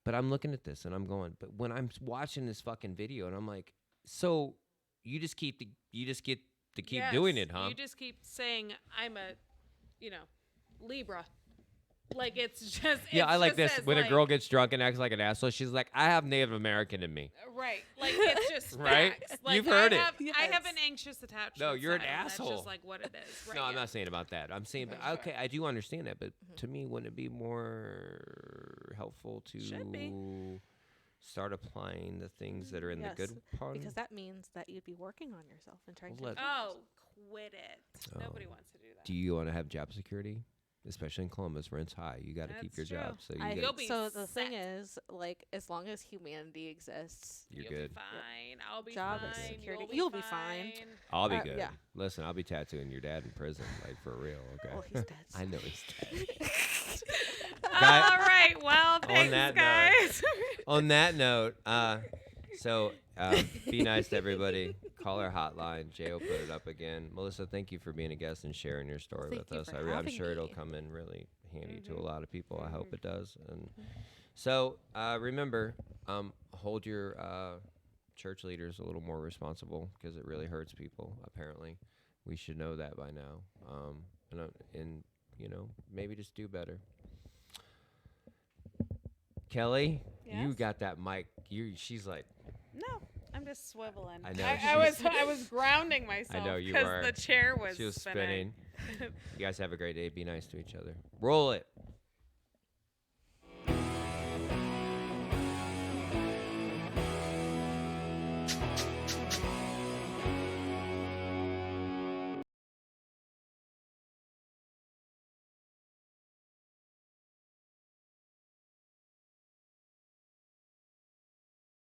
Speaker 1: but I'm looking at this and I'm going, but when I'm watching this fucking video and I'm like, so you just get to keep doing it, huh?
Speaker 2: You just keep saying I'm a, Libra. Like it's just
Speaker 1: Yeah,
Speaker 2: it's
Speaker 1: I like
Speaker 2: just
Speaker 1: this.
Speaker 2: as,
Speaker 1: When a
Speaker 2: like-
Speaker 1: girl gets drunk and acts like an asshole, she's like, I have Native American in me.
Speaker 2: right, like it's just
Speaker 1: Right?
Speaker 2: facts. Like,
Speaker 1: You've heard
Speaker 2: I
Speaker 1: it.
Speaker 2: have, I have
Speaker 3: Yes.
Speaker 2: an anxious attachment.
Speaker 1: No, you're an
Speaker 2: style, and
Speaker 1: asshole.
Speaker 2: That's just like what it is. Right,
Speaker 1: No, I'm
Speaker 2: yeah.
Speaker 1: not saying about that. I'm saying, but
Speaker 2: Sure.
Speaker 1: okay, I do understand that. But to me, wouldn't it be more helpful
Speaker 2: Should be.
Speaker 1: to start applying the things that are in
Speaker 3: Yes,
Speaker 1: the good part?
Speaker 3: because that means that you'd be working on yourself and trying
Speaker 1: Well,
Speaker 3: to.
Speaker 1: let-
Speaker 2: Oh, quit it.
Speaker 1: Oh.
Speaker 2: Nobody wants to do that.
Speaker 1: Do you want to have job security? Especially in Columbus, rent's high. You got to keep your
Speaker 2: That's true.
Speaker 1: job. So
Speaker 3: I-
Speaker 1: you
Speaker 2: You'll
Speaker 1: got,
Speaker 2: be
Speaker 3: so the thing
Speaker 2: set.
Speaker 3: is, like, as long as humanity exists,
Speaker 1: you're
Speaker 2: You'll
Speaker 1: good.
Speaker 2: Be fine. I'll be
Speaker 3: Job
Speaker 2: fine.
Speaker 3: security.
Speaker 2: You'll be
Speaker 3: You'll be fine.
Speaker 1: I'll be
Speaker 3: Uh,
Speaker 1: good.
Speaker 3: yeah.
Speaker 1: Listen, I'll be tattooing your dad in prison, like for real. Okay.
Speaker 3: well, he's dead.
Speaker 1: I know he's dead.
Speaker 2: All
Speaker 1: Guy-
Speaker 2: right. Well, thanks,
Speaker 1: that note-
Speaker 2: guys.
Speaker 1: On that note, be nice to everybody. Call our hotline. Jay will put it up again. Melissa, thank you for being a guest and sharing your story
Speaker 3: Thank
Speaker 1: with
Speaker 3: you
Speaker 1: us.
Speaker 3: for
Speaker 1: I'm
Speaker 3: having
Speaker 1: sure it'll
Speaker 3: me.
Speaker 1: come in really handy to a
Speaker 2: Mhm.
Speaker 1: lot of people. I hope
Speaker 2: Mhm.
Speaker 1: it does. And so remember, hold your church leaders a little more responsible because it really hurts people. Apparently, we should know that by now. And maybe just do better. Kelly, you
Speaker 2: Yes?
Speaker 1: got that mic. She's like,
Speaker 2: No, I'm just swiveling.
Speaker 1: I know,
Speaker 2: I was grounding myself.
Speaker 1: know you
Speaker 2: because
Speaker 1: were.
Speaker 2: the chair was
Speaker 1: she was
Speaker 2: spinning.
Speaker 1: spinning. You guys have a great day. Be nice to each other. Roll it.